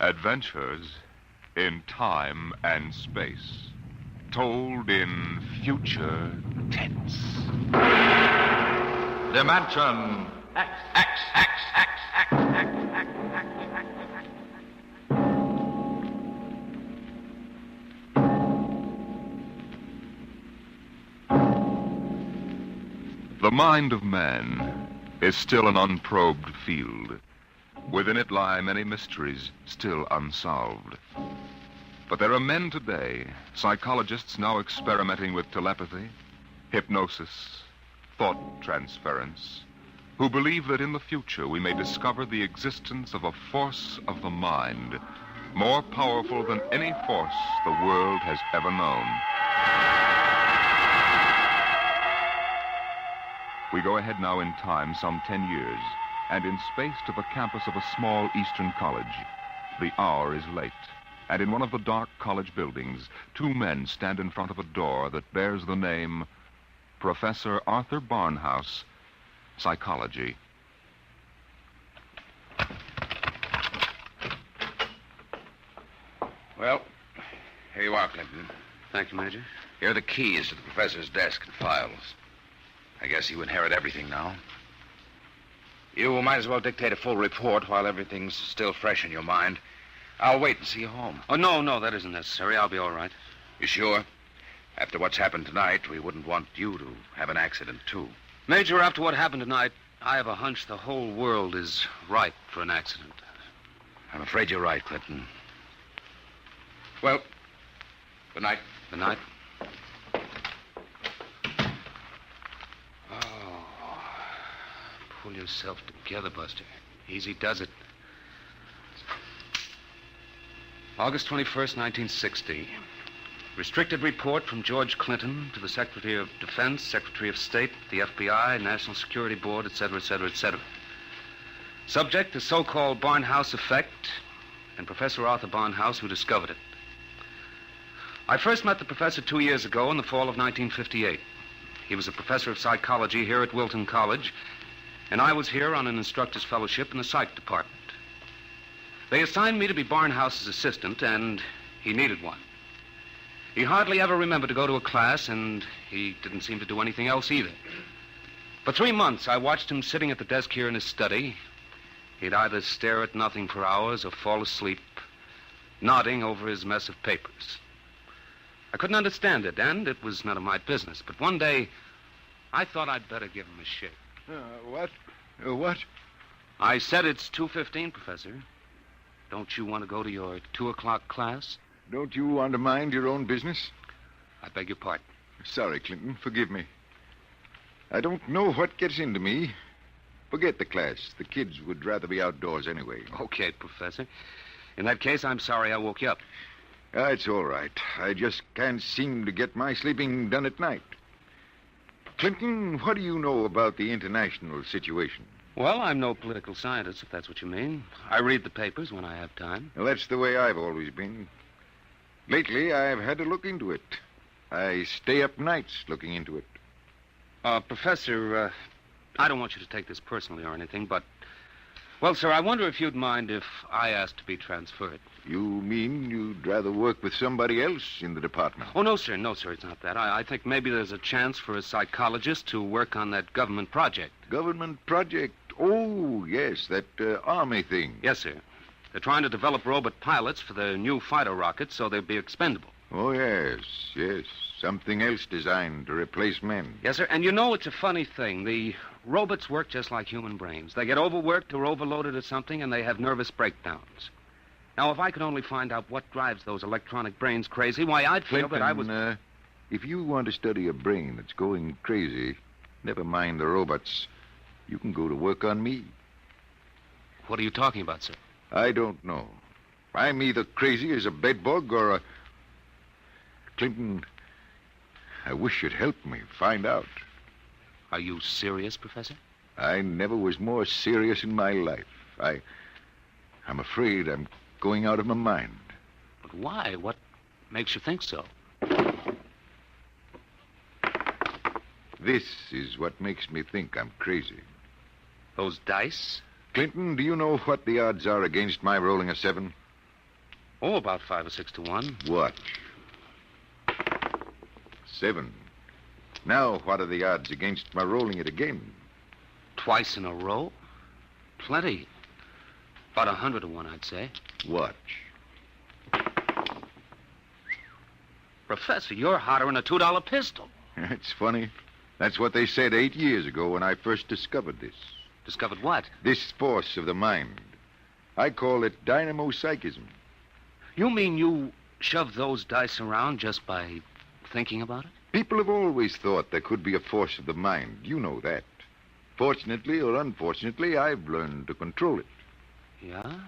Adventures in time and space, told in future tense. Dimension X. The mind of man is still an unprobed field. Within it lie many mysteries still unsolved. But there are men today, psychologists now experimenting with telepathy, hypnosis, thought transference, who believe that in the future we may discover the existence of a force of the mind more powerful than any force the world has ever known. We go ahead now in time some 10 years, and in space to the campus of a small eastern college. The hour is late, and in one of the dark college buildings, two men stand in front of a door that bears the name Professor Arthur Barnhouse, Psychology. Well, here you are, Clinton. Thank you, Major. Here are the keys to the professor's desk and files. I guess you inherit everything now. You might as well dictate a full report while everything's still fresh in your mind. I'll wait and see you home. Oh, no, that isn't necessary. I'll be all right. You sure? After what's happened tonight, we wouldn't want you to have an accident, too. Major, after what happened tonight, I have a hunch the whole world is ripe for an accident. I'm afraid you're right, Clinton. Well, good night. Good night. Pull yourself together, Buster. Easy does it. August 21st, 1960. Restricted report from George Clinton to the Secretary of Defense, Secretary of State, the FBI, National Security Board, etc., etc., etc. Subject, the so-called Barnhouse effect, and Professor Arthur Barnhouse, who discovered it. I first met the professor 2 years ago in the fall of 1958. He was a professor of psychology here at Wilton College, and I was here on an instructor's fellowship in the psych department. They assigned me to be Barnhouse's assistant, and he needed one. He hardly ever remembered to go to a class, and he didn't seem to do anything else either. For 3 months, I watched him sitting at the desk here in his study. He'd either stare at nothing for hours or fall asleep, nodding over his mess of papers. I couldn't understand it, and it was none of my business. But one day, I thought I'd better give him a shake. What? I said it's 2:15, Professor. Don't you want to go to your 2 o'clock class? Don't you want to mind your own business? I beg your pardon. Sorry, Clinton. Forgive me. I don't know what gets into me. Forget the class. The kids would rather be outdoors anyway. Okay, Professor. In that case, I'm sorry I woke you up. It's all right. I just can't seem to get my sleeping done at night. Clinton, what do you know about the international situation? Well, I'm no political scientist, if that's what you mean. I read the papers when I have time. Well, that's the way I've always been. Lately, I've had to look into it. I stay up nights looking into it. Professor, I don't want you to take this personally or anything, but... Well, sir, I wonder if you'd mind if I asked to be transferred. You mean you'd rather work with somebody else in the department? Oh, no, sir, it's not that. I think maybe there's a chance for a psychologist to work on that government project. Government project? Oh, yes, that Army thing. Yes, sir. They're trying to develop robot pilots for their new fighter rockets so they'll be expendable. Oh, yes. Something else designed to replace men. Yes, sir, and you know it's a funny thing. The robots work just like human brains. They get overworked or overloaded or something, and they have nervous breakdowns. Now, if I could only find out what drives those electronic brains crazy, why, I'd feel Clinton, that I was... if you want to study a brain that's going crazy, never mind the robots. You can go to work on me. What are you talking about, sir? I don't know. I'm either crazy as a bedbug or a... Clinton, I wish you'd help me find out. Are you serious, Professor? I never was more serious in my life. I'm afraid I'm going out of my mind. But why? What makes you think so? This is what makes me think I'm crazy. Those dice? Clinton, do you know what the odds are against my rolling a 7? Oh, about 5 or 6 to 1. Watch. 7. Now, what are the odds against my rolling it again? Twice in a row? Plenty. About 100 to 1, I'd say. Watch. Professor, you're hotter than a $2 pistol. That's funny. That's what they said 8 years ago when I first discovered this. Discovered what? This force of the mind. I call it dynamo-psychism. You mean you shoved those dice around just by thinking about it? People have always thought there could be a force of the mind. You know that. Fortunately or unfortunately, I've learned to control it. Yeah?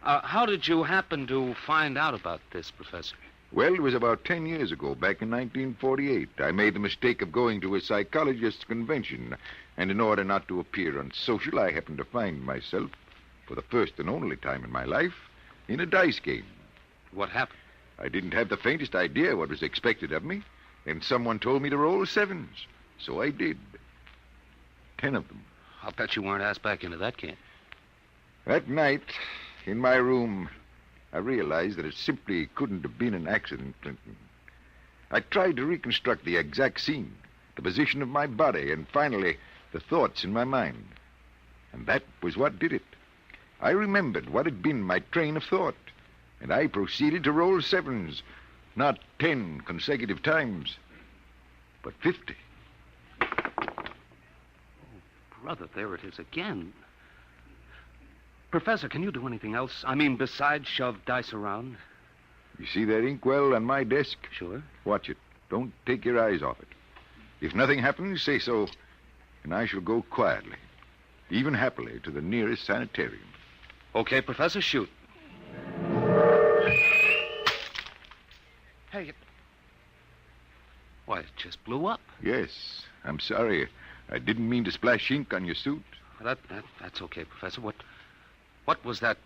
How did you happen to find out about this, Professor? Well, it was about 10 years ago, back in 1948. I made the mistake of going to a psychologist's convention, and in order not to appear unsocial, I happened to find myself, for the first and only time in my life, in a dice game. What happened? I didn't have the faintest idea what was expected of me, and someone told me to roll 7s. So I did. 10 of them. I'll bet you weren't asked back into that camp. That night, in my room, I realized that it simply couldn't have been an accident, Clinton. I tried to reconstruct the exact scene, the position of my body, and finally, the thoughts in my mind. And that was what did it. I remembered what had been my train of thought, and I proceeded to roll 7s, not 10 consecutive times, but 50. Brother, there it is again. Professor, can you do anything else? I mean, besides shove dice around? You see that inkwell on my desk? Sure. Watch it. Don't take your eyes off it. If nothing happens, say so, and I shall go quietly, even happily, to the nearest sanitarium. Okay, Professor, shoot. Hey, why, it just blew up. Yes, I'm sorry. I didn't mean to splash ink on your suit. That's okay, Professor. What was that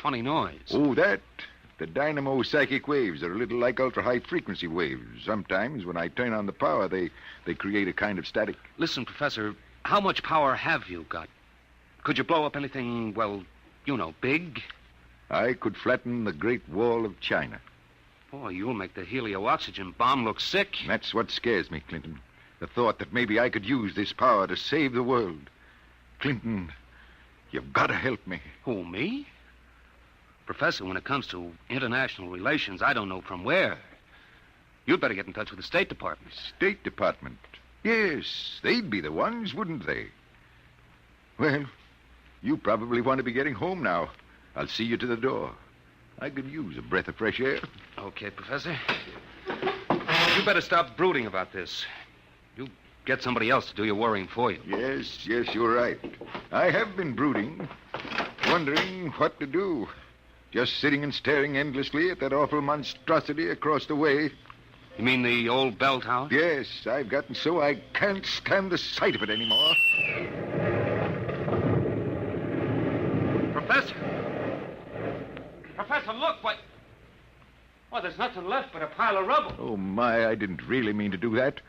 funny noise? Oh, that? The dynamo psychic waves are a little like ultra-high frequency waves. Sometimes, when I turn on the power, they create a kind of static. Listen, Professor, how much power have you got? Could you blow up anything, well, you know, big? I could flatten the Great Wall of China. Boy, you'll make the helio-oxygen bomb look sick. That's what scares me, Clinton. The thought that maybe I could use this power to save the world. Clinton, you've got to help me. Who, me? Professor, when it comes to international relations, I don't know from where. You'd better get in touch with the State Department. State Department? Yes, they'd be the ones, wouldn't they? Well, you probably want to be getting home now. I'll see you to the door. I could use a breath of fresh air. Okay, Professor. You better stop brooding about this. You get somebody else to do your worrying for you. Yes, you're right. I have been brooding, wondering what to do. Just sitting and staring endlessly at that awful monstrosity across the way. You mean the old bell tower? Yes, I've gotten so I can't stand the sight of it anymore. Professor! Professor, look! What? Well, there's nothing left but a pile of rubble. Oh, my, I didn't really mean to do that.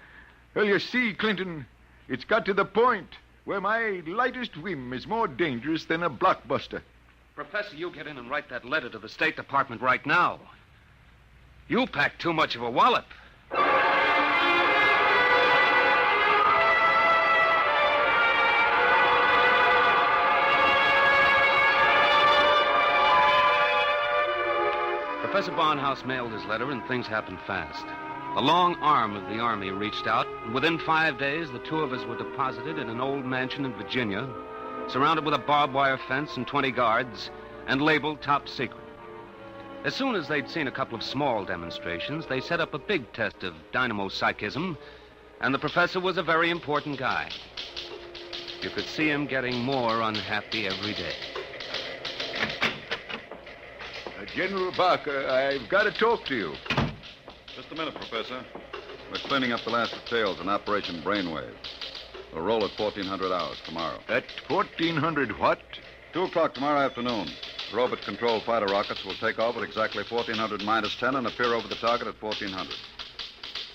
Well, you see, Clinton, it's got to the point where my lightest whim is more dangerous than a blockbuster. Professor, you get in and write that letter to the State Department right now. You packed too much of a wallop. Professor Barnhouse mailed his letter, and things happened fast. The long arm of the Army reached out, and within 5 days, the two of us were deposited in an old mansion in Virginia, surrounded with a barbed wire fence and 20 guards, and labeled top secret. As soon as they'd seen a couple of small demonstrations, they set up a big test of dynamo psychism, and the professor was a very important guy. You could see him getting more unhappy every day. General Barker, I've got to talk to you. Just a minute, Professor. We're cleaning up the last details in Operation Brainwave. We'll roll at 1400 hours tomorrow. At 1400 what? 2 o'clock tomorrow afternoon. The robot-controlled fighter rockets will take off at exactly 1400 minus 10 and appear over the target at 1400.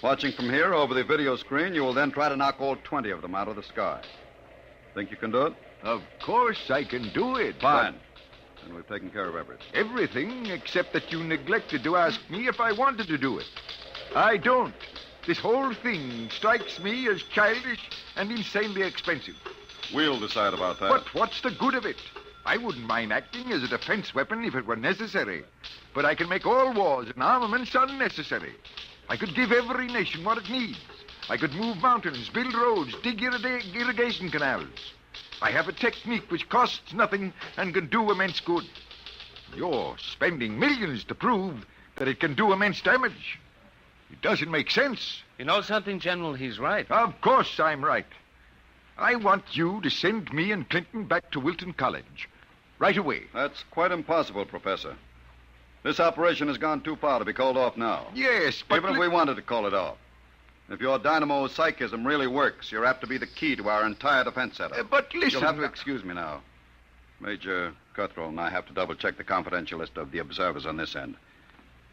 Watching from here over the video screen, you will then try to knock all 20 of them out of the sky. Think you can do it? Of course I can do it. Fine. and we've taken care of everything. Everything except that you neglected to ask me if I wanted to do it. I don't. This whole thing strikes me as childish and insanely expensive. We'll decide about that. But what's the good of it? I wouldn't mind acting as a defense weapon if it were necessary. But I can make all wars and armaments unnecessary. I could give every nation what it needs. I could move mountains, build roads, dig irrigation canals. I have a technique which costs nothing and can do immense good. You're spending millions to prove that it can do immense damage. It doesn't make sense. You know something, General? He's right. Of course I'm right. I want you to send me and Clinton back to Wilton College. Right away. That's quite impossible, Professor. This operation has gone too far to be called off now. Yes, but... Even if we wanted to call it off. If your dynamo psychism really works, you're apt to be the key to our entire defense setup. But listen... You'll have to excuse me now. Major Cuthrell and I have to double-check the confidential list of the observers on this end.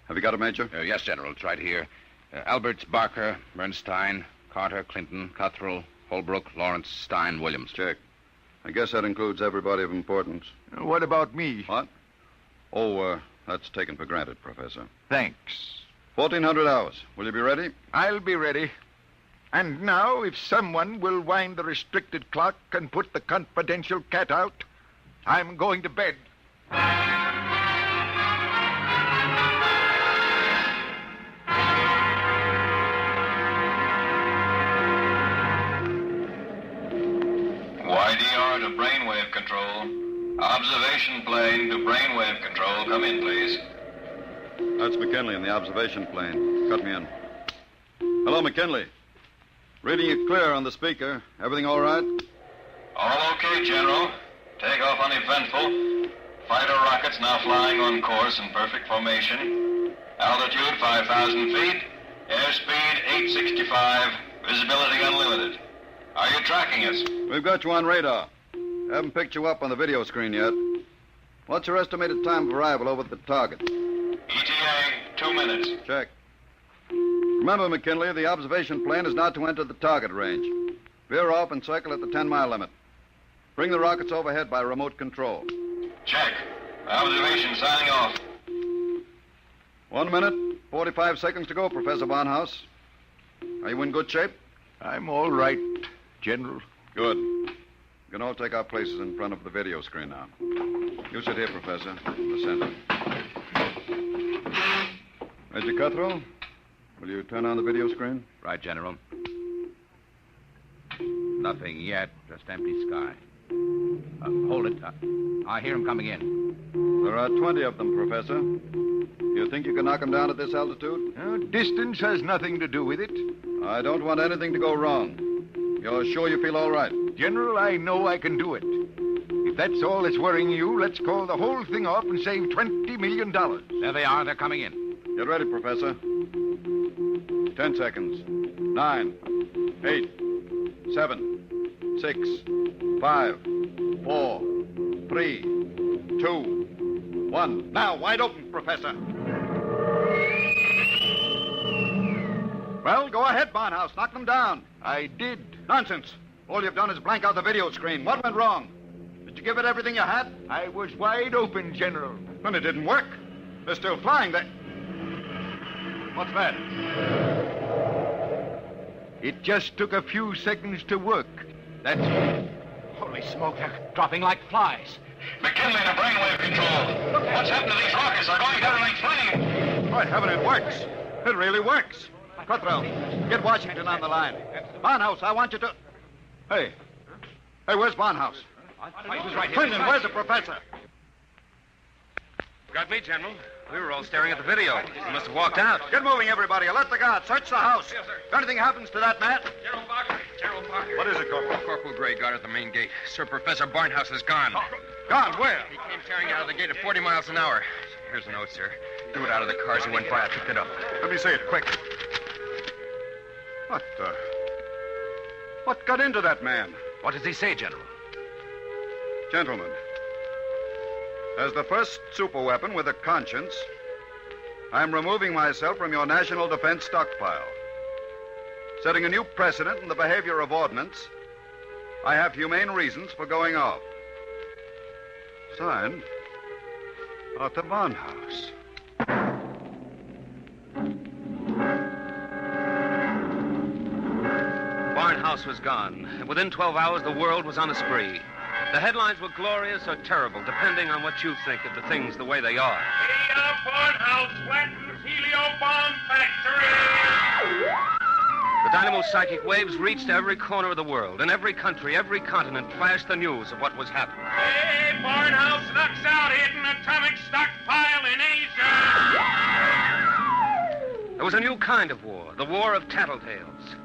Have you got it, Major? Yes, General. It's right here. Alberts, Barker, Bernstein, Carter, Clinton, Cuthrell, Holbrook, Lawrence, Stein, Williams. Check. I guess that includes everybody of importance. What about me? What? Oh, that's taken for granted, Professor. Thanks. 1400 hours. Will you be ready? I'll be ready. And now, if someone will wind the restricted clock and put the confidential cat out, I'm going to bed. YDR to brainwave control. Observation plane to brainwave control. Come in, please. That's McKinley in the observation plane. Cut me in. Hello, McKinley. Reading you clear on the speaker. Everything all right? All okay, General. Takeoff uneventful. Fighter rockets now flying on course in perfect formation. Altitude 5,000 feet. Airspeed 865. Visibility unlimited. Are you tracking us? We've got you on radar. Haven't picked you up on the video screen yet. What's your estimated time of arrival over at the target? ETA, 2 minutes. Check. Remember, McKinley, the observation plane is not to enter the target range. Veer off and circle at the 10-mile limit. Bring the rockets overhead by remote control. Check. Observation signing off. 1 minute, 45 seconds to go, Professor Barnhouse. Are you in good shape? I'm all right, General. Good. We can all take our places in front of the video screen now. You sit here, Professor, in the center. Major Cuthrell, will you turn on the video screen? Right, General. Nothing yet, just empty sky. Hold it. I hear him coming in. There are 20 of them, Professor. You think you can knock them down at this altitude? Distance has nothing to do with it. I don't want anything to go wrong. You're sure you feel all right? General, I know I can do it. If that's all that's worrying you, let's call the whole thing off and save $20 million. There they are. They're coming in. Get ready, Professor. 10 seconds. 9, 8, 7, 6, 5, 4, 3, 2, 1. Now, wide open, Professor. Well, go ahead, Barnhouse. Knock them down. I did. Nonsense. All you've done is blank out the video screen. What went wrong? Did you give it everything you had? I was wide open, General. Then it didn't work. They're still flying. What's that? It just took a few seconds to work. That's... Holy smoke, they're dropping like flies. McKinley to brainwave control. What's happened to these rockets? They're going down like flames. By heaven, it works. It really works. Cuthrell, get Washington on the line. Barnhouse, I want you to... Hey, where's Barnhouse? He was right here. Clinton, where's the professor? Got me, General. We were all staring at the video. He must have walked out. Get moving, everybody. Alert the guard. Search the house. Yes, sir. If anything happens to that man... Gerald Barker. Gerald Barker. What is it, Corporal? Corporal Gray guard at the main gate. Sir, Professor Barnhouse is gone. Gone, where? He came tearing out of the gate at 40 miles an hour. Here's a note, sir. Threw it out of the car as he went by. I picked it up. Let me see it, quick. What got into that man? What does he say, General? Gentlemen, as the first superweapon with a conscience, I'm removing myself from your national defense stockpile. Setting a new precedent in the behavior of ordnance, I have humane reasons for going off. Signed, At the Barnhouse. Barnhouse was gone, and within 12 hours, the world was on a spree. The headlines were glorious or terrible, depending on what you think of the things the way they are. Barnhouse flattens helio bomb factory! The dynamo psychic waves reached every corner of the world. In every country, every continent flashed the news of what was happening. Hey, Barnhouse knocks out hidden atomic stockpile in Asia! There was a new kind of war, the war of tattletales.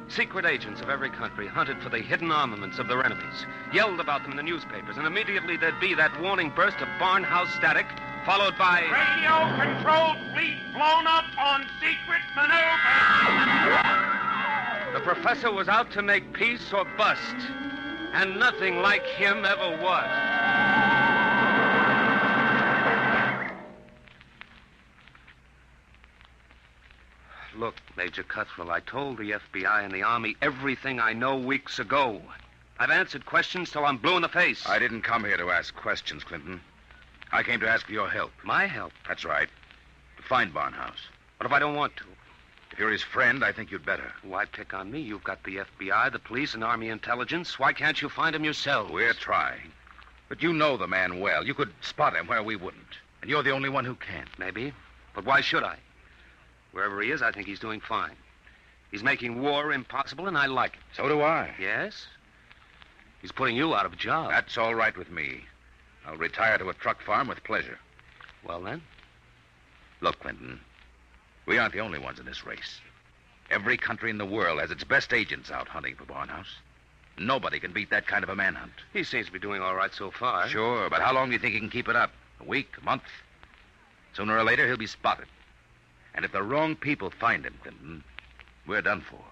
Secret agents of every country hunted for the hidden armaments of their enemies, yelled about them in the newspapers, and immediately there'd be that warning burst of Barnhouse static, followed by... Radio-controlled fleet blown up on secret maneuver! The professor was out to make peace or bust, and nothing like him ever was. Look, Major Cuthrell, I told the FBI and the Army everything I know weeks ago. I've answered questions till I'm blue in the face. I didn't come here to ask questions, Clinton. I came to ask for your help. My help? That's right. To find Barnhouse. What if I don't want to? If you're his friend, I think you'd better. Why pick on me? You've got the FBI, the police, and Army intelligence. Why can't you find him yourself? We're trying. But you know the man well. You could spot him where we wouldn't. And you're the only one who can. Maybe. But why should I? Wherever he is, I think he's doing fine. He's making war impossible, and I like it. So do I. Yes? He's putting you out of a job. That's all right with me. I'll retire to a truck farm with pleasure. Well, then? Look, Clinton, we aren't the only ones in this race. Every country in the world has its best agents out hunting for Barnhouse. Nobody can beat that kind of a manhunt. He seems to be doing all right so far. Sure, but how long do you think he can keep it up? A week? A month? Sooner or later, he'll be spotted. And if the wrong people find him, Clinton, we're done for.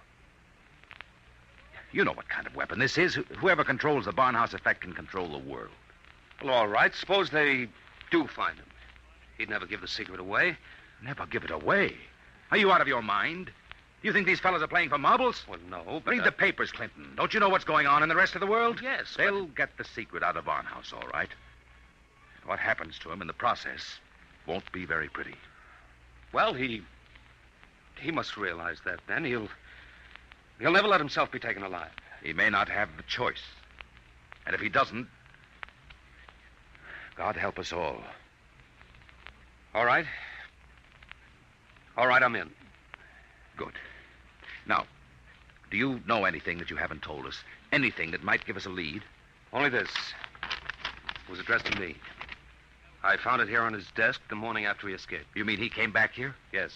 You know what kind of weapon this is. Whoever controls the Barnhouse effect can control the world. Well, all right. Suppose they do find him. He'd never give the secret away. Never give it away. Are you out of your mind? You think these fellas are playing for marbles? Well, no, but... Read the papers, Clinton. Don't you know what's going on in the rest of the world? Yes, They'll get the secret out of Barnhouse, all right. What happens to him in the process won't be very pretty. Well, he must realize that then. He'll never let himself be taken alive. He may not have the choice. And if he doesn't, God help us all. All right. All right, I'm in. Good. Now, do you know anything that you haven't told us? Anything that might give us a lead? Only this. It was addressed to me. I found it here on his desk the morning after he escaped. You mean he came back here? Yes.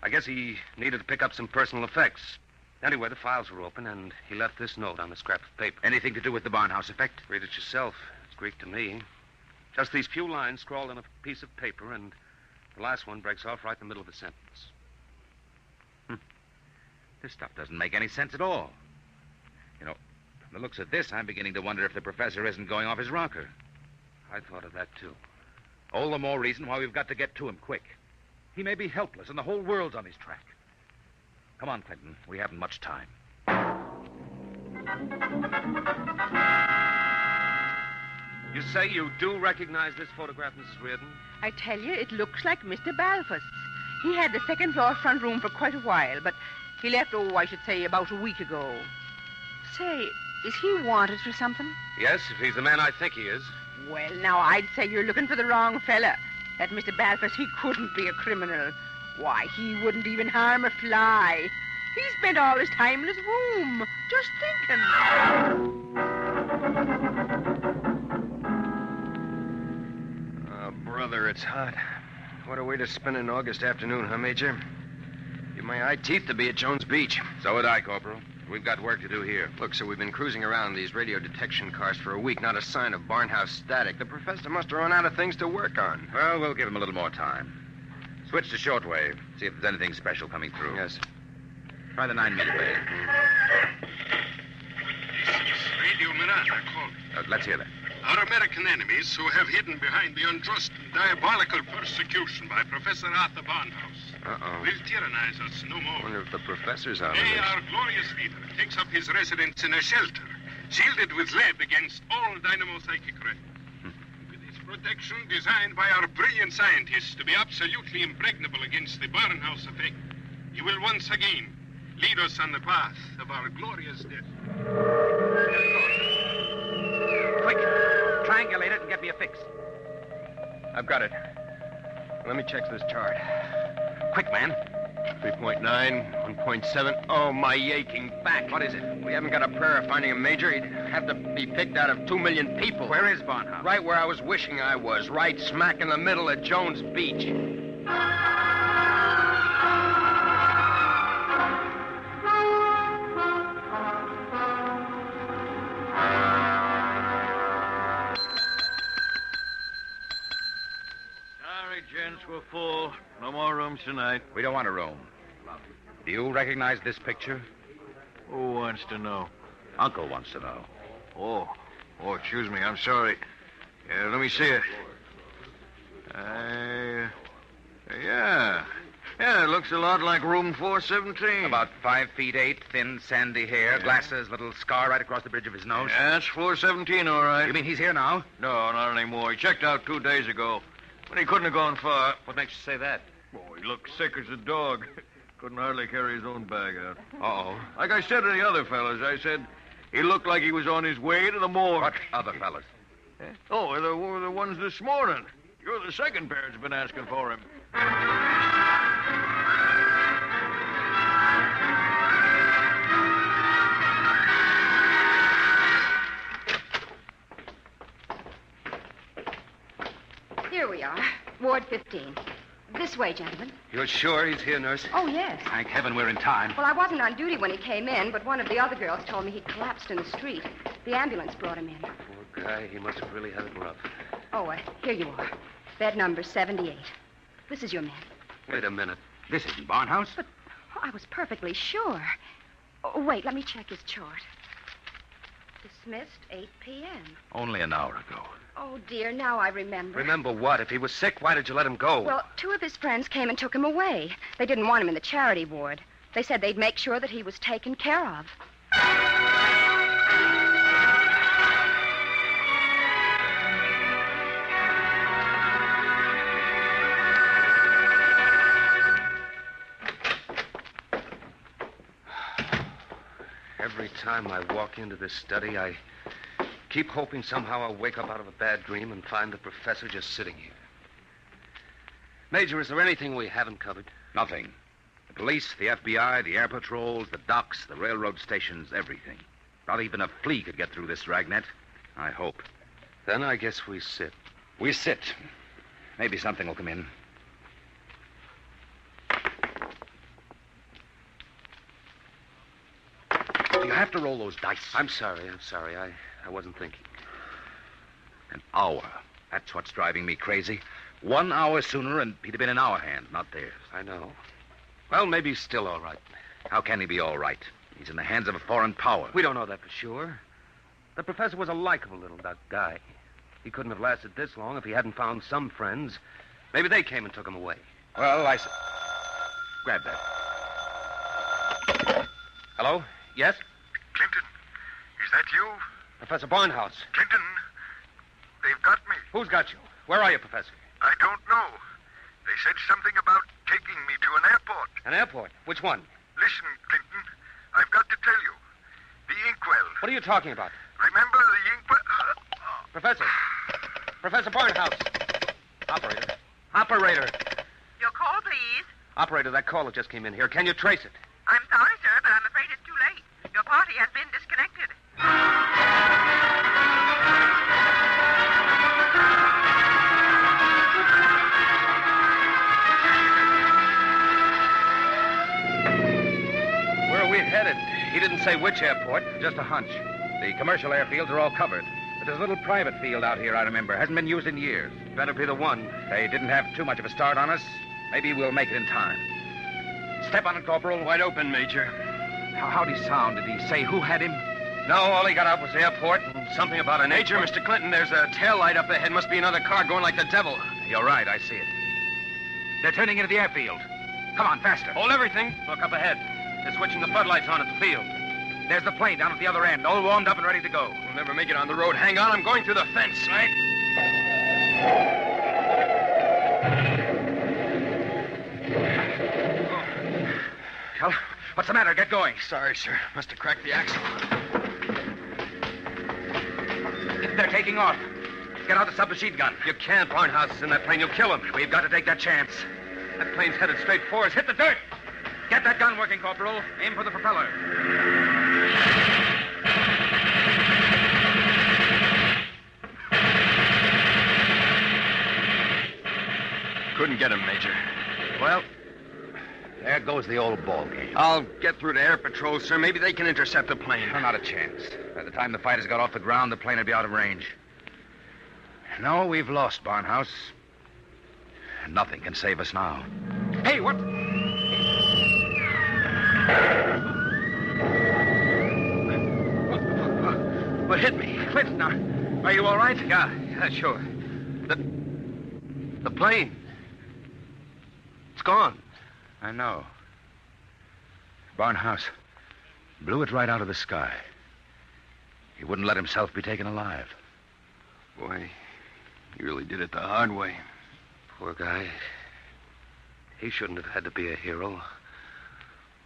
I guess he needed to pick up some personal effects. Anyway, the files were open, and he left this note on a scrap of paper. Anything to do with the Barnhouse effect? Read it yourself. It's Greek to me. Just these few lines scrawled on a piece of paper, and the last one breaks off right in the middle of the sentence. This stuff doesn't make any sense at all. You know, from the looks of this, I'm beginning to wonder if the professor isn't going off his rocker. I thought of that, too. All the more reason why we've got to get to him quick. He may be helpless, and the whole world's on his track. Come on, Clinton. We haven't much time. You say you do recognize this photograph, Mrs. Reardon? I tell you, it looks like Mr. Balfour's. He had the second floor front room for quite a while, but he left, I should say, about a week ago. Say, is he wanted for something? Yes, if he's the man I think he is. Well, now, I'd say you're looking for the wrong fella. That Mr. Balfour's, he couldn't be a criminal. Why, he wouldn't even harm a fly. He spent all his time in his room, just thinking. Oh, brother, it's hot. What a way to spend an August afternoon, huh, Major? Give my eye teeth to be at Jones Beach. So would I, Corporal. We've got work to do here. Look, so we've been cruising around these radio detection cars for a week. Not a sign of Barnhouse static. The professor must have run out of things to work on. Well, we'll give him a little more time. Switch to shortwave. See if there's anything special coming through. Yes. Try the 9-meter wave. This is Radio Miranda calling. Let's hear that. Our American enemies who have hidden behind the unjust and diabolical persecution by Professor Arthur Barnhouse will tyrannize us no I more. wonder if the professor's out of Today, this. our glorious leader takes up his residence in a shelter, shielded with lead against all dynamo psychic rays. With his protection designed by our brilliant scientists to be absolutely impregnable against the barnhouse effect. You will once again lead us on the path of our glorious death. Quick, triangulate it and get me a fix. I've got it. Let me check this chart. Quick, man. 3.9, 1.7. Oh, my aching back. What is it? We haven't got a prayer of finding a major. He'd have to be picked out of 2 million people. Where is Barnhouse? Right where I was wishing I was. Right smack in the middle of Jones Beach. We're full. No more rooms tonight. We don't want a room. Do you recognize this picture? Who wants to know? Uncle wants to know. Oh, excuse me. I'm sorry. Let me see it. Yeah, it looks a lot like room 417. About 5 feet 8, thin, sandy hair, glasses, little scar right across the bridge of his nose. Yeah, that's 417, all right. You mean he's here now? No, not anymore. He checked out 2 days ago. But he couldn't have gone far. What makes you say that? Oh, he looked sick as a dog. Couldn't hardly carry his own bag out. Uh-oh. Like I said to the other fellas, I said he looked like he was on his way to the morgue. What other fellas? Oh, the ones this morning. You're the second pair that's been asking for him. Here we are, Ward 15. This way, gentlemen. You're sure he's here, nurse? Oh, yes. Thank heaven we're in time. Well, I wasn't on duty when he came in, but one of the other girls told me he collapsed in the street. The ambulance brought him in. Poor guy, he must have really had it rough. Oh, here you are. Bed number 78. This is your man. Wait a minute. This isn't Barnhouse. But I was perfectly sure. Oh, wait, let me check his chart. Dismissed 8 p.m. Only an hour ago. Oh, dear, now I remember. Remember what? If he was sick, why did you let him go? Well, 2 of his friends came and took him away. They didn't want him in the charity ward. They said they'd make sure that he was taken care of. Every time I walk into this study, I keep hoping somehow I'll wake up out of a bad dream and find the professor just sitting here. Major, is there anything we haven't covered? Nothing. The police, the FBI, the air patrols, the docks, the railroad stations, everything. Not even a flea could get through this dragnet. I hope. Then I guess we sit. We sit. Maybe something will come in. Do you have to roll those dice? I'm sorry. I wasn't thinking. An hour. That's what's driving me crazy. 1 hour sooner, and he'd have been in our hands, not theirs. I know. Well, maybe he's still all right. How can he be all right? He's in the hands of a foreign power. We don't know that for sure. The professor was a likable little guy. He couldn't have lasted this long if he hadn't found some friends. Maybe they came and took him away. Well, grab that. Hello? Yes? Clinton, is that you? Professor Barnhouse. Clinton, they've got me. Who's got you? Where are you, Professor? I don't know. They said something about taking me to an airport. An airport? Which one? Listen, Clinton, I've got to tell you. The inkwell. What are you talking about? Remember the inkwell? Professor. Professor Barnhouse. Operator. Your call, please. Operator, that caller just came in here. Can you trace it? I'm sorry, sir, but I'm afraid it's too late. Your party has been disconnected. Where are we headed? He didn't say which airport. Just a hunch. The commercial airfields are all covered. But there's a little private field out here, I remember. Hasn't been used in years. Better be the one. They didn't have too much of a start on us. Maybe we'll make it in time. Step on it, Corporal. Wide open, Major. How'd he sound? Did he say who had him? No, all he got out was airport and something about an Major, airport. Mr. Clinton, there's a tail light up ahead. Must be another car going like the devil. You're right, I see it. They're turning into the airfield. Come on, faster. Hold everything. Look up ahead. They're switching the floodlights on at the field. There's the plane down at the other end, all warmed up and ready to go. We'll never make it on the road. Hang on, I'm going through the fence. Right. Well, what's the matter? Get going. Sorry, sir. Must have cracked the axle. They're taking off. Get out the submachine gun. You can't. Barnhouse is in that plane. You'll kill him. We've got to take that chance. That plane's headed straight for us. Hit the dirt. Get that gun working, Corporal. Aim for the propeller. Couldn't get him, Major. Well, there goes the old ball game. I'll get through to Air Patrol, sir. Maybe they can intercept the plane. No, not a chance. By the time the fighters got off the ground, the plane would be out of range. No, we've lost, Barnhouse. Nothing can save us now. Hey, what? What hit me? Clinton, are you all right? Yeah, sure. The plane. It's gone. I know. Barnhouse blew it right out of the sky. He wouldn't let himself be taken alive. Boy, he really did it the hard way. Poor guy. He shouldn't have had to be a hero.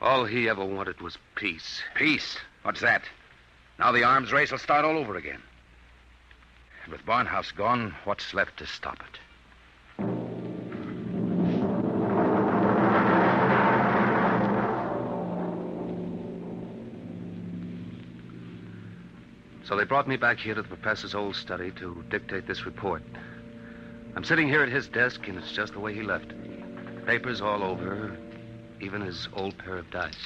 All he ever wanted was peace. Peace? What's that? Now the arms race will start all over again. And with Barnhouse gone, what's left to stop it? So they brought me back here to the professor's old study to dictate this report. I'm sitting here at his desk, and it's just the way he left it. Papers all over, even his old pair of dice.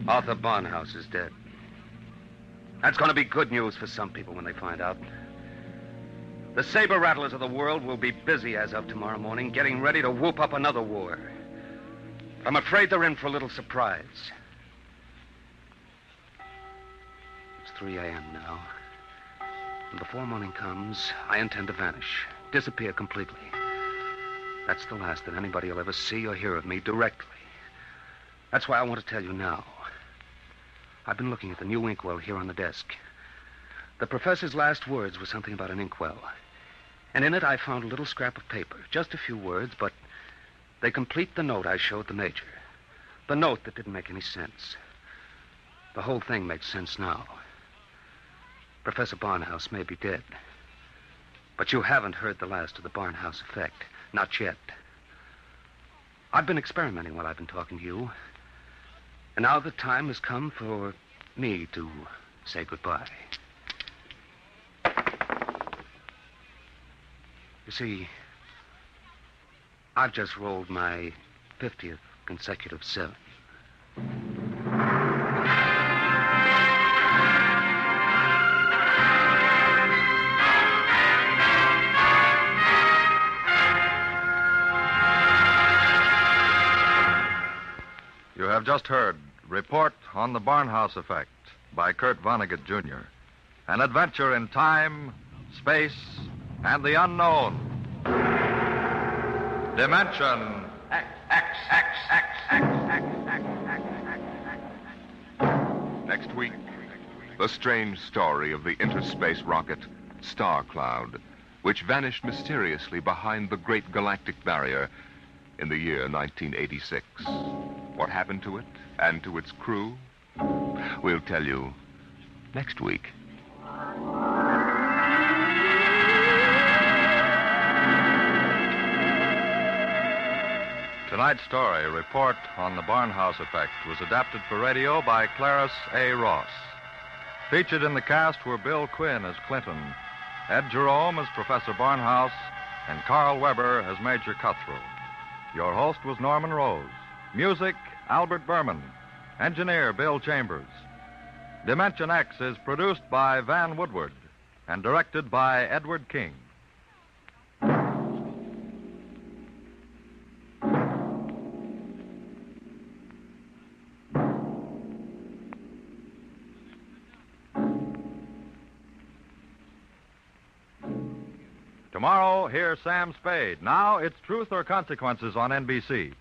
Arthur Barnhouse is dead. That's going to be good news for some people when they find out. The saber rattlers of the world will be busy as of tomorrow morning, getting ready to whoop up another war. I'm afraid they're in for a little surprise. It's 3 a.m. now. And before morning comes, I intend to vanish, disappear completely. That's the last that anybody will ever see or hear of me directly. That's why I want to tell you now. I've been looking at the new inkwell here on the desk. The professor's last words were something about an inkwell. And in it, I found a little scrap of paper. Just a few words, but they complete the note I showed the major. The note that didn't make any sense. The whole thing makes sense now. Professor Barnhouse may be dead. But you haven't heard the last of the Barnhouse effect. Not yet. I've been experimenting while I've been talking to you. And now the time has come for me to say goodbye. You see, I've just rolled my 50th consecutive 7. You have just heard Report on the Barnhouse Effect by Kurt Vonnegut, Jr. An adventure in time, space, and the unknown. Dimension Next week, the strange story of the interspace rocket Star Cloud, which vanished mysteriously behind the Great Galactic Barrier in the year 1986. What happened to it and to its crew? We'll tell you next week. Tonight's story, Report on the Barnhouse Effect, was adapted for radio by Clarice A. Ross. Featured in the cast were Bill Quinn as Clinton, Ed Jerome as Professor Barnhouse, and Carl Weber as Major Cutthroat. Your host was Norman Rose. Music, Albert Berman. Engineer, Bill Chambers. Dimension X is produced by Van Woodward and directed by Edward King. Tomorrow, hear Sam Spade. Now it's Truth or Consequences on NBC.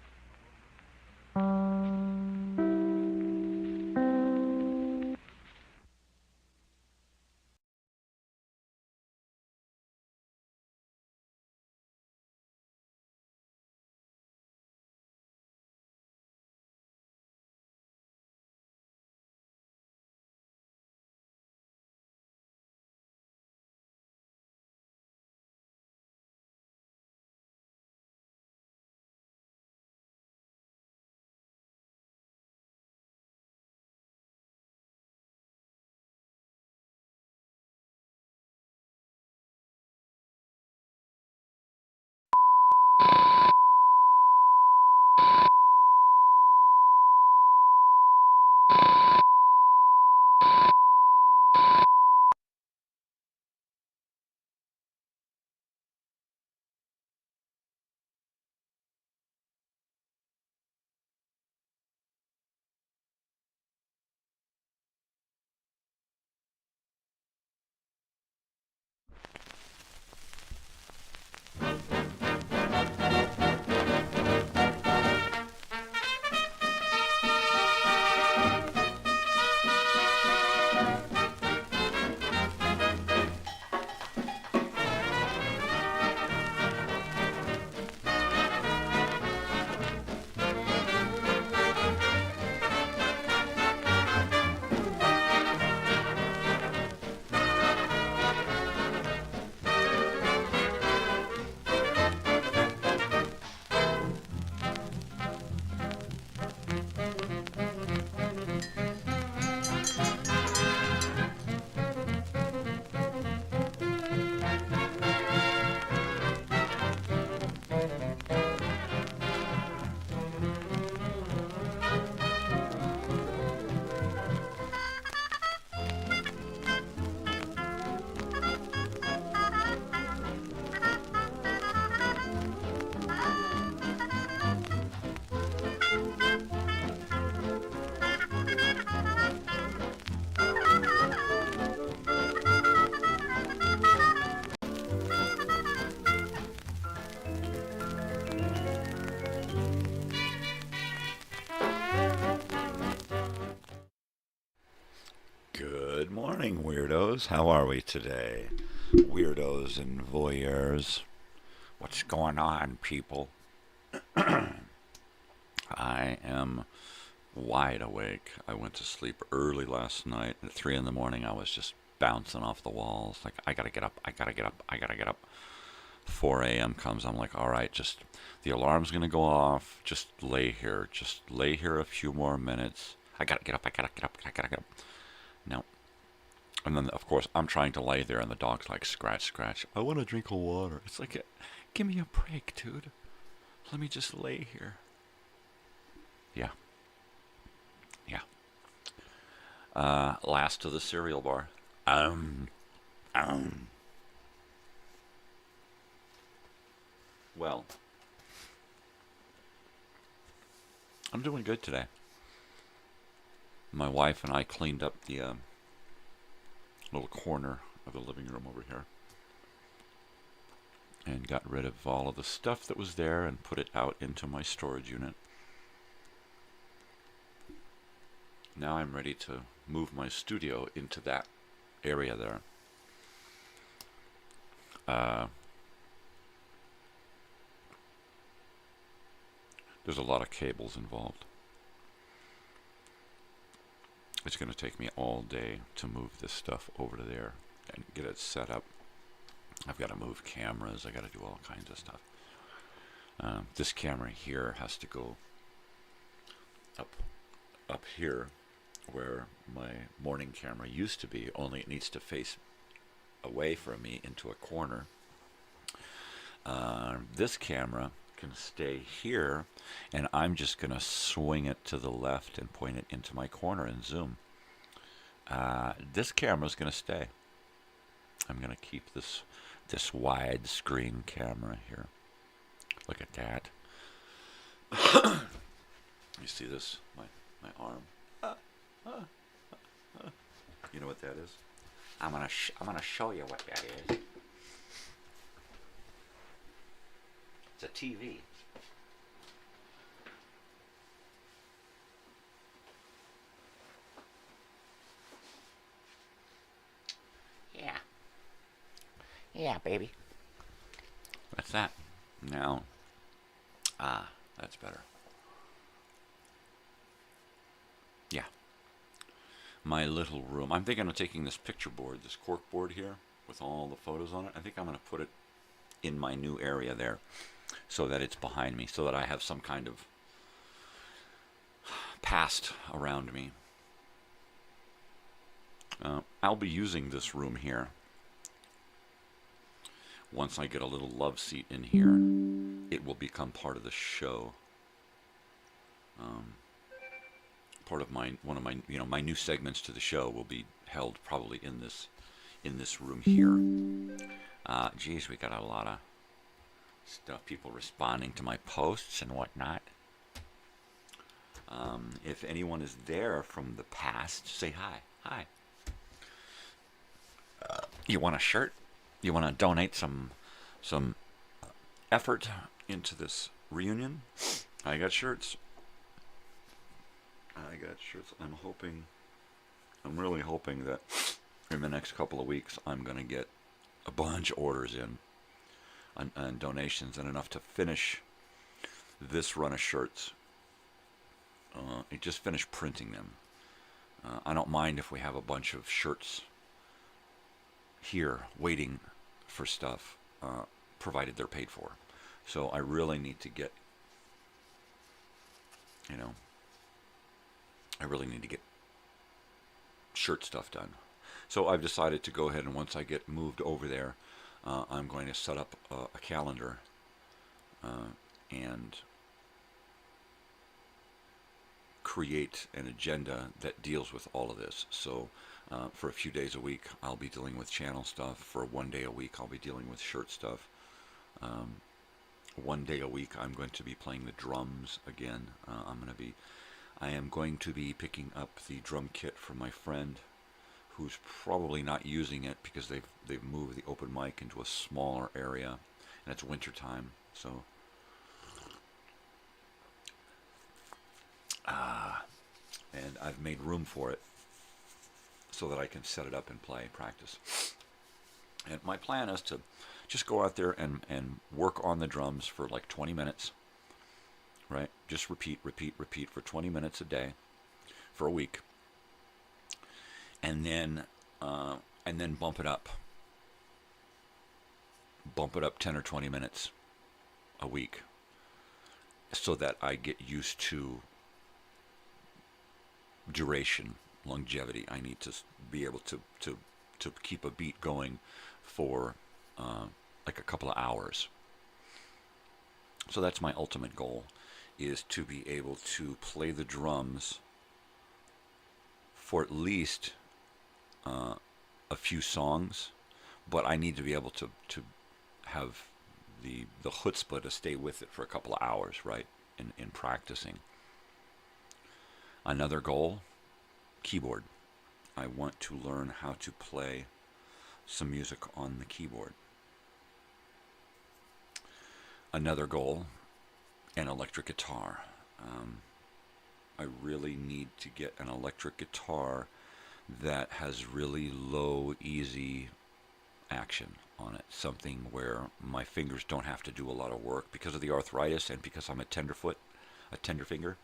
Good morning, weirdos. How are we today? Weirdos and voyeurs. What's going on, people? I am wide awake. I went to sleep early last night. At 3 in the morning, I was just bouncing off the walls. Like, I gotta get up, I gotta get up, I gotta get up. 4 a.m. comes. I'm like, all right, just, the alarm's gonna go off. Just lay here. Just lay here a few more minutes. I gotta get up, I gotta get up, I gotta get up. No. And then, of course, I'm trying to lay there, and the dog's like, scratch, scratch. I want a drink of water. It's like, give me a break, dude. Let me just lay here. Yeah. Yeah. Last of the cereal bar. Well, I'm doing good today. My wife and I cleaned up the little corner of the living room over here and got rid of all of the stuff that was there and put it out into my storage unit. Now I'm ready to move my studio into that area there. There's a lot of cables involved. It's going to take me all day to move this stuff over to there and get it set up. I've got to move cameras. I got to do all kinds of stuff. This camera here has to go up here where my morning camera used to be, only it needs to face away from me into a corner. This camera can stay here, and I'm just going to swing it to the left and point it into my corner and zoom. This camera's going to stay. I'm going to keep this widescreen camera here. Look at that. You see this? My arm. You know what that is? I'm gonna show you what that is. It's a TV. Yeah. Yeah, baby. What's that? Now. That's better. Yeah. My little room. I'm thinking of taking this picture board, this cork board here, with all the photos on it. I think I'm going to put it in my new area there, so that it's behind me, so that I have some kind of past around me. I'll be using this room here. Once I get a little love seat in here, it will become part of the show. Part of my my new segments to the show will be held probably in this room here. Geez, we got a lot of stuff, people responding to my posts and whatnot. If anyone is there from the past, say hi. Hi. You want a shirt? You want to donate some effort into this reunion? I got shirts. I'm really hoping that in the next couple of weeks I'm going to get a bunch of orders in and donations, and enough to finish this run of shirts. It just finished printing them. I don't mind if we have a bunch of shirts here waiting for stuff, provided they're paid for. So I really need to get, shirt stuff done. So I've decided to go ahead, and once I get moved over there, I'm going to set up a calendar and create an agenda that deals with all of this. So for a few days a week, I'll be dealing with channel stuff. For 1 day a week, I'll be dealing with shirt stuff. 1 day a week, I'm going to be playing the drums again. I am going to be picking up the drum kit from my friend, who's probably not using it because they've moved the open mic into a smaller area, and it's winter time, so and I've made room for it. so that I can set it up and play, practice. And my plan is to just go out there and work on the drums for like 20 minutes, right? Just repeat for 20 minutes a day for a week. And then bump it up. Bump it up 10 or 20 minutes a week so that I get used to duration, longevity. I need to be able to keep a beat going for like a couple of hours. So that's my ultimate goal, is to be able to play the drums for at least a few songs, but I need to be able to have the chutzpah to stay with it for a couple of hours, right, in practicing. Another goal, keyboard. I want to learn how to play some music on the keyboard. Another goal, an electric guitar. I really need to get an electric guitar that has really low, easy action on it. Something where my fingers don't have to do a lot of work because of the arthritis and because I'm a tenderfoot, a tender finger.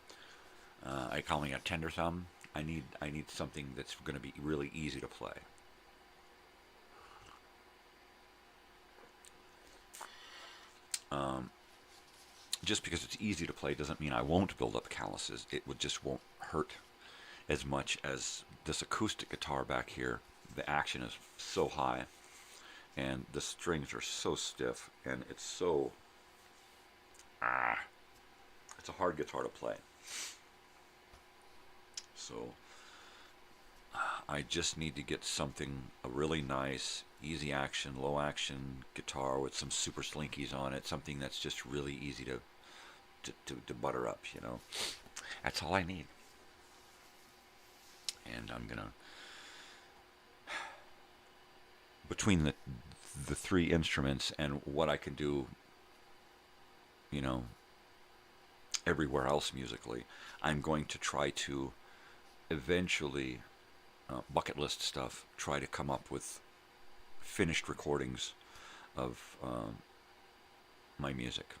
I call me a tender thumb. I need something that's going to be really easy to play. Just because it's easy to play doesn't mean I won't build up calluses. It just won't hurt as much as this acoustic guitar back here. The action is so high, and the strings are so stiff, and it's so it's a hard guitar to play. So I just need to get a really nice, easy action, low action guitar with some super slinkies on it, something that's just really easy to butter up, you know. That's all I need. And I'm gonna, between the three instruments and what I can do, you know, everywhere else musically, I'm going to try to eventually, bucket list stuff, try to come up with finished recordings of my music.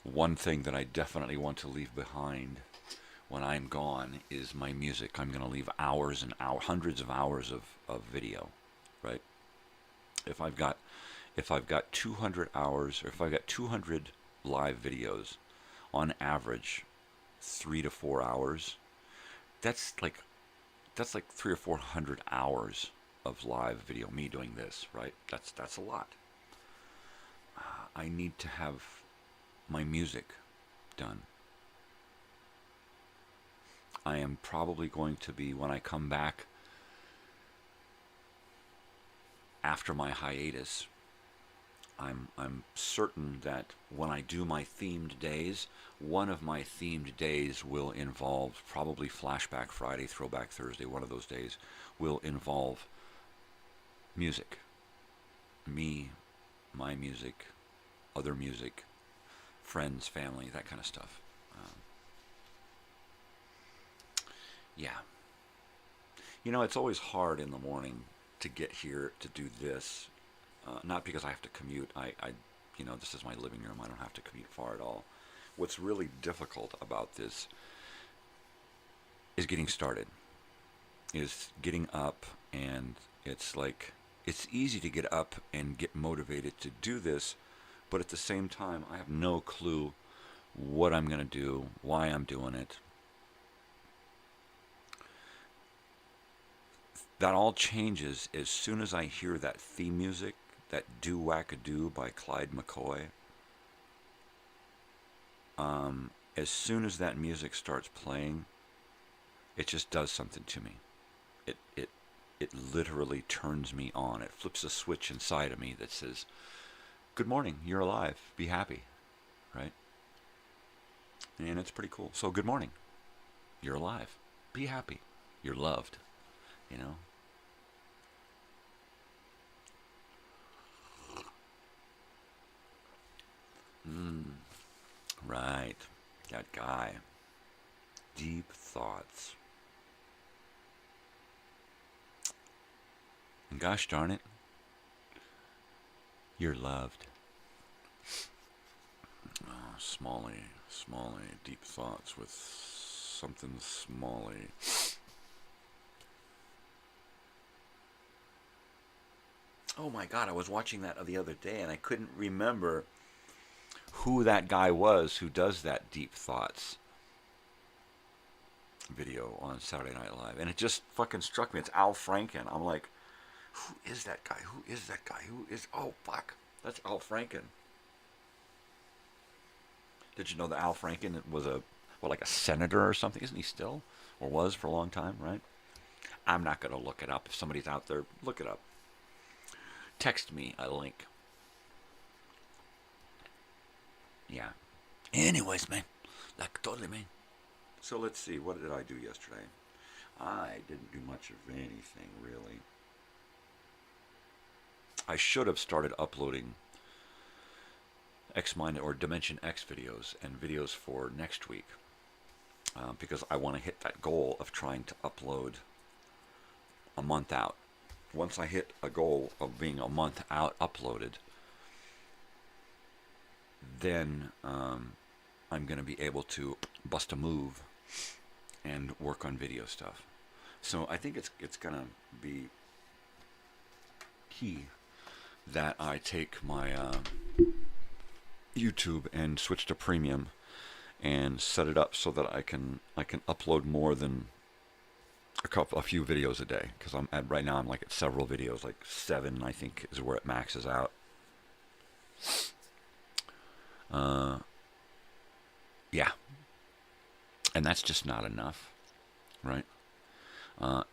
One thing that I definitely want to leave behind when I'm gone is my music. I'm going to leave hours and hundreds of hours of video, right? If I've got 200 hours, or if I've got 200 live videos, on average 3 to 4 hours, that's like 300 or 400 hours of live video, me doing this, right? That's a lot. I need to have my music done. I am probably going to be, when I come back after my hiatus, I'm certain that when I do my themed days, one of my themed days will involve probably Flashback Friday, Throwback Thursday. One of those days will involve music. Me, my music, other music, friends, family, that kind of stuff. Yeah. You know, it's always hard in the morning to get here to do this. Not because I have to commute. You know, this is my living room. I don't have to commute far at all. What's really difficult about this is getting started. Is getting up, and it's like, it's easy to get up and get motivated to do this, but at the same time, I have no clue what I'm going to do, why I'm doing it. That all changes as soon as I hear that theme music, that Do-Wacka-Do by Clyde McCoy. As soon as that music starts playing, it just does something to me. It literally turns me on. It flips a switch inside of me that says, good morning, you're alive, be happy, right? And it's pretty cool. So good morning, you're alive, be happy, you're loved, you know? Right, that guy. Deep thoughts. And gosh darn it, you're loved. Oh, Smalley, deep thoughts with something Smalley. Oh my God, I was watching that the other day and I couldn't remember who that guy was who does that deep thoughts video on Saturday Night Live. And it just fucking struck me. It's Al Franken. I'm like, who is that guy? Who is that guy? Oh, fuck. That's Al Franken. Did you know that Al Franken was like a senator or something? Isn't he still? Or was for a long time, right? I'm not going to look it up. If somebody's out there, look it up. Text me a link. Yeah. Anyways, man. Like, totally, man. So let's see. What did I do yesterday? I didn't do much of anything, really. I should have started uploading X-Mind or Dimension X videos and videos for next week. Because I want to hit that goal of trying to upload a month out. Once I hit a goal of being a month out uploaded, then I'm going to be able to bust a move and work on video stuff. So I think it's going to be key that I take my YouTube and switch to premium and set it up so that I can upload more than a few videos a day, because right now I'm like at several videos, like 7 I think is where it maxes out. Yeah, and that's just not enough, right?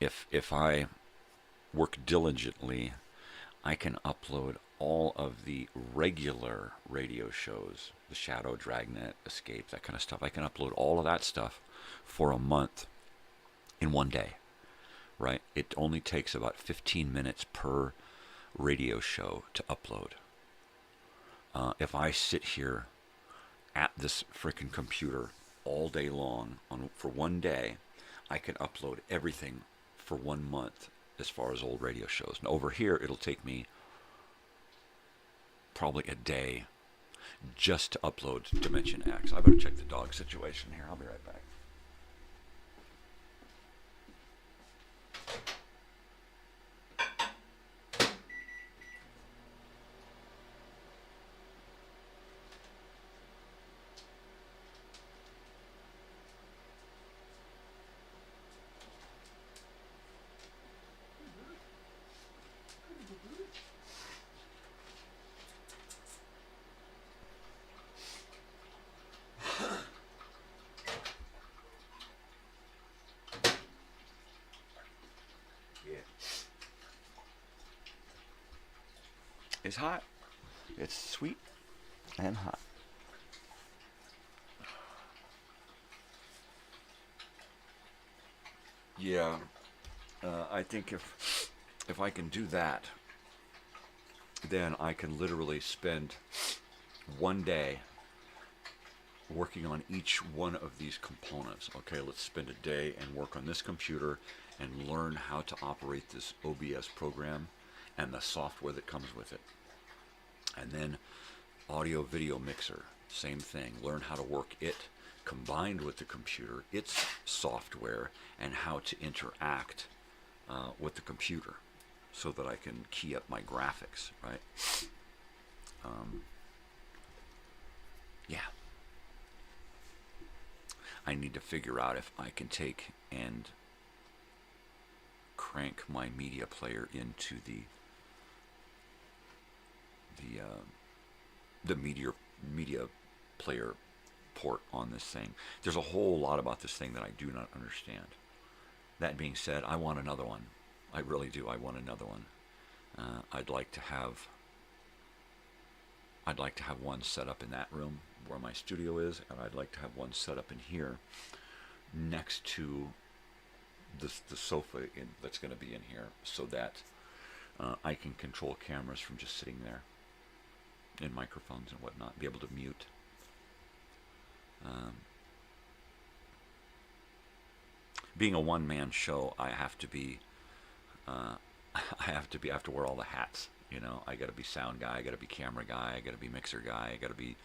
If I work diligently, I can upload all of the regular radio shows, the Shadow, Dragnet, Escape, that kind of stuff. I can upload all of that stuff for a month in one day, right? It only takes about 15 minutes per radio show to upload. If I sit here at this freaking computer all day long for one day, I can upload everything for 1 month as far as old radio shows. And over here, it'll take me probably a day just to upload Dimension X. I better check the dog situation here. I'll be right back. It's hot. It's sweet and hot. Yeah, I think if I can do that, then I can literally spend one day working on each one of these components. Okay, let's spend a day and work on this computer and learn how to operate this OBS program and the software that comes with it. And then audio video mixer, same thing. Learn how to work it combined with the computer, its software, and how to interact with the computer so that I can key up my graphics, right? Yeah. I need to figure out if I can take and crank my media player into the media player port on this thing. There's a whole lot about this thing that I do not understand. That being said, I want another one. I really do. I want another one. I'd like to have one set up in that room where my studio is, and I'd like to have one set up in here next to the sofa that's going to be in here, so that I can control cameras from just sitting there, and microphones and whatnot, be able to mute. Being a one-man show, I have to be I have to wear all the hats. I got to be sound guy, I got to be camera guy, I got to be mixer guy, I got to be,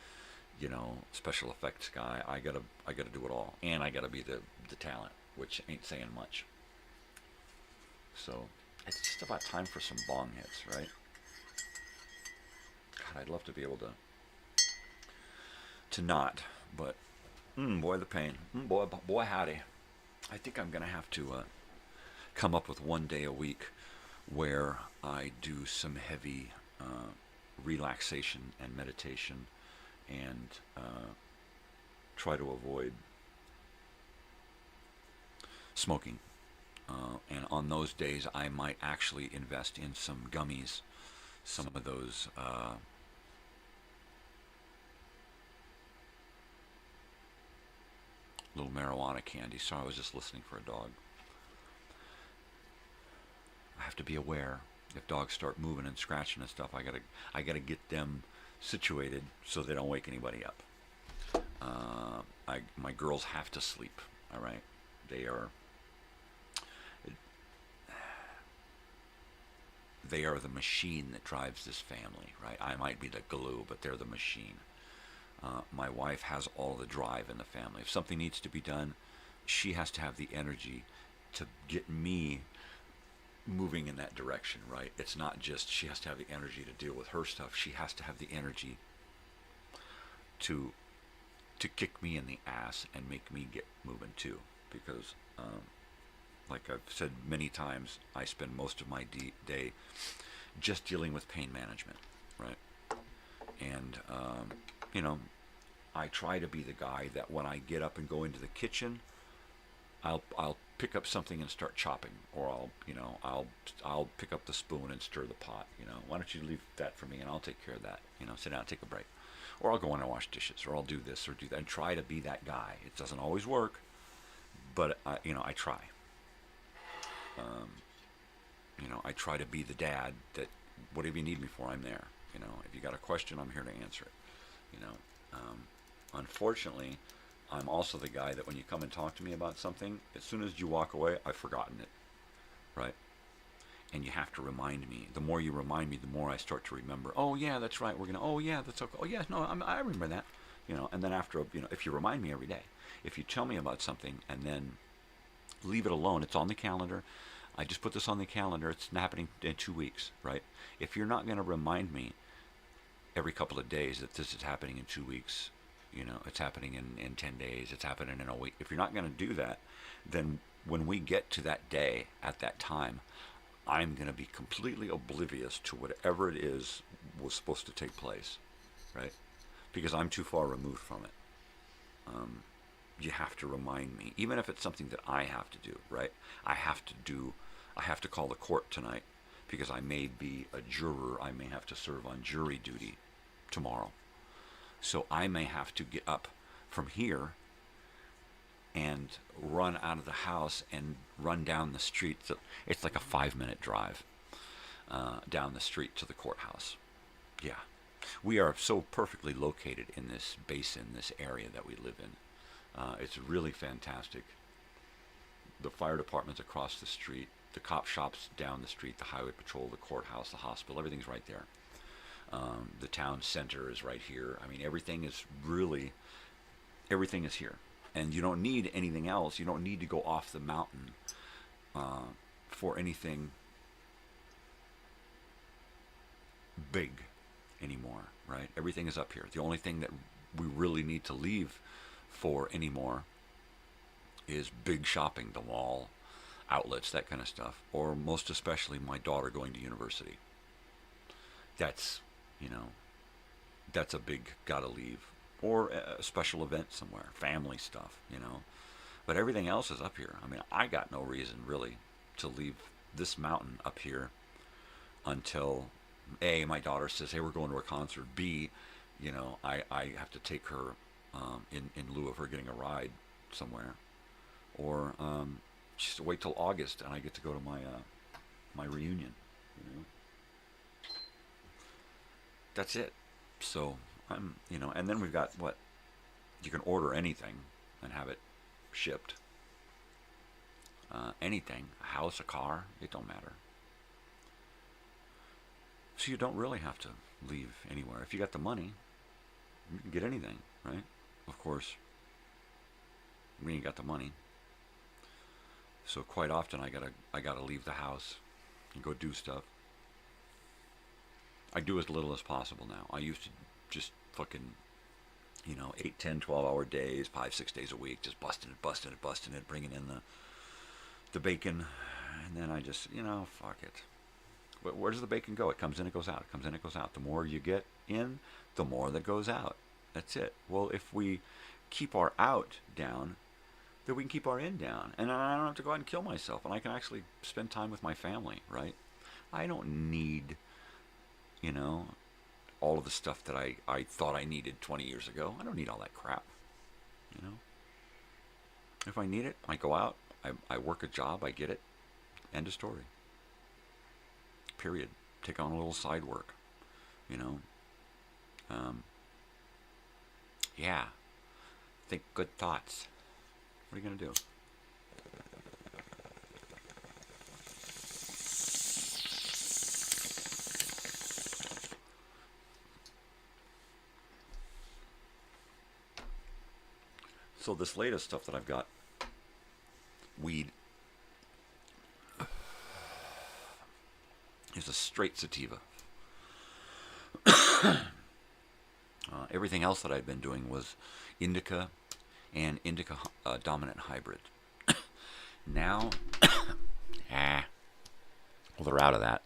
special effects guy. I got to do it all, and I got to be the talent, which ain't saying much. So it's just about time for some bong hits, right? God, I'd love to be able to not, but boy, the pain. Boy, howdy. I think I'm gonna have to come up with one day a week where I do some heavy relaxation and meditation, and try to avoid smoking. And on those days, I might actually invest in some gummies, some of those little marijuana candy. Sorry, I was just listening for a dog. I have to be aware. If dogs start moving and scratching and stuff, I gotta get them situated so they don't wake anybody up. My girls have to sleep. All right, they are the machine that drives this family, right? I might be the glue, but they're the machine. My wife has all the drive in the family. If something needs to be done, she has to have the energy to get me moving in that direction, right? It's not just she has to have the energy to deal with her stuff. She has to have the energy to kick me in the ass and make me get moving too. Because, like I've said many times, I spend most of my day just dealing with pain management, right? And, I try to be the guy that when I get up and go into the kitchen, I'll pick up something and start chopping, or I'll pick up the spoon and stir the pot. Why don't you leave that for me and I'll take care of that. Sit down, take a break, or I'll go in and wash dishes, or I'll do this or do that, and try to be that guy. It doesn't always work, but I try. I try to be the dad that whatever you need me for, I'm there. If you got a question, I'm here to answer it. Unfortunately, I'm also the guy that when you come and talk to me about something, as soon as you walk away, I've forgotten it, right? And you have to remind me. The more you remind me, the more I start to remember. Oh yeah, that's right. Oh yeah, that's okay. Oh yeah, no, I remember that. And then after, if you remind me every day, if you tell me about something and then leave it alone, it's on the calendar. I just put this on the calendar. It's happening in 2 weeks, right? If you're not going to remind me every couple of days that this is happening in 2 weeks, it's happening in 10 days, it's happening in a week. If you're not going to do that, then when we get to that day, at that time, I'm going to be completely oblivious to whatever it is was supposed to take place, right? Because I'm too far removed from it. You have to remind me, even if it's something that I have to do, right? I have to call the court tonight because I may be a juror. I may have to serve on jury duty tomorrow. So I may have to get up from here and run out of the house and run down the street. It's like a 5-minute drive down the street to the courthouse. Yeah. We are so perfectly located in this basin, this area that we live in. It's really fantastic. The fire department's across the street, the cop shop's down the street, the highway patrol, the courthouse, the hospital, everything's right there. The town center is right here. I mean, everything is here. And you don't need anything else. You don't need to go off the mountain for anything big anymore, right? Everything is up here. The only thing that we really need to leave for anymore is big shopping, the mall, outlets, that kind of stuff, or most especially my daughter going to university. That's a big gotta leave, or a special event somewhere, family stuff, but everything else is up here. I mean, I got no reason really to leave this mountain up here until A, my daughter says, hey, we're going to a concert. B, I have to take her in lieu of her getting a ride somewhere, or just wait till August and I get to go to my reunion. That's it. So I'm, and then we've got what you can order anything and have it shipped. Anything, a house, a car, it don't matter. So you don't really have to leave anywhere. If you got the money, you can get anything, right? Of course, we ain't got the money. So quite often I gotta leave the house and go do stuff. I do as little as possible now. I used to just fucking, 8, 10, 12-hour days, 5, 6 days a week, just busting it, bringing in the bacon, and then I just, fuck it. Where does the bacon go? It comes in, it goes out. It comes in, it goes out. The more you get in, the more that goes out. That's it. Well, if we keep our out down, then we can keep our in down. And I don't have to go out and kill myself. And I can actually spend time with my family, right? I don't need, all of the stuff that I thought I needed 20 years ago. I don't need all that crap, If I need it, I go out, I work a job, I get it. End of story. Period. Take on a little side work, yeah. Think good thoughts. What are you going to do? So this latest stuff that I've got, weed, is a straight sativa. Everything else that I'd been doing was indica and indica dominant hybrid. Now, well, they're out of that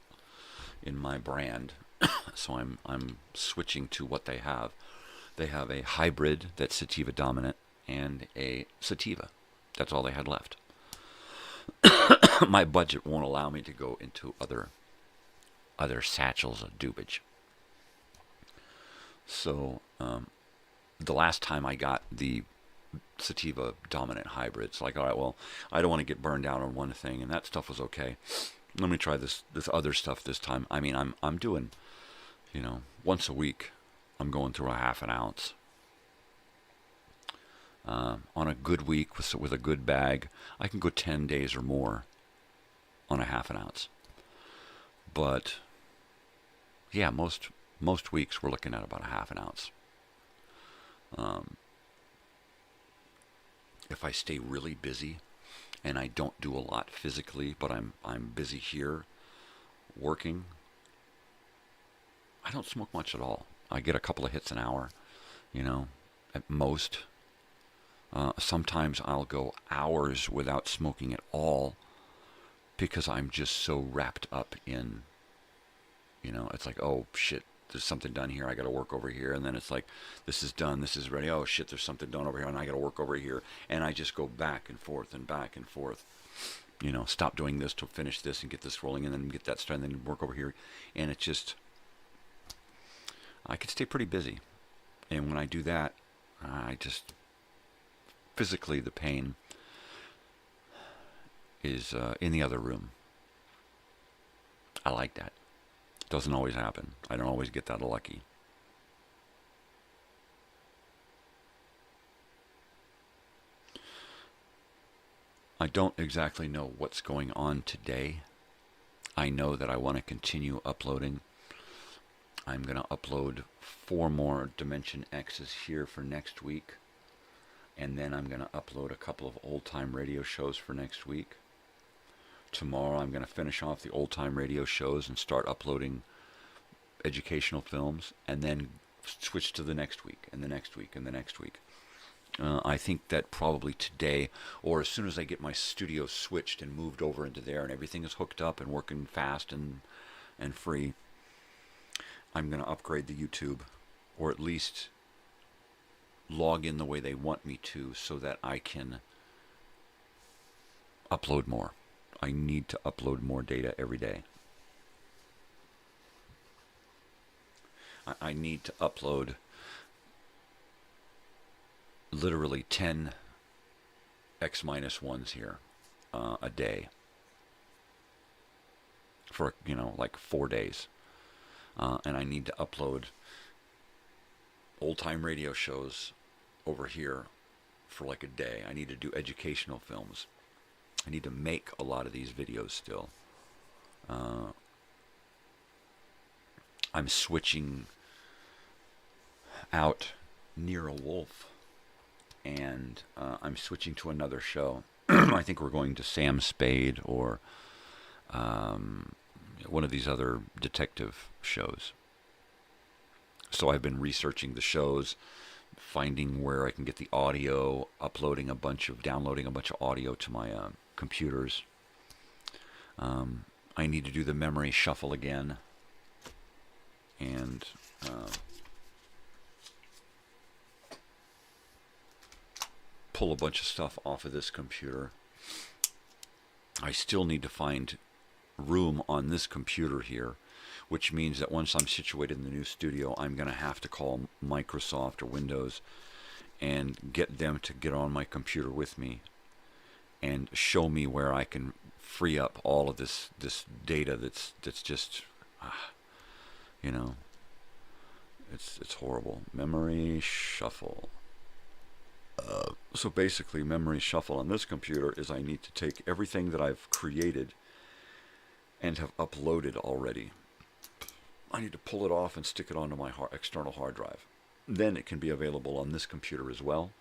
in my brand, so I'm switching to what they have. They have a hybrid that's sativa dominant and a sativa. That's all they had left. My budget won't allow me to go into other satchels of dubage. So the last time I got the sativa dominant hybrid, it's like, all right, well, I don't want to get burned down on one thing, and that stuff was okay. Let me try this other stuff this time. I mean, I'm doing, once a week, I'm going through a half an ounce. On a good week with a good bag, I can go 10 days or more on a half an ounce. But yeah, most weeks we're looking at about a half an ounce. If I stay really busy and I don't do a lot physically, but I'm busy here working, I don't smoke much at all. I get a couple of hits an hour, at most. Sometimes I'll go hours without smoking at all because I'm just so wrapped up in, it's like, oh shit, there's something done here, I gotta work over here, and then it's like, this is done, this is ready, oh shit, there's something done over here, and I gotta work over here, and I just go back and forth and back and forth, stop doing this to finish this and get this rolling, and then get that started, and then work over here, and it just, I could stay pretty busy, and when I do that, I just, physically the pain is in the other room. I like that. Doesn't always happen. I don't always get that lucky. I don't exactly know what's going on today. I know that I want to continue uploading. I'm going to upload 4 more Dimension X's here for next week. And then I'm going to upload a couple of old-time radio shows for next week. Tomorrow I'm going to finish off the old-time radio shows and start uploading educational films, and then switch to the next week, and the next week, and the next week. I think that probably today, or as soon as I get my studio switched and moved over into there, and everything is hooked up and working fast and free, I'm going to upgrade the YouTube, or at least log in the way they want me to, so that I can upload more. I need to upload more data every day. I need to upload literally 10 X-1s here a day for, like 4 days. And I need to upload old-time radio shows over here for like a day. I need to do educational films. I need to make a lot of these videos still. I'm switching out Near a Wolf, and I'm switching to another show. I think we're going to Sam Spade or one of these other detective shows. So I've been researching the shows, finding where I can get the audio, downloading a bunch of audio to my computers. I need to do the memory shuffle again, and pull a bunch of stuff off of this computer. I still need to find room on this computer here, which means that once I'm situated in the new studio, I'm going to have to call Microsoft or Windows and get them to get on my computer with me and show me where I can free up all of this data that's just, you know, it's horrible. Memory shuffle. So basically, memory shuffle on this computer is I need to take everything that I've created and have uploaded already. I need to pull it off and stick it onto my external hard drive. Then it can be available on this computer as well.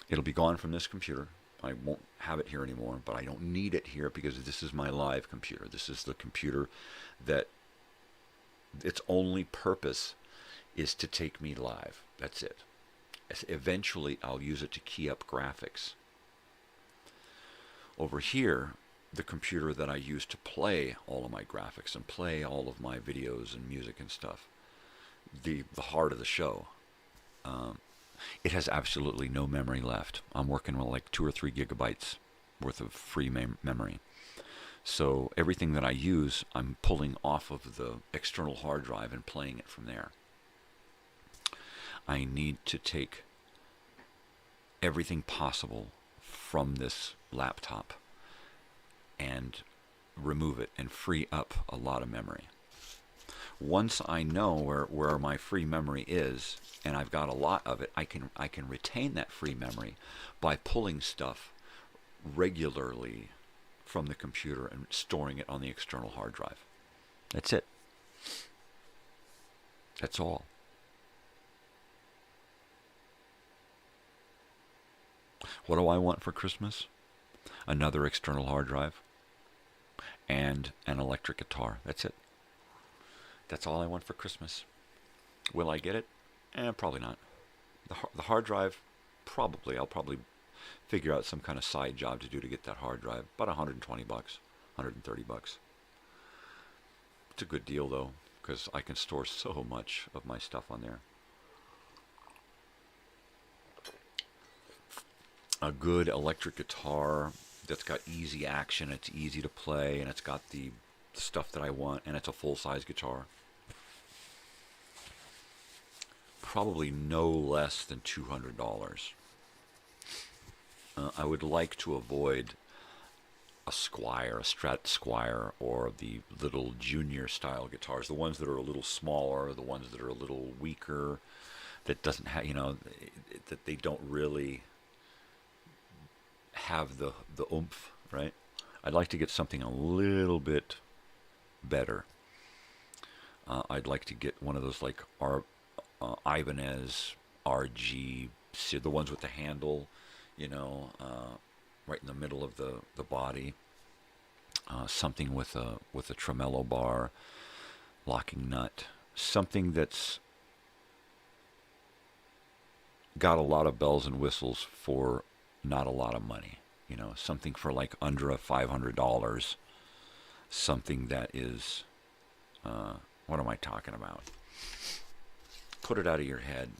It'll be gone from this computer. I won't have it here anymore, but I don't need it here because this is my live computer. This is the computer that its only purpose is to take me live. That's it. Eventually, I'll use it to key up graphics. Over here, the computer that I use to play all of my graphics and play all of my videos and music and stuff, the heart of the show, it has absolutely no memory left. I'm working with like 2 or 3 gigabytes worth of free memory. So everything that I use, I'm pulling off of the external hard drive and playing it from there. I need to take everything possible from this laptop and remove it and free up a lot of memory. Once I know where my free memory is, and I've got a lot of it, I can retain that free memory by pulling stuff regularly from the computer and storing it on the external hard drive. That's it. That's all. What do I want for Christmas? Another external hard drive and an electric guitar. That's it. That's all I want for Christmas. Will I get it? Probably not. The hard drive, probably. I'll probably figure out some kind of side job to do to get that hard drive. About $120, $130. It's a good deal, though, because I can store so much of my stuff on there. A good electric guitar that's got easy action, it's easy to play, and it's got the stuff that I want, and it's a full-size guitar. Probably no less than $200. I would like to avoid a Squier, a Strat Squier, or the little junior style guitars, the ones that are a little smaller, the ones that are a little weaker, that doesn't have, that they don't really have the oomph, right? I'd like to get something a little bit better. I'd like to get one of those like Ibanez RG, the ones with the handle, right in the middle of the body. Something with a tremolo bar, locking nut, something that's got a lot of bells and whistles for not a lot of money. Something for like under $500. Something that is, what am I talking about? Put it out of your head.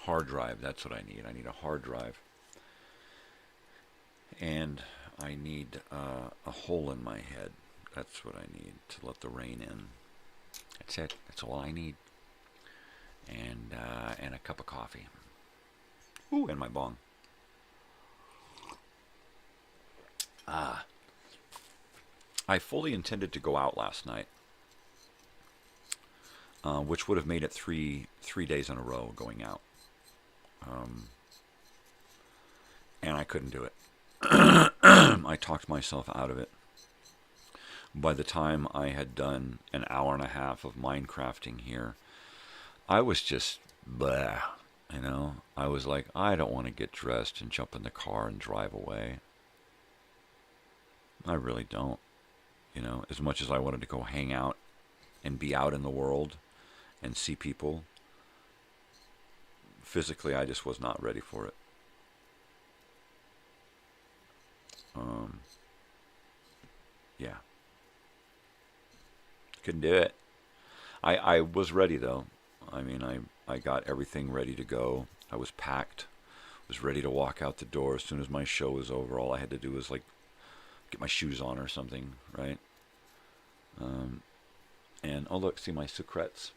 Hard drive, that's what I need. I need a hard drive. And I need a hole in my head. That's what I need to let the rain in. That's it. That's all I need. And a cup of coffee. Ooh, and my bong. I fully intended to go out last night, which would have made it three days in a row going out. And I couldn't do it. I talked myself out of it. by the time I had done an hour and a half of Minecrafting here, I was just blah, you know. I was like, I don't want to get dressed and jump in the car and drive away. I really don't. You know, as much as I wanted to go hang out and be out in the world and see people, physically I just was not ready for it. Yeah. Couldn't do it. I was ready though. I mean, I got everything ready to go. I was packed. Was ready to walk out the door as soon as my show was over. All I had to do was like get my shoes on or something, right? And oh look, see my secrets.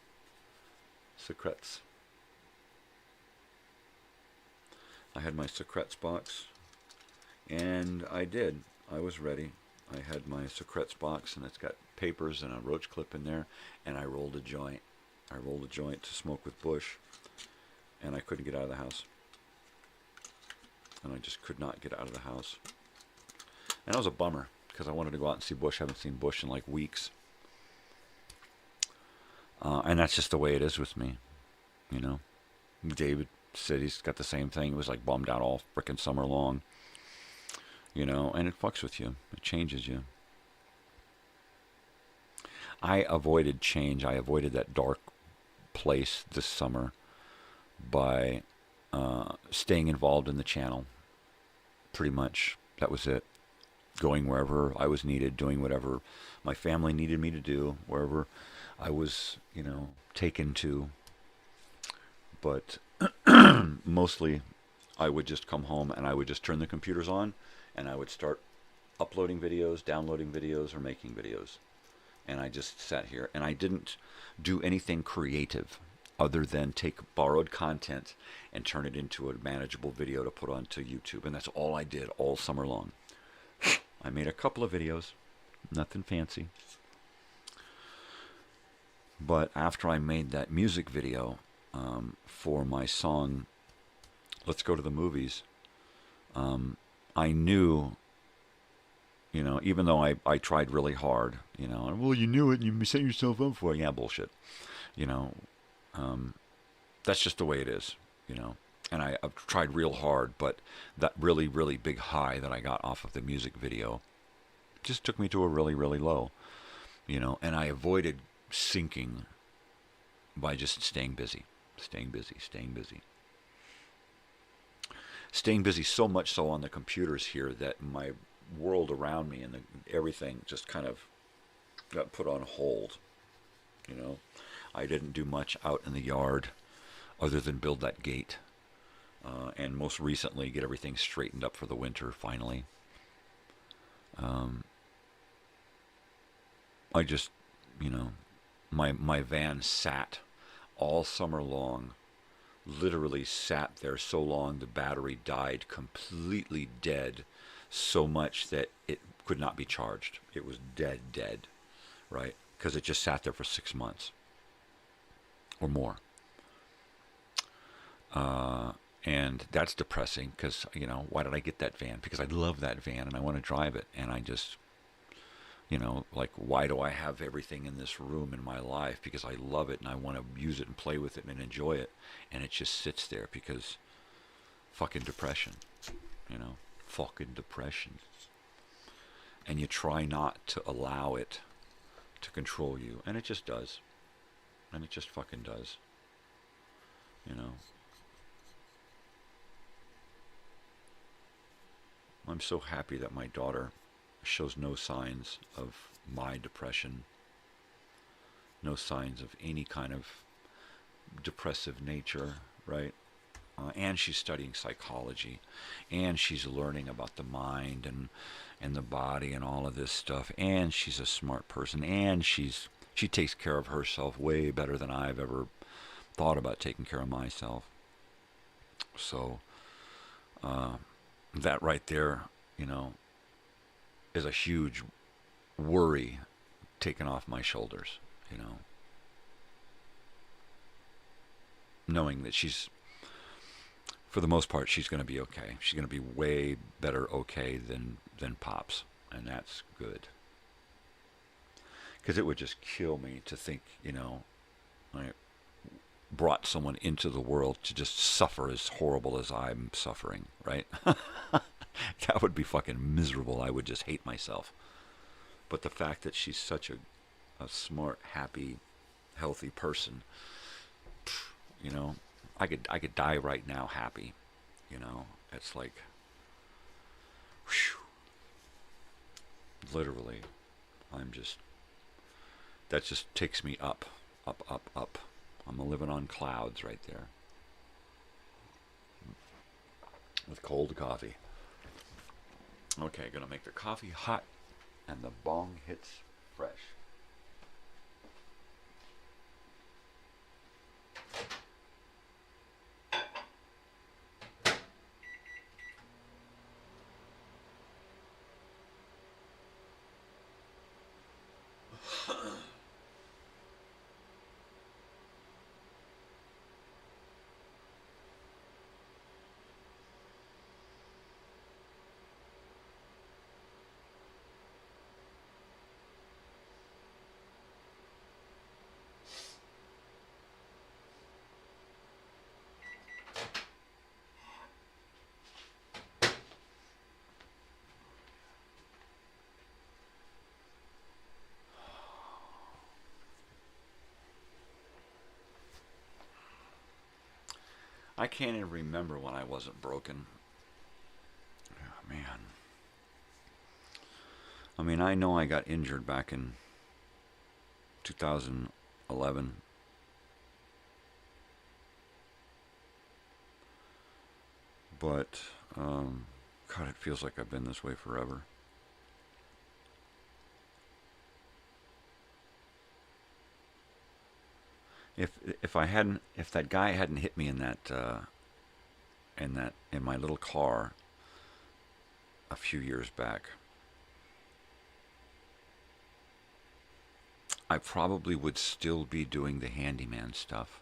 Secrets. I had my secrets box, and I did. I was ready. I had my secrets box, and it's got papers and a roach clip in there, and I rolled a joint. I rolled a joint to smoke with Bush, and I couldn't get out of the house. And I just could not get out of the house. And that was a bummer, because I wanted to go out and see Bush. I haven't seen Bush in like weeks. And that's just the way it is with me, you know. David said he's got the same thing. He was like bummed out all frickin' summer long. You know, and it fucks with you. It changes you. I avoided change. I avoided that dark place this summer by staying involved in the channel. Pretty much. That was it. Going wherever I was needed, doing whatever my family needed me to do, wherever I was, you know, taken to. But mostly I would just come home and I would just turn the computers on and I would start uploading videos, downloading videos, or making videos. And I just sat here and I didn't do anything creative other than take borrowed content and turn it into a manageable video to put onto YouTube. And that's all I did all summer long. I made a couple of videos, nothing fancy. But after I made that music video for my song, Let's Go to the Movies, I knew, you know, even though I tried really hard, you know, well, you knew it and you set yourself up for it. Yeah, bullshit. You know, that's just the way it is, you know. And I've tried real hard, but that really, really big high that I got off of the music video just took me to a really, really low, you know. And I avoided sinking by just staying busy, staying busy, staying busy. Staying busy so much so on the computers here that my world around me and everything just kind of got put on hold, you know. I didn't do much out in the yard other than build that gate. And most recently, get everything straightened up for the winter, finally. I just, you know, my van sat all summer long, literally sat there so long the battery died completely dead, so much that it could not be charged. It was dead, right? Because it just sat there for 6 months or more. And that's depressing because, you know, why did I get that van? Because I love that van and I want to drive it. And I just, you know, like, why do I have everything in this room in my life? Because I love it and I want to use it and play with it and enjoy it. And it just sits there because fucking depression, you know, fucking depression. And you try not to allow it to control you. And it just does. And it just fucking does. You know. I'm so happy that my daughter shows no signs of my depression, no signs of any kind of depressive nature, right? And she's studying psychology, and she's learning about the mind and the body and all of this stuff, and she's a smart person, and she takes care of herself way better than I've ever thought about taking care of myself. So, that right there, you know, is a huge worry taken off my shoulders, you know. Knowing that she's, for the most part, she's going to be okay. She's going to be way better okay than Pops, and that's good. Because it would just kill me to think, I brought someone into the world to just suffer as horrible as I'm suffering, right? That would be fucking miserable. I would just hate myself. But the fact that she's such a smart, happy, healthy person, I could die right now happy. It's like, whew, literally, that just takes me up, up, up, up. I'm living on clouds right there. With cold coffee. Okay, gonna make the coffee hot and the Bong Hits fresh. I can't even remember when I wasn't broken. Oh, man. I mean, I know I got injured back in 2011. But, God, it feels like I've been this way forever. If that guy hadn't hit me in my little car a few years back, I probably would still be doing the handyman stuff.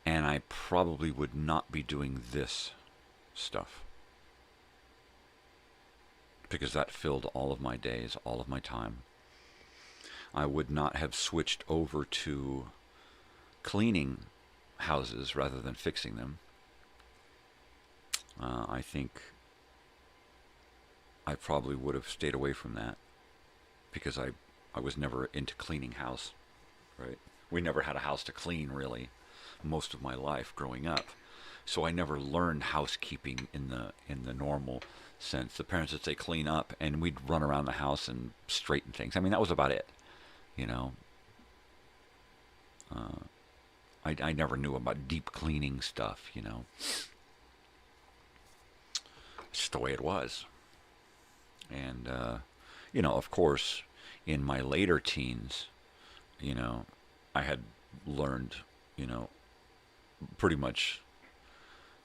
And I probably would not be doing this stuff. Because that filled all of my days, all of my time. I would not have switched over to cleaning houses rather than fixing them. I think I probably would have stayed away from that because I was never into cleaning house, right? We never had a house to clean, really, most of my life growing up. So I never learned housekeeping in the normal sense. The parents would say clean up, and we'd run around the house and straighten things. I mean, that was about it. I never knew about deep cleaning stuff, It's just the way it was. And, of course, in my later teens, I had learned, pretty much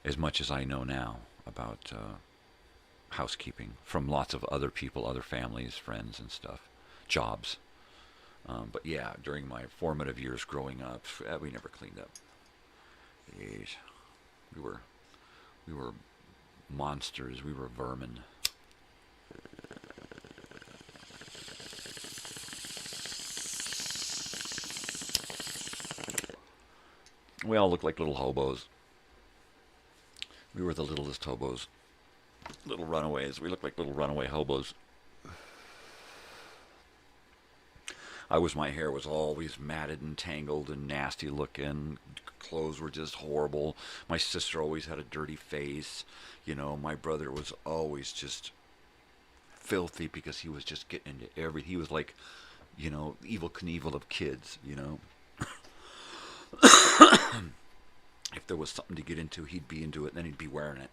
as I know now about housekeeping from lots of other people, other families, friends and stuff, jobs. But yeah, during my formative years growing up, we never cleaned up. Jeez. We were monsters. We were vermin. We all looked like little hobos. We were the littlest hobos. Little runaways. We looked like little runaway hobos. My hair was always matted and tangled and nasty looking. Clothes were just horrible. My sister always had a dirty face. My brother was always just filthy because he was just getting into he was like, Evel Knievel of kids, If there was something to get into, he'd be into it, and then he'd be wearing it.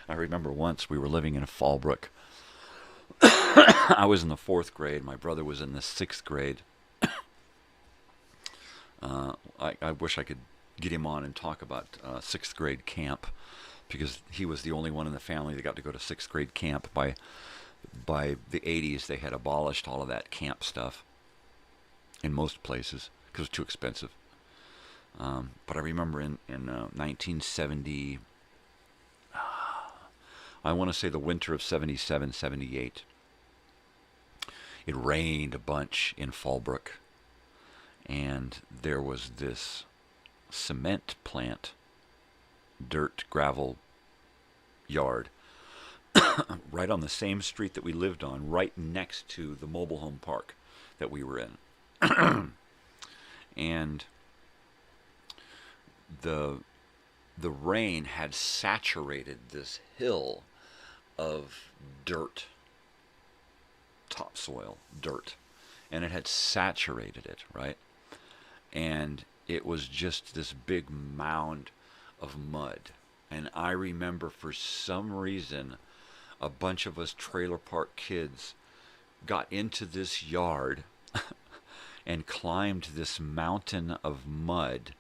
I remember once we were living in Fallbrook. I was in the 4th grade. My brother was in the 6th grade. I wish I could get him on and talk about 6th grade camp, because he was the only one in the family that got to go to 6th grade camp. By the 80s, they had abolished all of that camp stuff in most places because it was too expensive. But I remember in 1970, I want to say the winter of 77, 78. It rained a bunch in Fallbrook, and there was this cement plant, dirt, gravel yard, right on the same street that we lived on, right next to the mobile home park that we were in. And the rain had saturated this hill of dirt, topsoil, dirt, and it had saturated it, right? And it was just this big mound of mud. And I remember for some reason a bunch of us trailer park kids got into this yard and climbed this mountain of mud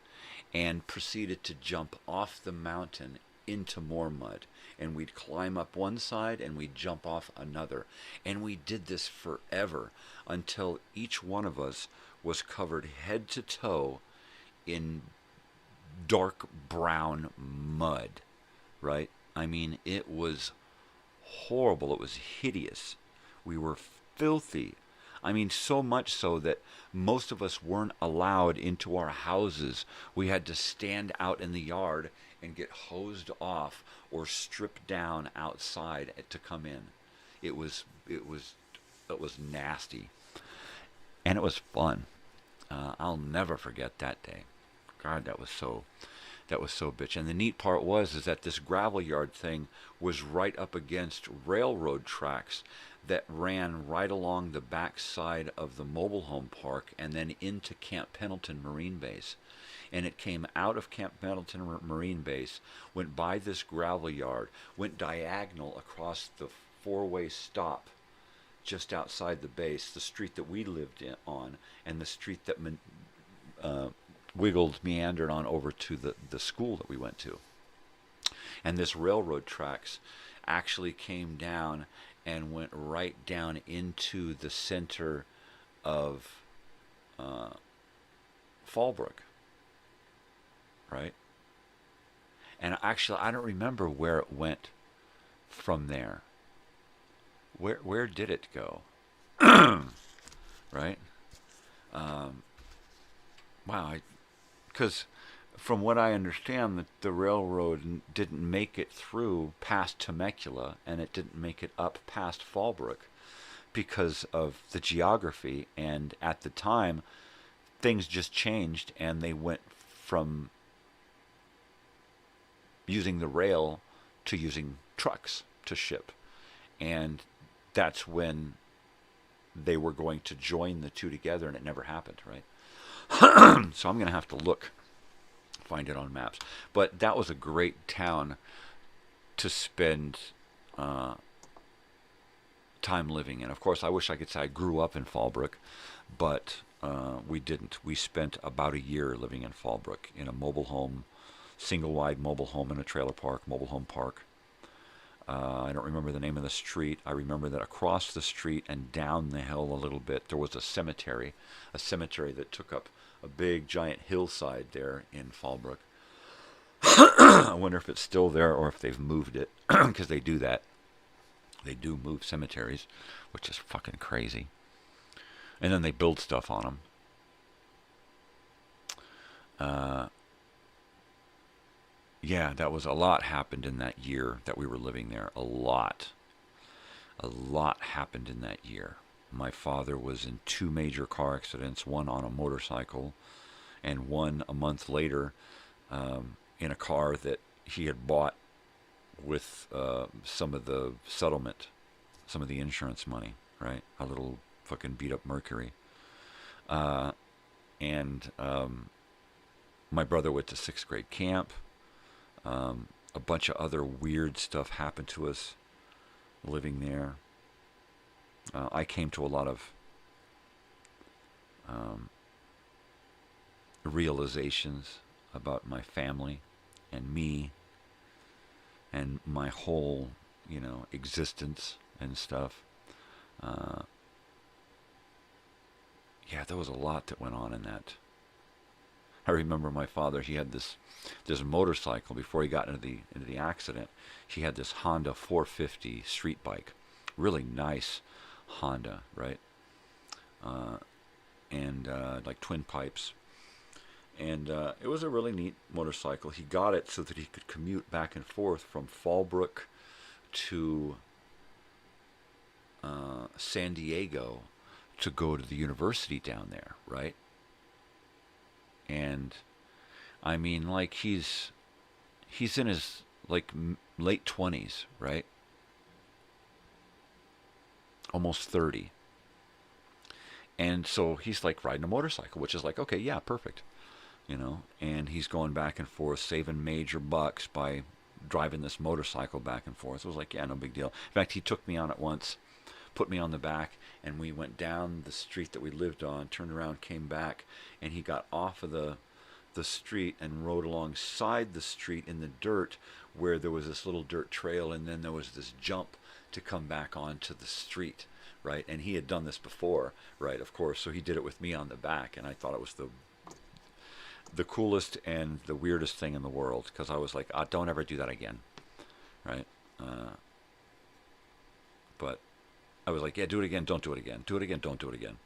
and proceeded to jump off the mountain into more mud. And we'd climb up one side and we'd jump off another. And we did this forever until each one of us was covered head to toe in dark brown mud, right? I mean, it was horrible. It was hideous. We were filthy. I mean, so much so that most of us weren't allowed into our houses. We had to stand out in the yard and get hosed off or stripped down outside to come in. It was nasty, and it was fun. I'll never forget that day. God, that was so bitch. And the neat part is that this gravel yard thing was right up against railroad tracks that ran right along the back side of the mobile home park and then into Camp Pendleton Marine Base. And it came out of Camp Pendleton Marine Base, went by this gravel yard, went diagonal across the four-way stop just outside the base, the street that we lived on, and the street that meandered on over to the school that we went to. And this railroad tracks actually came down and went right down into the center of Fallbrook, right? And actually, I don't remember where it went from there. Where did it go? Right? Wow, because from what I understand, the railroad didn't make it through past Temecula, and it didn't make it up past Fallbrook because of the geography. And at the time, things just changed, and they went from using the rail to using trucks to ship. And that's when they were going to join the two together, and it never happened, right? So I'm going to have to find it on maps. But that was a great town to spend time living in. Of course, I wish I could say I grew up in Fallbrook, but we didn't. We spent about a year living in Fallbrook in a mobile home, single-wide mobile home in a trailer park, mobile home park. I don't remember the name of the street. I remember that across the street and down the hill a little bit, there was a cemetery that took up a big, giant hillside there in Fallbrook. I wonder if it's still there or if they've moved it, because they do that. They do move cemeteries, which is fucking crazy. And then they build stuff on them. Yeah, that was a lot happened in that year that we were living there. A lot happened in that year. My father was in 2 major car accidents, one on a motorcycle and one a month later in a car that he had bought with some of the settlement, some of the insurance money, right? A little fucking beat up Mercury. And my brother went to 6th grade camp. A bunch of other weird stuff happened to us living there. I came to a lot of realizations about my family and me and my whole, existence and stuff. Yeah, there was a lot that went on in that I remember my father, he had this motorcycle before he got into the accident. He had this Honda 450 street bike, really nice Honda, right? And like twin pipes. And it was a really neat motorcycle. He got it so that he could commute back and forth from Fallbrook to San Diego to go to the university down there, right? And I mean, like, he's in his like late 20s, right? Almost 30. And so he's like riding a motorcycle, which is like, okay, yeah, perfect. You know, and he's going back and forth, saving major bucks by driving this motorcycle back and forth. It was like, yeah, no big deal. In fact, he took me on it once, put me on the back, and we went down the street that we lived on, turned around, came back, and he got off of the street and rode alongside the street in the dirt where there was this little dirt trail, and then there was this jump to come back onto the street, right? And he had done this before, right, of course, so he did it with me on the back, and I thought it was the coolest and the weirdest thing in the world, because I was like, don't ever do that again, right? But I was like, yeah, do it again, don't do it again. Do it again, don't do it again.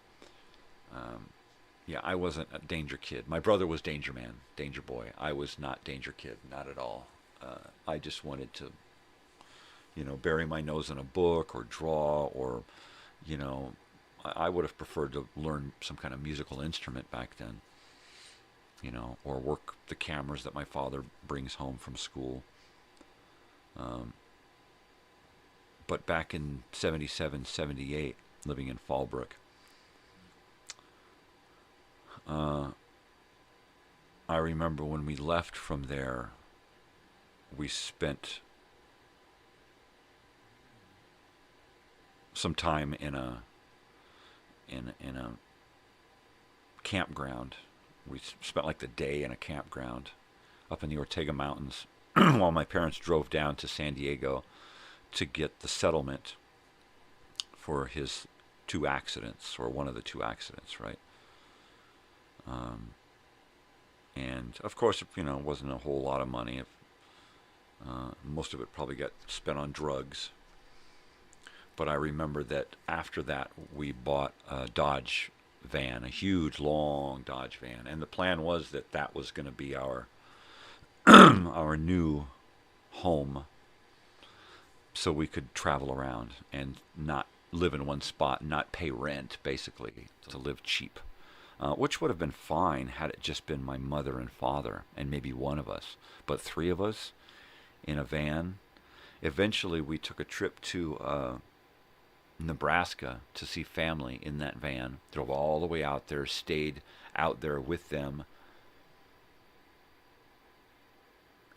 Yeah, I wasn't a danger kid. My brother was danger man, danger boy. I was not danger kid, not at all. I just wanted to, you know, bury my nose in a book or draw, or, you know, I would have preferred to learn some kind of musical instrument back then, you know, or work the cameras that my father brings home from school. But back in 77, 78, living in Fallbrook, I remember when we left from there, we spent some time in a campground. We spent like the day in a campground up in the Ortega Mountains while my parents drove down to San Diego to get the settlement for his two accidents, or one of the two accidents, right? And of course, you know, it wasn't a whole lot of money. Most of it probably got spent on drugs. But I remember that after that, we bought a Dodge van, a huge, long Dodge van, and the plan was that that was going to be our our new home, so we could travel around and not live in one spot, not pay rent, basically, to live cheap, which would have been fine had it just been my mother and father and maybe one of us, but three of us in a van. Eventually, we took a trip to Nebraska to see family in that van, drove all the way out there, stayed out there with them,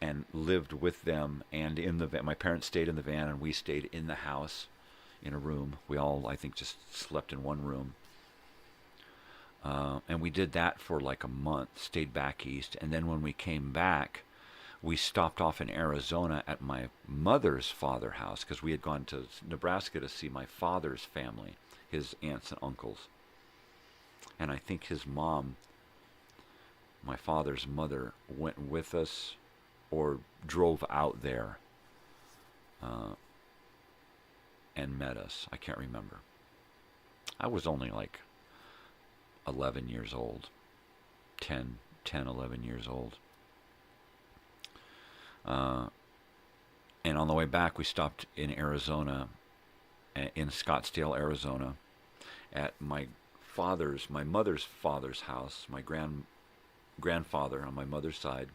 and lived with them and in the van. My parents stayed in the van and we stayed in the house in a room. We all, I think, just slept in one room. And we did that for like a month, stayed back east. And then when we came back, we stopped off in Arizona at my mother's father's house, because we had gone to Nebraska to see my father's family, his aunts and uncles. And I think his mom, my father's mother, went with us or drove out there and met us. I can't remember. I was only like 11 years old, 10, 11 years old. And on the way back, we stopped in Arizona, in Scottsdale, Arizona, at my mother's father's house, my grandfather on my mother's side.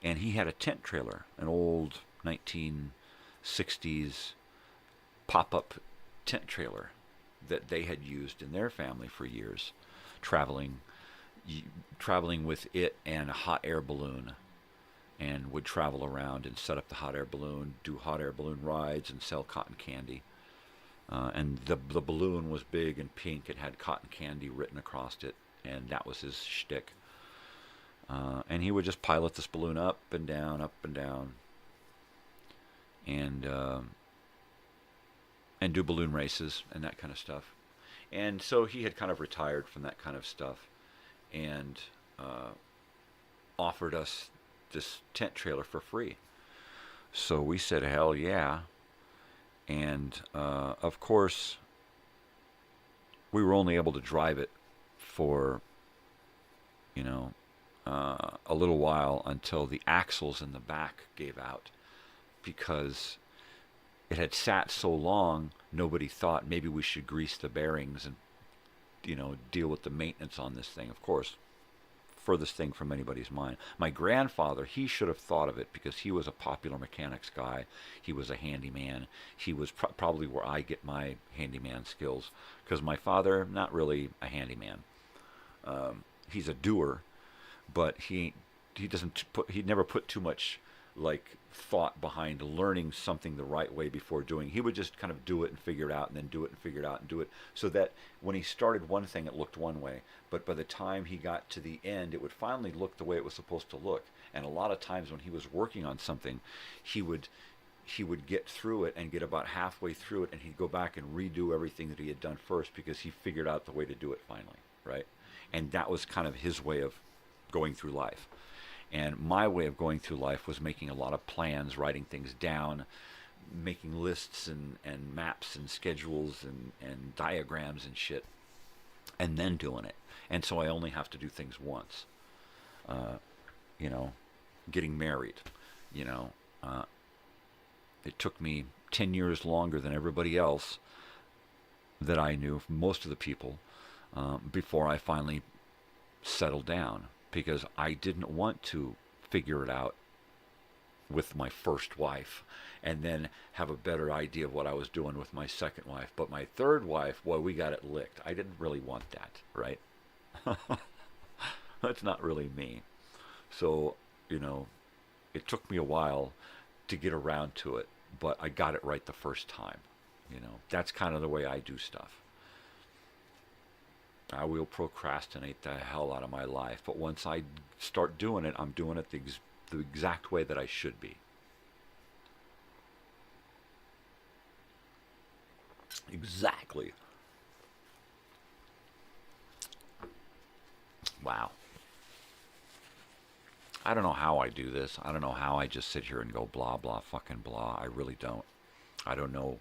And he had a tent trailer, an old 1960s pop-up tent trailer that they had used in their family for years, traveling with it and a hot air balloon, and would travel around and set up the hot air balloon, do hot air balloon rides, and sell cotton candy. And the balloon was big and pink. It had cotton candy written across it, and that was his shtick. And he would just pilot this balloon up and down, and do balloon races and that kind of stuff. And so he had kind of retired from that kind of stuff, and offered us this tent trailer for free. So we said, hell yeah. And of course, we were only able to drive it for, a little while until the axles in the back gave out, because it had sat so long, nobody thought maybe we should grease the bearings and, deal with the maintenance on this thing. Of course, furthest thing from anybody's mind. My grandfather, he should have thought of it because he was a popular mechanics guy. He was a handyman. He was probably where I get my handyman skills, because my father, not really a handyman. He's a doer, but he never put too much thought behind learning something the right way before doing. He would just kind of do it and figure it out, and then do it and figure it out and do it, so that when he started one thing, it looked one way, but by the time he got to the end, it would finally look the way it was supposed to look. And a lot of times when he was working on something, he would get through it and get about halfway through it, and he'd go back and redo everything that he had done first, because he figured out the way to do it finally, right? And that was kind of his way of going through life. And my way of going through life was making a lot of plans, writing things down, making lists and maps and schedules and diagrams and shit, and then doing it. And so I only have to do things once. Getting married, it took me 10 years longer than everybody else that I knew, most of the people, before I finally settled down, because I didn't want to figure it out with my first wife and then have a better idea of what I was doing with my second wife. But my third wife, well, we got it licked. I didn't really want that, right? That's not really me. So, it took me a while to get around to it, but I got it right the first time. That's kind of the way I do stuff. I will procrastinate the hell out of my life, but once I start doing it, I'm doing it the exact way that I should be. Exactly. Wow. I don't know how I do this. I don't know how I just sit here and go blah, blah, fucking blah. I really don't. I don't know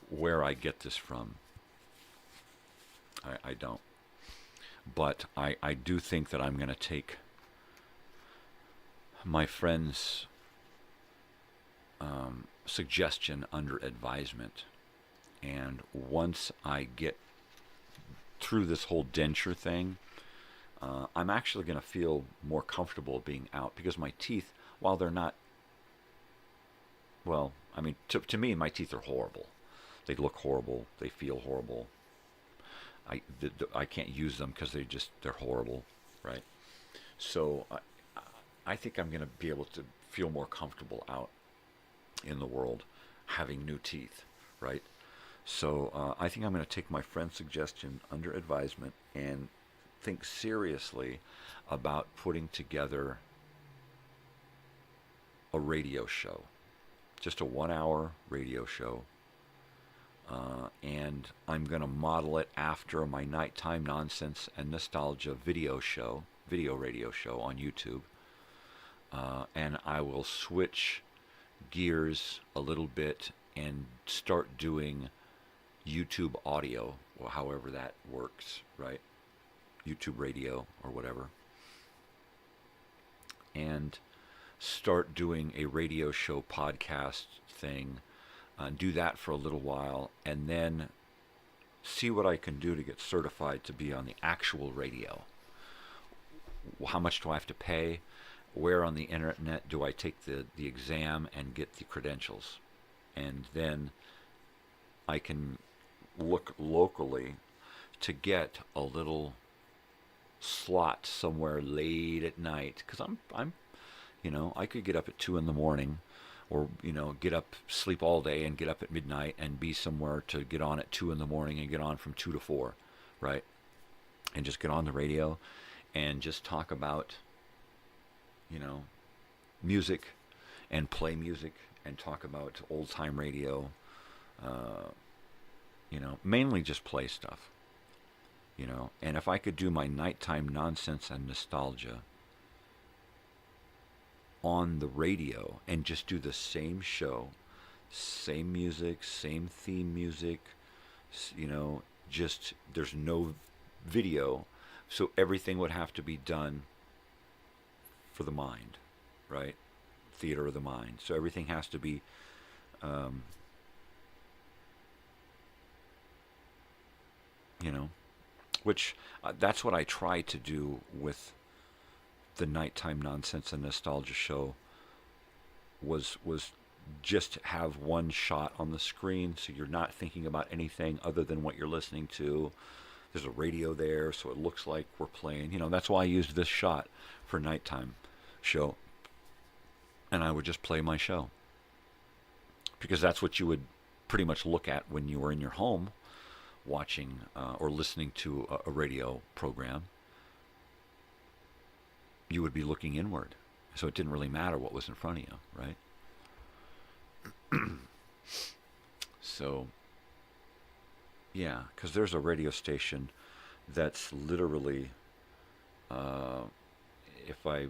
where I get this from. I don't. But I do think that I'm going to take my friend's suggestion under advisement. And once I get through this whole denture thing, I'm actually going to feel more comfortable being out, because my teeth, while they're not, well, I mean, to me, my teeth are horrible. They look horrible. They feel horrible. I can't use them because they're horrible, right? So I think I'm going to be able to feel more comfortable out in the world having new teeth, right? So I think I'm going to take my friend's suggestion under advisement and think seriously about putting together a radio show, just a 1-hour radio show. And I'm going to model it after my Nighttime Nonsense and Nostalgia video radio show on YouTube. And I will switch gears a little bit and start doing YouTube audio, or however that works, right? YouTube radio or whatever. And start doing a radio show podcast thing. Do that for a little while, and then see what I can do to get certified to be on the actual radio. How much do I have to pay? Where on the internet do I take the exam and get the credentials? And then I can look locally to get a little slot somewhere late at night, because I'm I could get up at 2 a.m. or get up, sleep all day and get up at midnight and be somewhere to get on at 2 a.m. and get on from 2 to 4, right? And just get on the radio and just talk about music and play music and talk about old time radio, mainly just play stuff, you know. And if I could do my nighttime nonsense and nostalgia on the radio and just do the same show, same music, same theme music, you know, just there's no video, so everything would have to be done for the mind, right? Theater of the mind. So everything has to be you know, which that's what I try to do with the nighttime nonsense and nostalgia show, was just have one shot on the screen, so you're not thinking about anything other than what you're listening to. There's a radio there, so it looks like we're playing. You know, that's why I used this shot for nighttime show. And I would just play my show, because that's what you would pretty much look at when you were in your home watching or listening to a radio program. You would be looking inward, so it didn't really matter what was in front of you, right? So, yeah, because there's a radio station that's literally, if I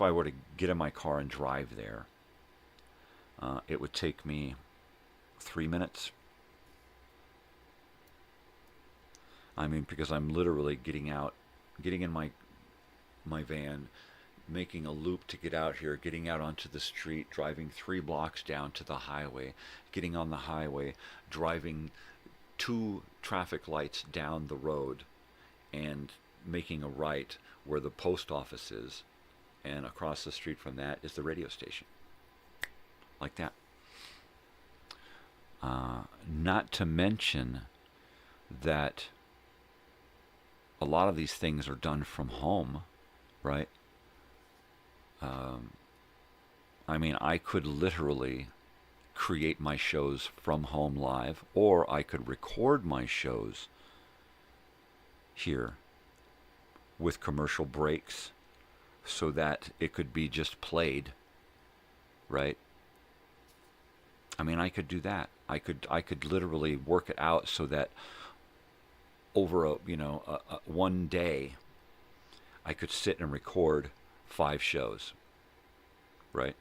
were to get in my car and drive there, it would take me 3 minutes. I mean, because I'm literally getting in my van, making a loop to get out here, getting out onto the street, driving 3 blocks down to the highway, getting on the highway, driving 2 traffic lights down the road, and making a right where the post office is, and across the street from that is the radio station. Like that. Not to mention that a lot of these things are done from home, right? I mean, I could literally create my shows from home live, or I could record my shows here with commercial breaks so that it could be just played, right? I mean, I could do that. I could literally work it out so that over a one day I could sit and record 5 shows, right?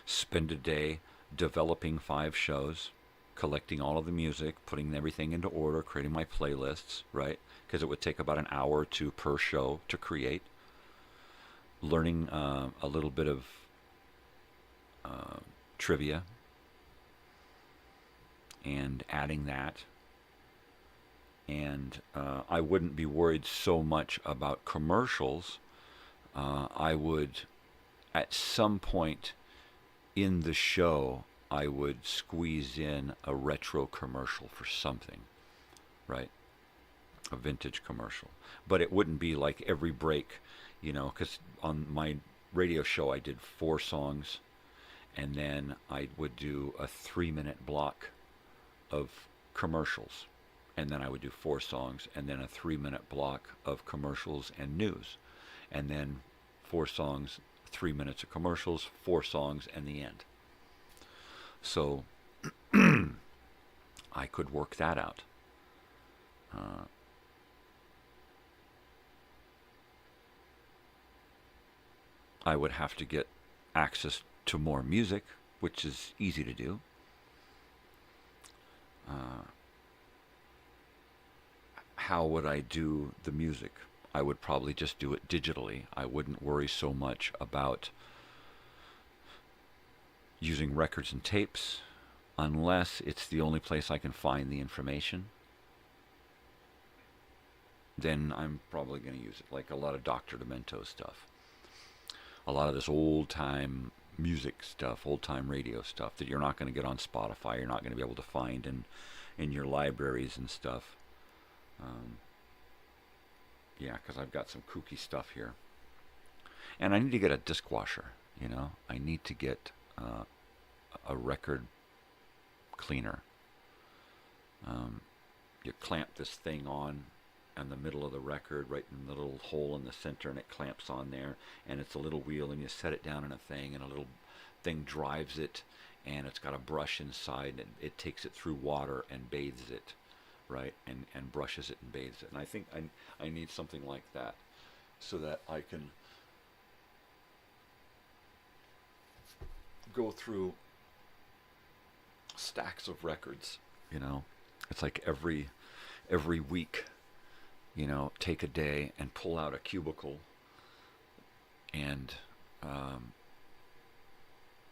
Spend a day developing 5 shows, collecting all of the music, putting everything into order, creating my playlists, right? Because it would take about an hour or 2 per show to create. Learning a little bit of trivia and adding that. And I wouldn't be worried so much about commercials. I would, at some point in the show, I would squeeze in a retro commercial for something, right? A vintage commercial. But it wouldn't be like every break, you know, because on my radio show I did 4 songs, and then I would do a 3-minute block of commercials. And then I would do 4 songs, and then a 3-minute block of commercials and news. And then 4 songs, 3 minutes of commercials, 4 songs, and the end. So I could work that out. I would have to get access to more music, which is easy to do. How would I do the music? I would probably just do it digitally. I wouldn't worry so much about using records and tapes unless it's the only place I can find the information. Then I'm probably going to use it, like a lot of Dr. Demento stuff. A lot of this old-time music stuff, old-time radio stuff that you're not going to get on Spotify, you're not going to be able to find in your libraries and stuff. Yeah, because I've got some kooky stuff here. And I need to get a disc washer, you know. I need to get a record cleaner. You clamp this thing on in the middle of the record, right in the little hole in the center, and it clamps on there, and it's a little wheel, and you set it down in a thing, and a little thing drives it, and it's got a brush inside, and it takes it through water and bathes it, right, and brushes it and bathes it. And I think I need something like that so that I can go through stacks of records, you know. It's like every week, you know, take a day and pull out a cubicle and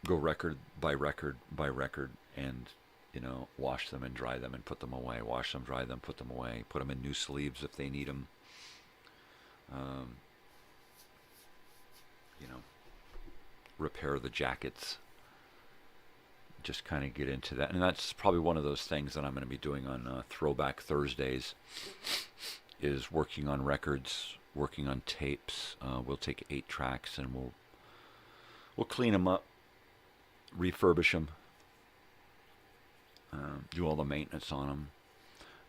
go record by record by record, and, you know, wash them and dry them and put them away, wash them, dry them, put them away, put them in new sleeves if they need them, you know, repair the jackets, just kind of get into that. And that's probably one of those things that I'm going to be doing on Throwback Thursdays, is working on records, working on tapes. We'll take 8 tracks and we'll clean them up, refurbish them, do all the maintenance on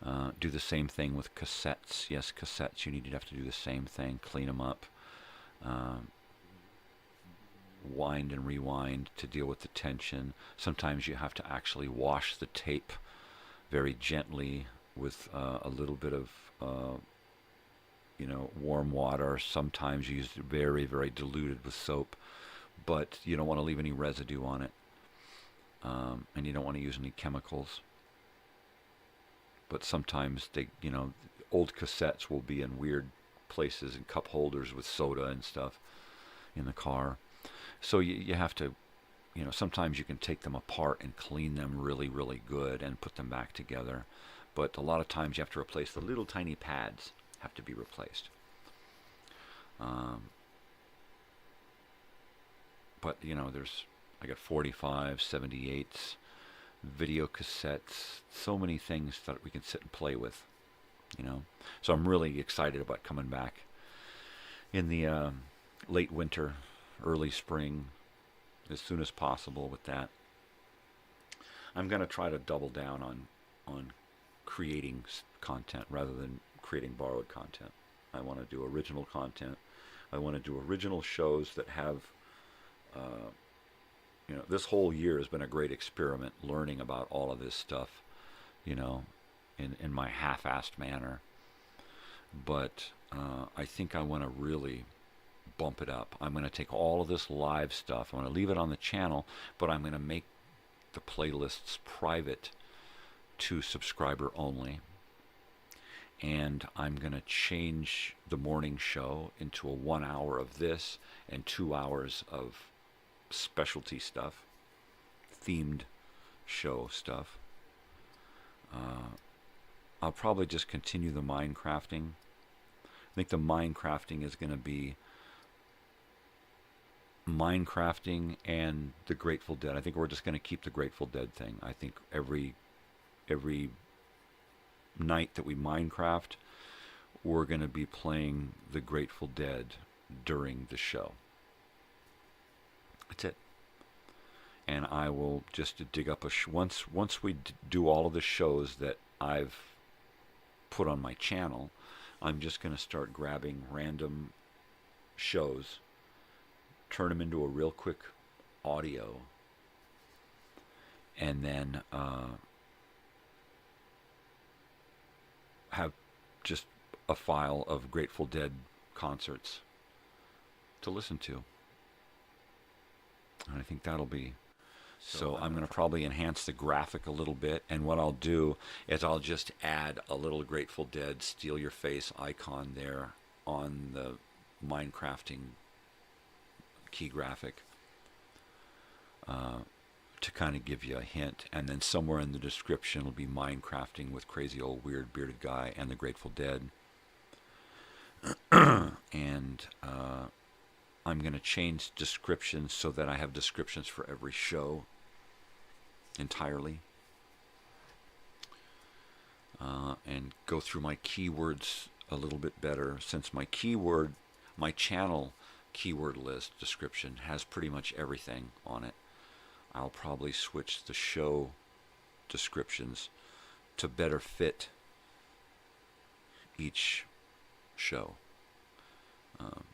them, do the same thing with cassettes. Yes, cassettes, you have to do the same thing, clean them up, wind and rewind to deal with the tension. Sometimes you have to actually wash the tape very gently with a little bit of you know, warm water. Sometimes you use it very, very diluted with soap, but you don't want to leave any residue on it, and you don't want to use any chemicals. But sometimes they, you know, old cassettes will be in weird places, in cup holders with soda and stuff in the car. So you have to, you know, sometimes you can take them apart and clean them really, really good and put them back together. But a lot of times you have to replace the little tiny pads, have to be replaced. But, you know, I got 45, 78s, video cassettes, so many things that we can sit and play with, you know. So I'm really excited about coming back in the late winter, early spring, as soon as possible with that. I'm going to try to double down on creating content rather than creating borrowed content. I want to do original content. I want to do original shows that have, you know, this whole year has been a great experiment learning about all of this stuff, you know, in my half-assed manner. But I think I want to really bump it up. I'm going to take all of this live stuff, I'm going to leave it on the channel, but I'm going to make the playlists private to subscriber only. And I'm going to change the morning show into a 1 hour of this and 2 hours of specialty stuff, themed show stuff. I'll probably just continue the Minecrafting. I think the Minecrafting is going to be Minecrafting and the Grateful Dead. I think we're just going to keep the Grateful Dead thing. I think every night that we Minecraft, we're going to be playing the Grateful Dead during the show. That's it. And I will just dig up once we do all of the shows that I've put on my channel, I'm just going to start grabbing random shows, turn them into a real quick audio, and then have just a file of Grateful Dead concerts to listen to. And I think that'll be... So I'm going to probably enhance the graphic a little bit, and what I'll do is I'll just add a little Grateful Dead Steal Your Face icon there on the Minecrafting key graphic to kind of give you a hint, and then somewhere in the description will be Minecrafting with Crazy Old Weird Bearded Guy and the Grateful Dead. And I'm going to change descriptions so that I have descriptions for every show entirely, and go through my keywords a little bit better, since my channel keyword list description has pretty much everything on it. I'll probably switch the show descriptions to better fit each show,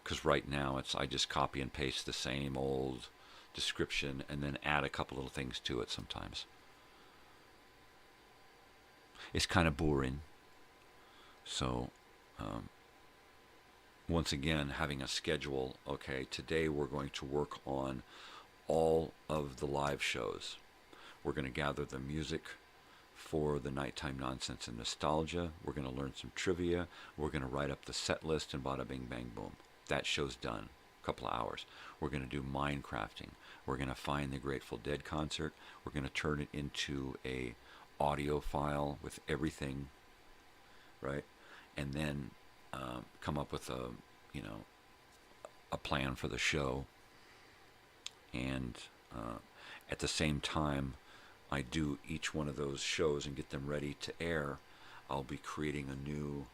because right now I just copy and paste the same old description and then add a couple little things to it sometimes. It's kind of boring. So, once again, having a schedule. Okay, today we're going to work on all of the live shows. We're going to gather the music for the Nighttime Nonsense and Nostalgia. We're going to learn some trivia. We're going to write up the set list, and bada bing bang boom. That show's done. A couple of hours. We're going to do Minecrafting. We're going to find the Grateful Dead concert. We're going to turn it into a audio file with everything, right? And then come up with a plan for the show. And at the same time I do each one of those shows and get them ready to air, I'll be creating a new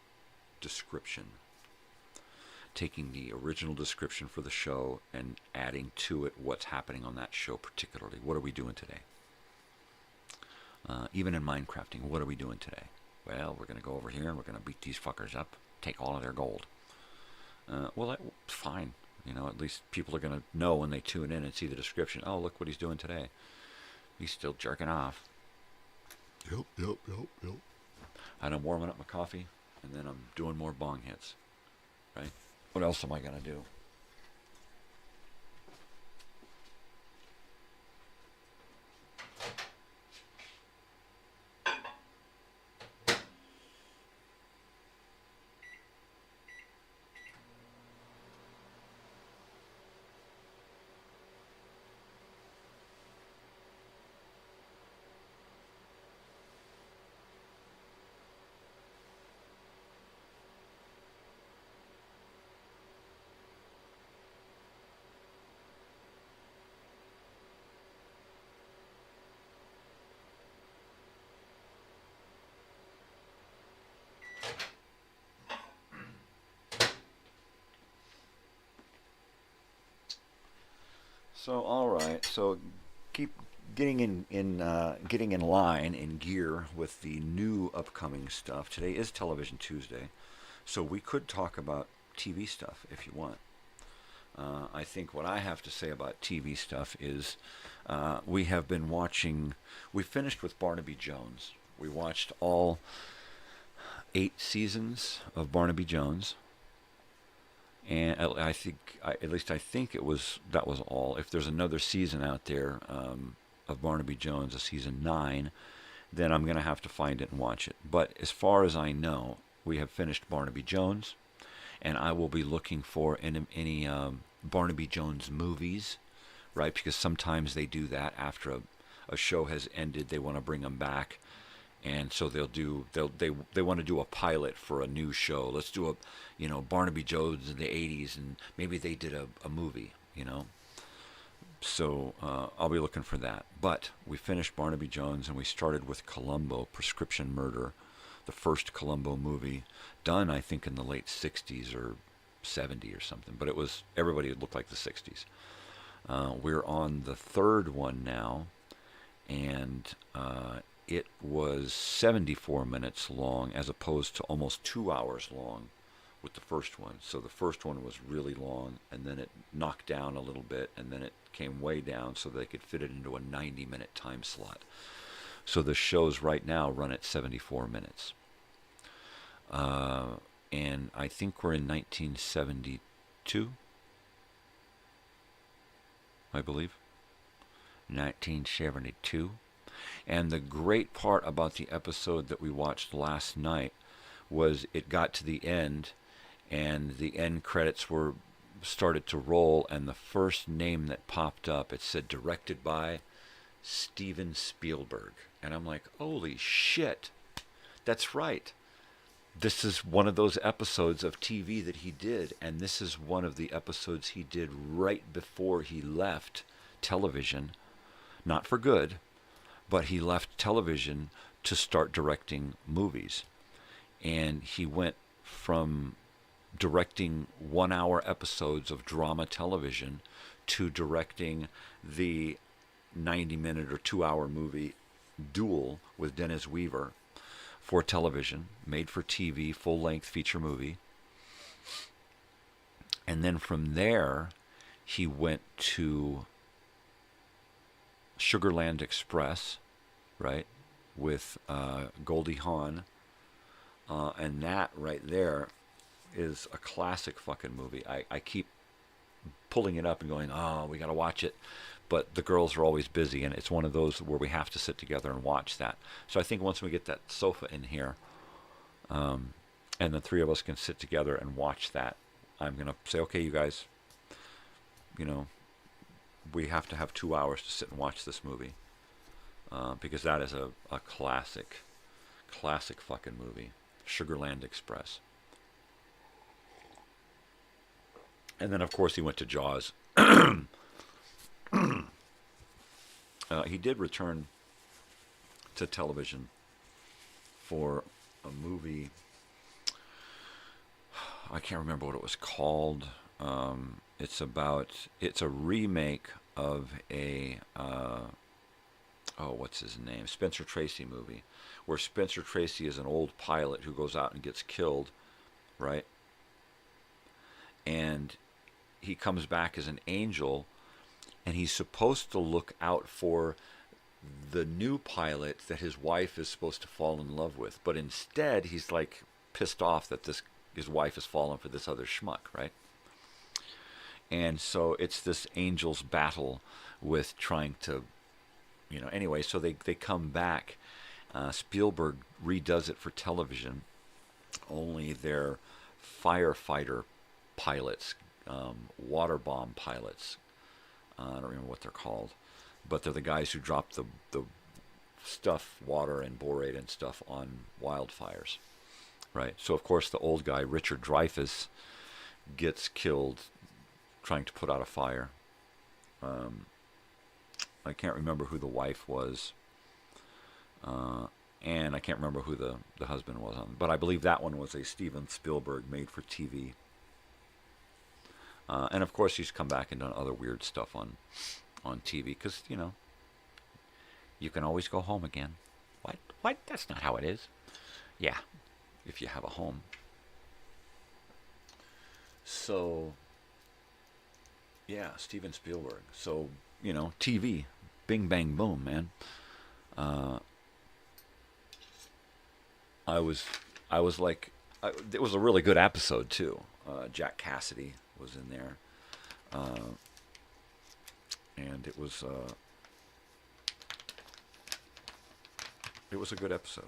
description, taking the original description for the show and adding to it what's happening on that show particularly. What are we doing today? Even in Minecrafting, what are we doing today? Well, we're going to go over here and we're going to beat these fuckers up, take all of their gold. Well, that's fine. At least people are going to know when they tune in and see the description. Oh, look what he's doing today. He's still jerking off. Yep. And I'm warming up my coffee, and then I'm doing more bong hits. Right? What else am I going to do? So, all right. So, keep getting in line, in gear with the new upcoming stuff. Today is Television Tuesday, so we could talk about TV stuff if you want. I think what I have to say about TV stuff is we have been watching. We finished with Barnaby Jones. We watched all 8 seasons of Barnaby Jones. And I think that was all. If there's another season out there of Barnaby Jones, a season 9, then I'm going to have to find it and watch it. But as far as I know, we have finished Barnaby Jones, and I will be looking for any Barnaby Jones movies, right? Because sometimes they do that after a show has ended. They want to bring them back. And so they want to do a pilot for a new show. Let's do a, Barnaby Jones in the 80s, and maybe they did a movie, So I'll be looking for that. But we finished Barnaby Jones, and we started with Columbo, Prescription Murder, the first Columbo movie, done, I think, in the late 60s or 70 or something. But everybody looked like the 60s. We're on the third one now, and it was 74 minutes long as opposed to almost 2 hours long with the first one. So the first one was really long, and then it knocked down a little bit, and then it came way down so they could fit it into a 90-minute time slot. So the shows right now run at 74 minutes. And I think we're in 1972, I believe. 1972. And the great part about the episode that we watched last night was it got to the end, and the end credits started to roll, and the first name that popped up, it said directed by Steven Spielberg. And I'm like, holy shit, that's right. This is one of those episodes of TV that he did, and this is one of the episodes he did right before he left television. Not for good, but he left television to start directing movies. And he went from directing 1-hour episodes of drama television to directing the 90-minute or 2-hour movie Duel with Dennis Weaver for television, made for TV, full-length feature movie. And then from there, he went to Sugarland Express, right, with Goldie Hawn, and that right there is a classic fucking movie. I keep pulling it up and going, oh, we got to watch it, but the girls are always busy, and it's one of those where we have to sit together and watch that. So I think once we get that sofa in here, and the three of us can sit together and watch that, I'm going to say, okay, you guys, you know, we have to have 2 hours to sit and watch this movie, because that is a classic fucking movie, Sugarland Express. And then, of course, he went to Jaws. He did return to television for a movie. I can't remember what it was called. It's a remake of a, what's his name? Spencer Tracy movie, where Spencer Tracy is an old pilot who goes out and gets killed, right? And he comes back as an angel, and he's supposed to look out for the new pilot that his wife is supposed to fall in love with. But instead, he's like pissed off that his wife has fallen for this other schmuck, right? And so it's this angel's battle with trying to, you know, anyway, so they come back. Spielberg redoes it for television, only they're firefighter pilots, water bomb pilots. I don't remember what they're called, but they're the guys who drop the stuff, water and borate and stuff on wildfires, right? So of course the old guy, Richard Dreyfuss, gets killed trying to put out a fire. I can't remember who the wife was, and I can't remember who the husband was on, but I believe that one was a Steven Spielberg made for TV. And of course he's come back and done other weird stuff on TV, because, you know, you can always go home again. What? That's not how it is. Yeah, if you have a home. So, yeah, Steven Spielberg. So, you know, TV, bing, bang, boom, man. I was like, it was a really good episode, too. Jack Cassidy was in there. And it was a good episode.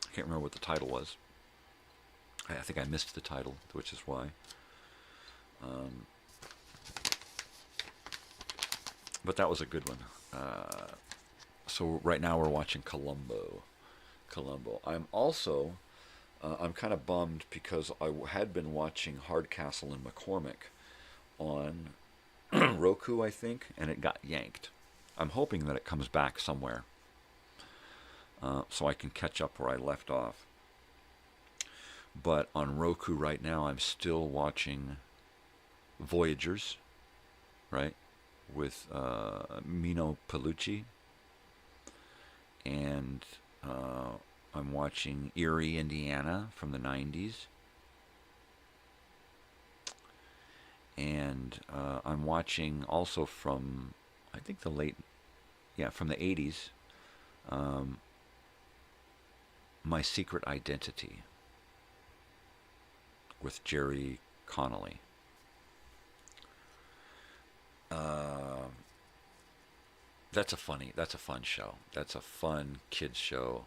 I can't remember what the title was. I think I missed the title, which is why. But that was a good one. So right now we're watching Columbo. I'm also, I'm kind of bummed because I had been watching Hardcastle and McCormick on Roku, I think, and it got yanked. I'm hoping that it comes back somewhere, so I can catch up where I left off. But on Roku right now, I'm still watching Voyagers, right, with Mino Pellucci, and I'm watching Erie, Indiana from the 90s. And I'm watching also from, I think from the 80s, My Secret Identity with Jerry Connolly. That's a fun show. That's a fun kids show.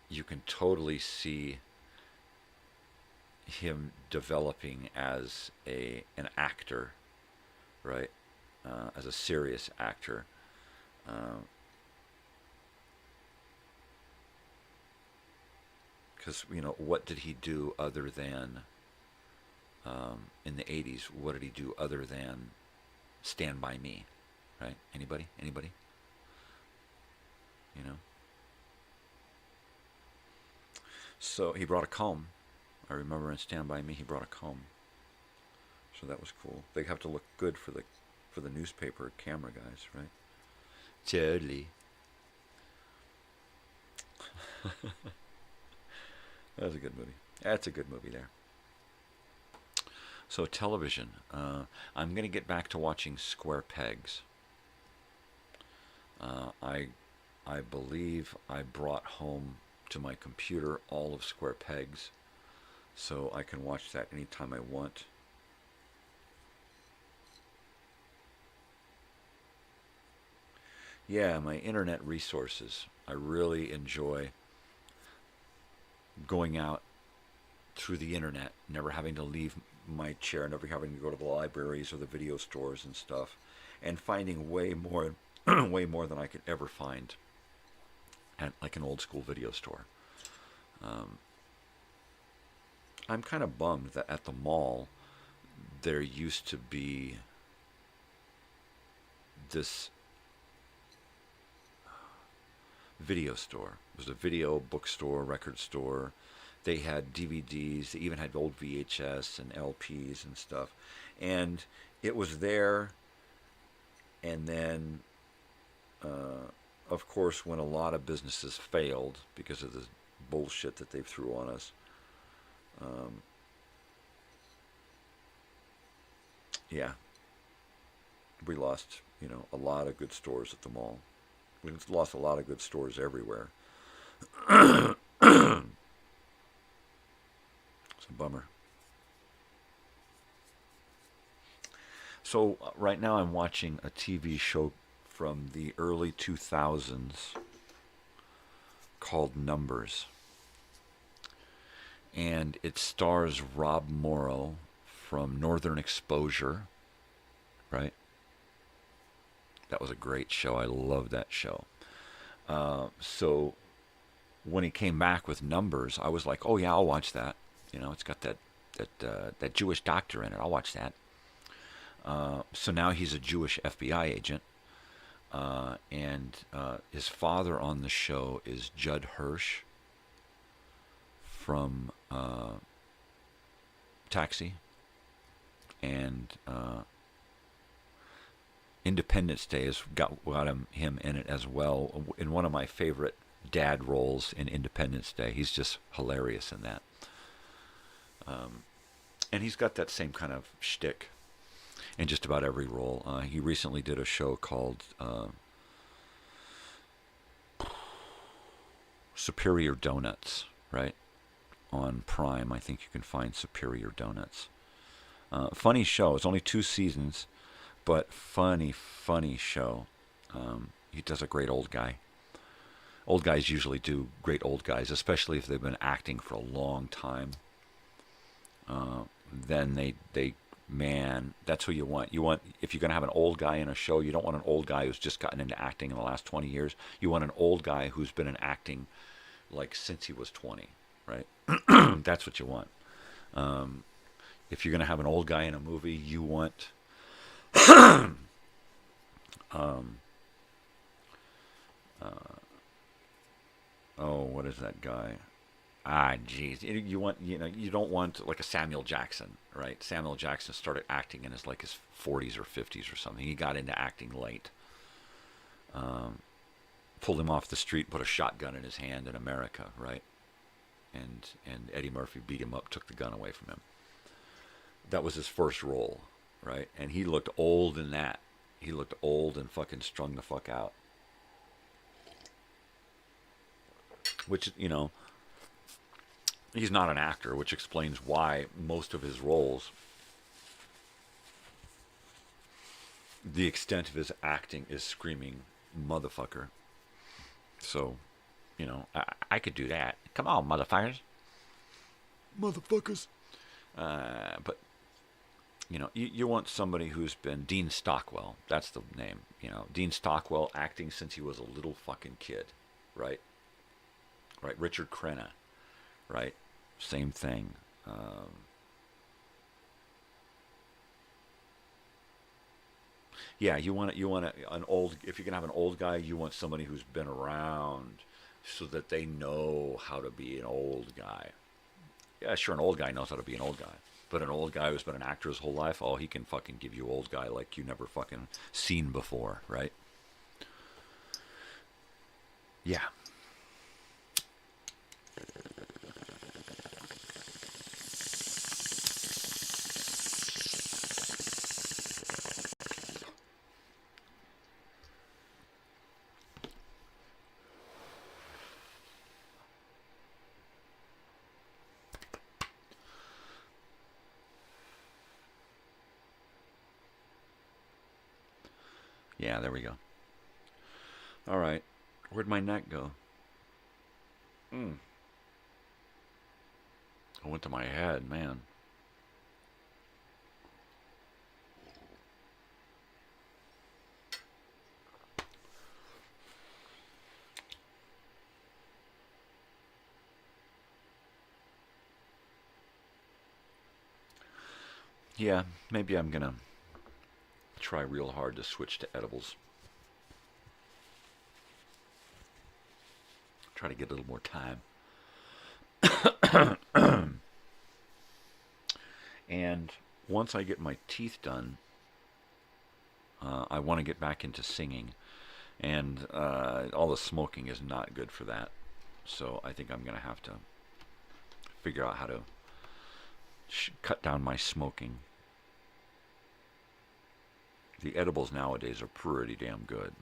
You can totally see him developing as an actor, right? As a serious actor. Because, you know, what did he do other than, in the 80s, what did he do other than Stand By Me, right? Anybody? You know? So he brought a comb. I remember in Stand By Me, he brought a comb. So that was cool. They have to look good for the newspaper camera guys, right? Totally. That was a good movie. That's a good movie there. So television. I'm going to get back to watching Square Pegs. I believe I brought home to my computer all of Square Pegs, so I can watch that anytime I want. Yeah, my internet resources. I really enjoy going out through the internet, never having to leave my chair, never having to go to the libraries or the video stores and stuff, and finding way more way more than I could ever find at like an old school video store. I'm kind of bummed that at the mall there used to be this video store. It was a video bookstore, record store. They had DVDs. They even had old VHS and LPs and stuff. And it was there. And then, of course, when a lot of businesses failed because of the bullshit that they threw on us, yeah, we lost, a lot of good stores at the mall. We lost a lot of good stores everywhere. It's a bummer. So right now I'm watching a TV show from the early 2000s called Numbers. And it stars Rob Morrow from Northern Exposure, right? That was a great show. I loved that show. So when he came back with Numbers, I was like, oh yeah, I'll watch that. It's got that Jewish doctor in it. I'll watch that. So now he's a Jewish FBI agent. And his father on the show is Judd Hirsch from Taxi. And Independence Day has got him in it as well, in one of my favorite dad roles in Independence Day. He's just hilarious in that. And he's got that same kind of shtick in just about every role. He recently did a show called Superior Donuts, right? On Prime, I think you can find Superior Donuts. Funny show. It's only 2 seasons, but funny show. He does a great old guy. Old guys usually do great old guys, especially if they've been acting for a long time. Then they man, that's who you want. If you're going to have an old guy in a show, you don't want an old guy who's just gotten into acting in the last 20 years. You want an old guy who's been in acting like since he was 20, right? That's what you want. If you're going to have an old guy in a movie, you want what is that guy? Geez. You don't want like a Samuel Jackson, right? Samuel Jackson started acting in his 40s or 50s or something. He got into acting late. Pulled him off the street, put a shotgun in his hand in America, right? And Eddie Murphy beat him up, took the gun away from him. That was his first role, right? And he looked old in that. He looked old and fucking strung the fuck out. Which, he's not an actor, which explains why most of his roles, the extent of his acting is screaming motherfucker. So, I could do that. Come on, motherfuckers. Motherfuckers. But, you want somebody who's been Dean Stockwell. That's the name. Dean Stockwell acting since he was a little fucking kid, right? Right, Richard Crenna, right? Same thing. Yeah, you want an old. If you're gonna have an old guy, you want somebody who's been around, so that they know how to be an old guy. Yeah, sure, an old guy knows how to be an old guy, but an old guy who's been an actor his whole life, oh, he can fucking give you old guy like you never fucking seen before, right? Yeah. Yeah, there we go. All right. Where'd my neck go? I went to my head, man. Yeah, maybe I'm gonna try real hard to switch to edibles. Try to get a little more time. And once I get my teeth done, I want to get back into singing. And all the smoking is not good for that. So I think I'm going to have to figure out how to cut down my smoking. The edibles nowadays are pretty damn good.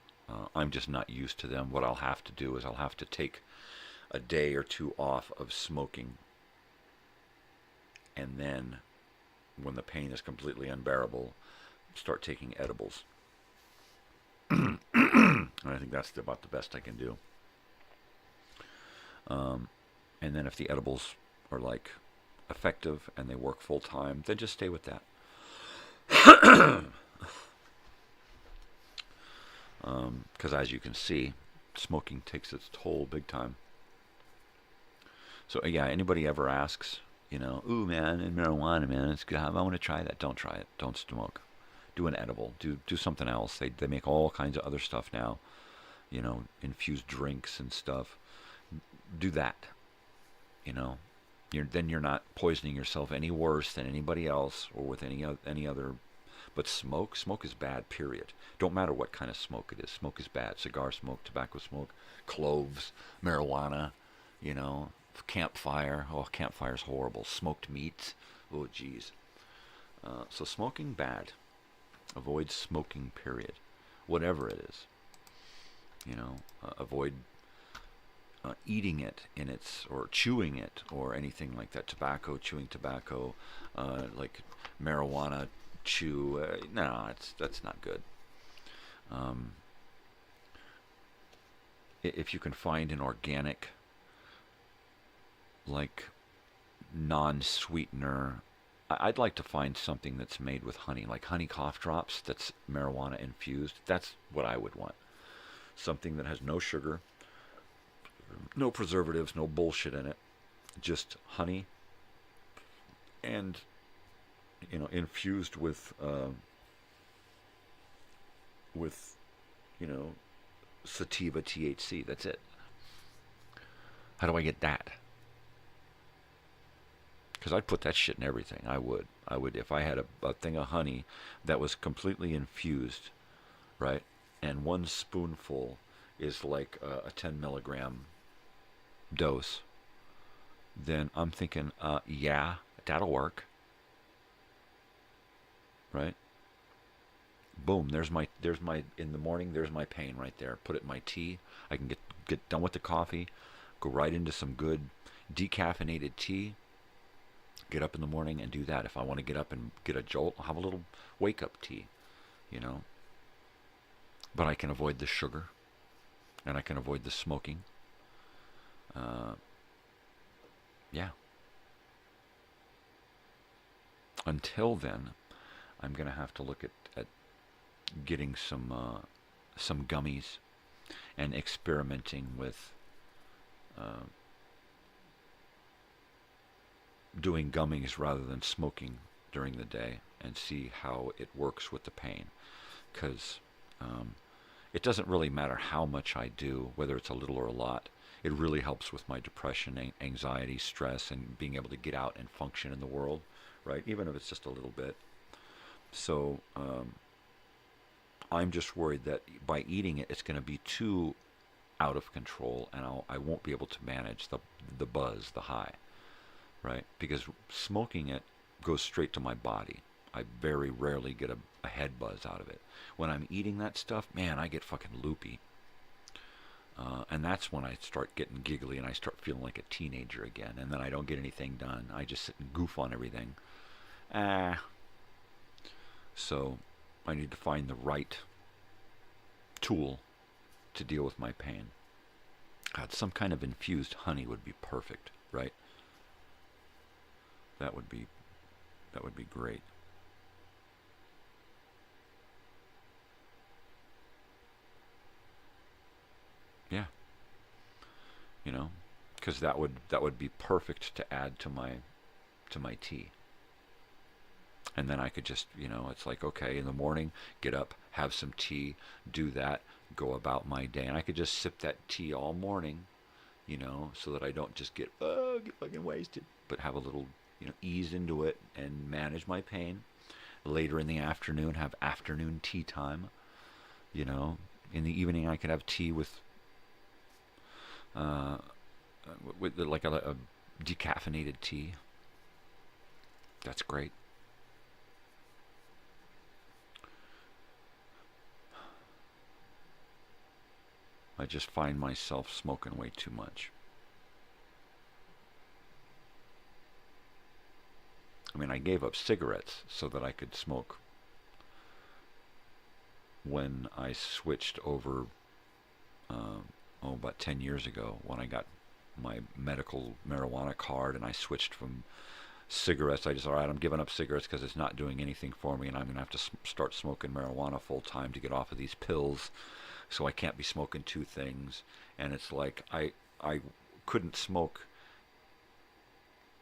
I'm just not used to them. What I'll have to do is I'll have to take a day or two off of smoking. And then, when the pain is completely unbearable, start taking edibles. And I think that's about the best I can do. And then if the edibles are like effective and they work full time, then just stay with that. Because as you can see, smoking takes its toll big time. So yeah, anybody ever asks, you know, ooh man, and marijuana, man, it's good. I want to try that. Don't try it. Don't smoke. Do an edible. Do something else. They make all kinds of other stuff now. You know, infused drinks and stuff. Do that. You know, then you're not poisoning yourself any worse than anybody else or with any other. But smoke is bad, period. Don't matter what kind of smoke it is. Smoke is bad. Cigar smoke, tobacco smoke, cloves, marijuana, you know, campfire. Oh, campfire's horrible. Smoked meat. Oh, geez. So smoking, bad. Avoid smoking, period. Whatever it is. You know, avoid eating it in its, or chewing it, or anything like that. Tobacco, chewing tobacco, like marijuana, chew. No, that's not good. If you can find an organic, like non-sweetener, I'd like to find something that's made with honey, like honey cough drops that's marijuana infused. That's what I would want. Something that has no sugar, no preservatives, no bullshit in it, just honey, and you know, infused with you know, sativa THC. That's it. How do I get that? Because I'd put that shit in everything. I would if I had a thing of honey that was completely infused, right? And one spoonful is like a 10 milligram dose. Then I'm thinking, yeah, that'll work. Right? Boom, there's my in the morning, there's my pain right there. Put it in my tea. I can get done with the coffee, go right into some good decaffeinated tea. Get up in the morning and do that. If I want to get up and get a jolt, I'll have a little wake up tea, you know. But I can avoid the sugar, and I can avoid the smoking. Yeah. Until then, I'm going to have to look at getting some gummies and experimenting with doing gummies rather than smoking during the day and see how it works with the pain. Because it doesn't really matter how much I do, whether it's a little or a lot. It really helps with my depression, anxiety, stress, and being able to get out and function in the world, right? Even if it's just a little bit. So I'm just worried that by eating it, it's going to be too out of control, and I won't be able to manage the buzz, the high, right? Because smoking it goes straight to my body. I very rarely get a head buzz out of it. When I'm eating that stuff, man, I get fucking loopy. And that's when I start getting giggly and I start feeling like a teenager again. And then I don't get anything done. I just sit and goof on everything. So I need to find the right tool to deal with my pain. God, some kind of infused honey would be perfect, right? That would be great. Yeah. You know, because that would be perfect to add to my tea. And then I could just, you know, it's like, okay, in the morning, get up, have some tea, do that, go about my day. And I could just sip that tea all morning, you know, so that I don't just get fucking wasted, but have a little, you know, ease into it and manage my pain. Later in the afternoon, have afternoon tea time. You know, in the evening, I could have tea with like a decaffeinated tea. That's great. I just find myself smoking way too much. I mean, I gave up cigarettes so that I could smoke when I switched over, about 10 years ago, when I got my medical marijuana card and I switched from cigarettes. I just, all right, I'm giving up cigarettes because it's not doing anything for me, and I'm going to have to start smoking marijuana full time to get off of these pills. So I can't be smoking two things. And it's like I couldn't smoke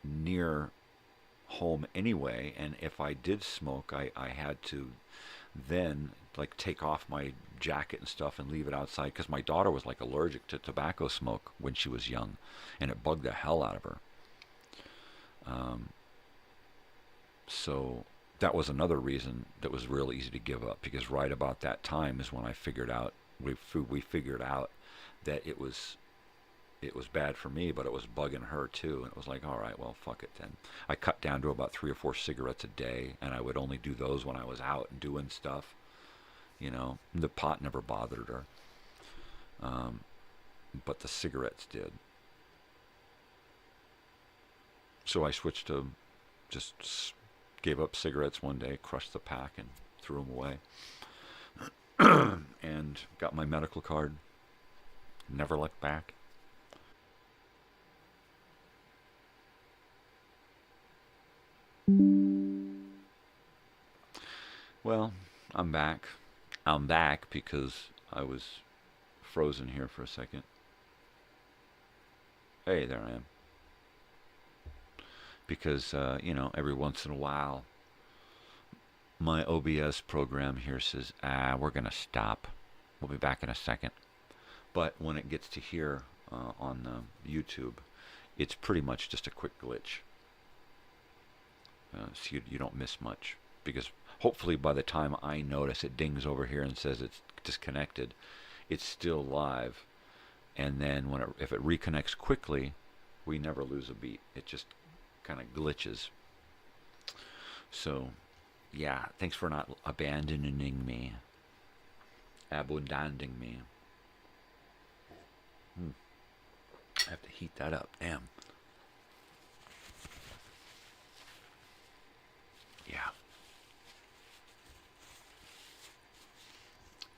near home anyway, and if I did smoke, I had to then like take off my jacket and stuff and leave it outside, because my daughter was like allergic to tobacco smoke when she was young, and it bugged the hell out of her. So that was another reason that was real easy to give up, because right about that time is when I figured out, we figured out that it was bad for me, but it was bugging her too. And it was like, all right, well, fuck it then. I cut down to about 3 or 4 cigarettes a day, and I would only do those when I was out and doing stuff. You know, the pot never bothered her, but the cigarettes did. So I switched to just gave up cigarettes one day, crushed the pack, and threw them away. And got my medical card. Never looked back. Well, I'm back. I'm back because I was frozen here for a second. Hey, there I am. Because, you know, every once in a while, my OBS program here says, we're going to stop. We'll be back in a second. But when it gets to here on YouTube, it's pretty much just a quick glitch. So you don't miss much. Because hopefully by the time I notice it dings over here and says it's disconnected, it's still live. And then if it reconnects quickly, we never lose a beat. It just kind of glitches. So, yeah, thanks for not abandoning me. Abandoning me. I have to heat that up. Damn. Yeah.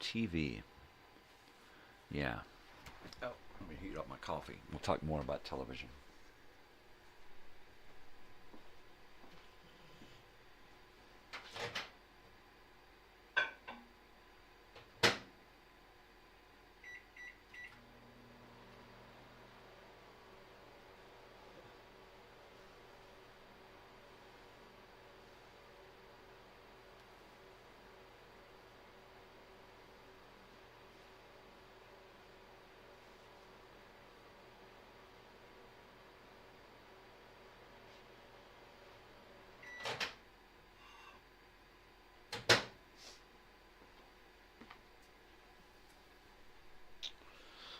TV. Yeah. Oh, let me heat up my coffee. We'll talk more about television.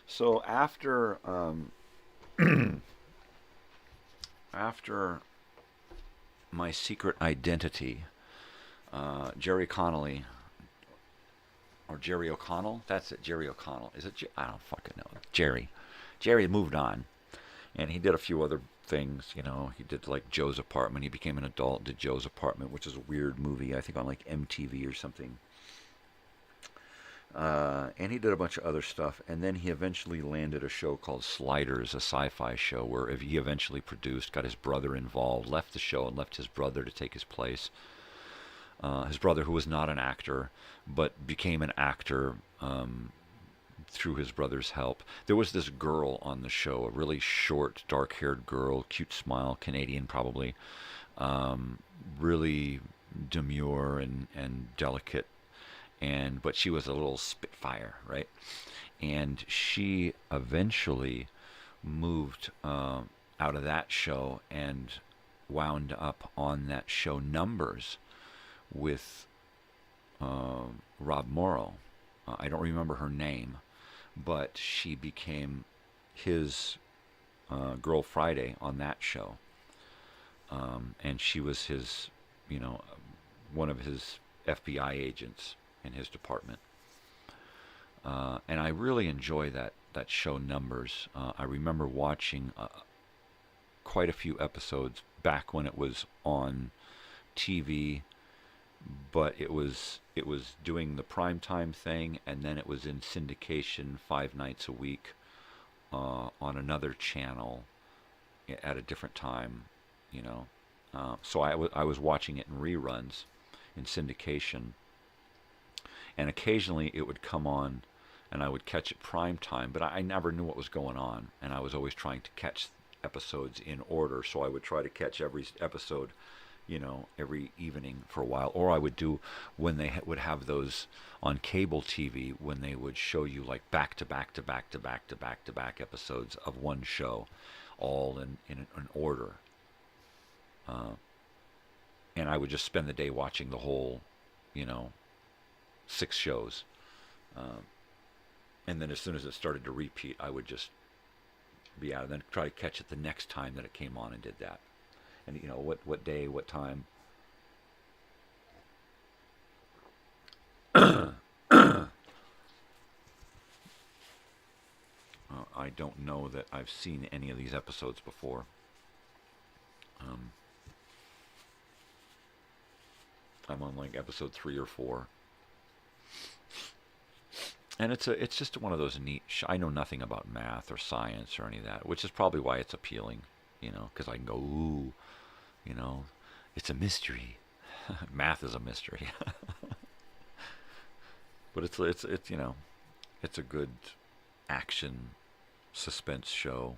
So after after my secret identity, Jerry Connolly, or Jerry O'Connell, that's it, Jerry O'Connell. Is it? I don't fucking know. Jerry moved on, and he did a few other things. You know, he did like Joe's Apartment. He became an adult, did Joe's Apartment, which is a weird movie, I think on like MTV or something. And he did a bunch of other stuff, and then he eventually landed a show called Sliders, a sci-fi show where he eventually produced, got his brother involved, left the show and left his brother to take his place. His brother, who was not an actor, but became an actor through his brother's help. There was this girl on the show, a really short, dark-haired girl, cute smile, Canadian probably, really demure and delicate, but she was a little spitfire, right? And she eventually moved out of that show and wound up on that show Numbers with Rob Morrow. I don't remember her name, but she became his Girl Friday on that show. And she was his, one of his FBI agents in his department. And I really enjoy that show Numbers. I remember watching quite a few episodes back when it was on TV, but it was doing the primetime thing, and then it was in syndication 5 nights a week on another channel at a different time, so I was watching it in reruns in syndication, and occasionally it would come on and I would catch it prime time, but I never knew what was going on, and I was always trying to catch episodes in order, so I would try to catch every episode every evening for a while. Or I would do when they would have those on cable TV, when they would show you like back to back episodes of one show, all in an order. And I would just spend the day watching the whole, 6 shows. And then as soon as it started to repeat, I would just be out and then try to catch it the next time that it came on and did that. And what day, what time. I don't know that I've seen any of these episodes before. I'm on like episode 3 or 4. And it's just one of those neat. I know nothing about math or science or any of that, which is probably why it's appealing. Because I can go, ooh, it's a mystery. Math is a mystery. But it's it's a good action suspense show.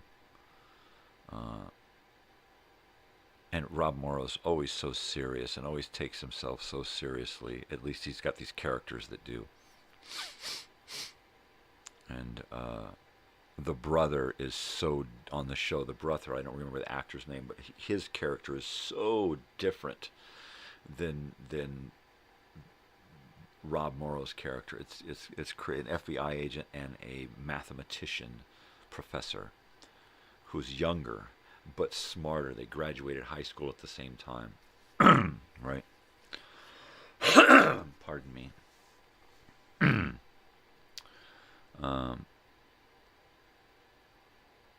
And Rob Morrow's always so serious and always takes himself so seriously. At least he's got these characters that do. And the brother is so, on the show, the brother, I don't remember the actor's name, but his character is so different than Rob Morrow's character. It's an FBI agent and a mathematician professor who's younger but smarter. They graduated high school at the same time. Right? Pardon me.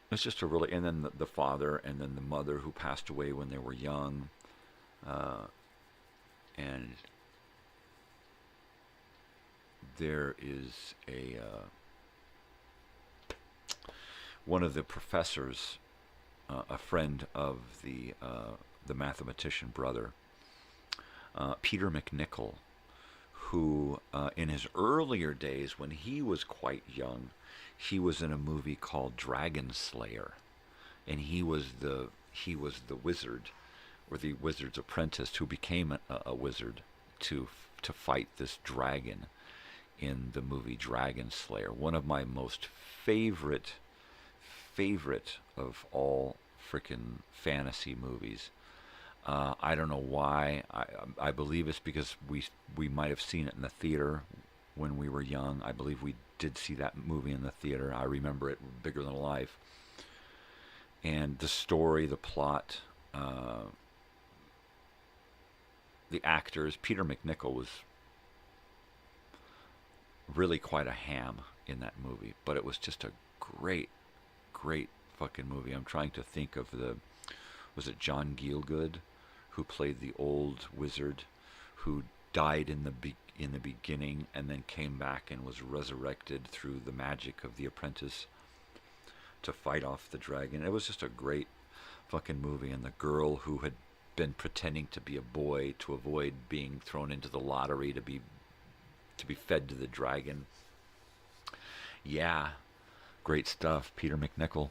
It's just a really, and then the father and then the mother who passed away when they were young, and there is one of the professors, a friend of the mathematician brother, Peter McNichol, who in his earlier days when he was quite young, he was in a movie called Dragon Slayer, and he was the wizard, or the wizard's apprentice, who became a wizard to fight this dragon in the movie Dragon Slayer. One of my most favorite of all frickin' fantasy movies. I don't know why. I believe it's because we might have seen it in the theater when we were young. I believe we did see that movie in the theater. I remember it bigger than life. And the story, the plot, the actors. Peter McNichol was really quite a ham in that movie, but it was just a great fucking movie. I'm trying to think of was it John Gielgud who played the old wizard who died in the beginning and then came back and was resurrected through the magic of the apprentice to fight off the dragon. It was just a great fucking movie. And the girl who had been pretending to be a boy to avoid being thrown into the lottery to be fed to the dragon. Yeah, great stuff. Peter MacNicol.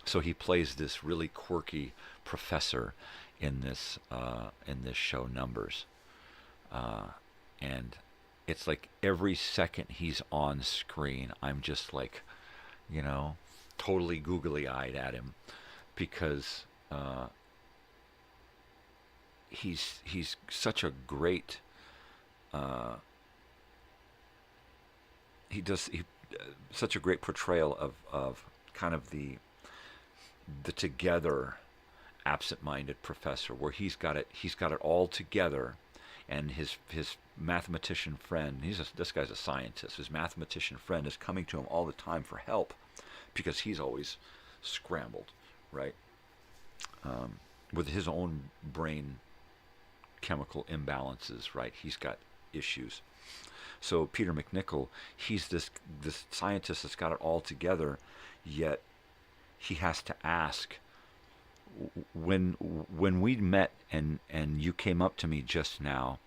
So he plays this really quirky professor in this show, Numbers, and it's like every second he's on screen, I'm just like, totally googly-eyed at him, because he's such a great such a great portrayal of kind of the together absent-minded professor, where he's got it all together, and his mathematician friend, this guy's a scientist, his mathematician friend is coming to him all the time for help because he's always scrambled, right, with his own brain chemical imbalances, right? He's got issues. So Peter MacNicol, he's this scientist that's got it all together, yet he has to ask, when we met and you came up to me just now,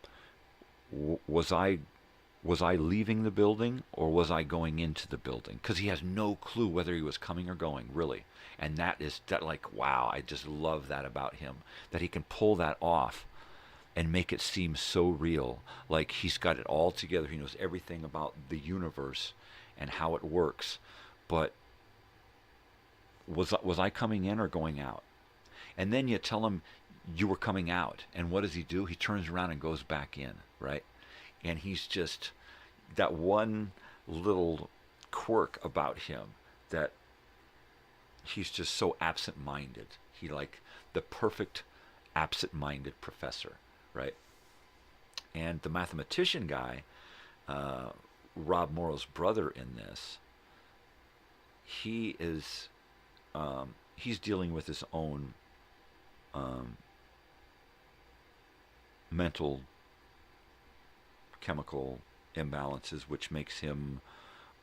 was I leaving the building or was I going into the building? Because he has no clue whether he was coming or going, really. And that like, wow, I just love that about him, that he can pull that off and make it seem so real, like he's got it all together. He knows everything about the universe and how it works. But was I coming in or going out? And then you tell him you were coming out, and what does he do? He turns around and goes back in, right? And he's just, that one little quirk about him, that he's just so absent-minded. He like the perfect absent-minded professor, right? And the mathematician guy, Rob Morrow's brother in this, he is, he's dealing with his own mental chemical imbalances, which makes him,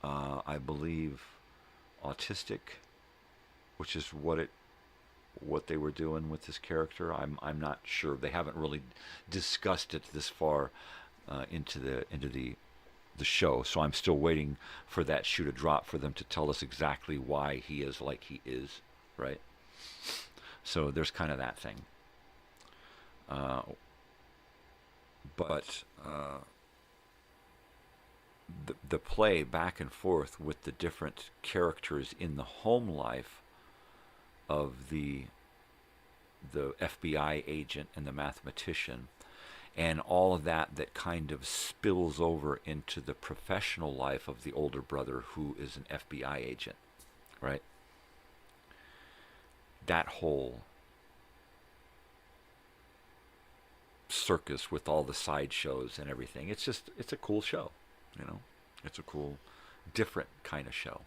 I believe, autistic, which is what they were doing with this character. I'm not sure. They haven't really discussed it this far into the show, so I'm still waiting for that shoe to drop for them to tell us exactly why he is like he is, right? So there's kind of that thing. But the play back and forth with the different characters in the home life of the FBI agent and the mathematician, and all of that kind of spills over into the professional life of the older brother who is an FBI agent, right? That whole circus with all the sideshows and everything, it's a cool show, it's a cool, different kind of show,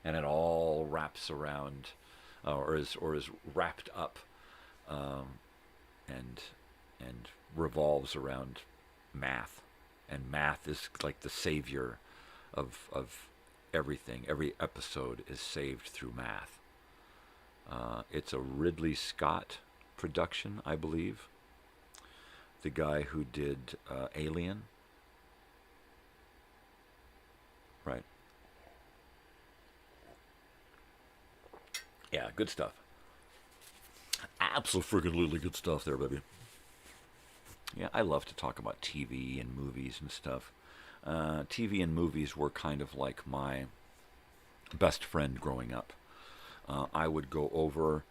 and it all wraps around, or is wrapped up, and revolves around math, and math is like the savior of everything. Every episode is saved through math. It's a Ridley Scott production, I believe. The guy who did Alien. Right. Yeah, good stuff. Absolutely good stuff there, baby. Yeah, I love to talk about TV and movies and stuff. TV and movies were kind of like my best friend growing up. I would go over,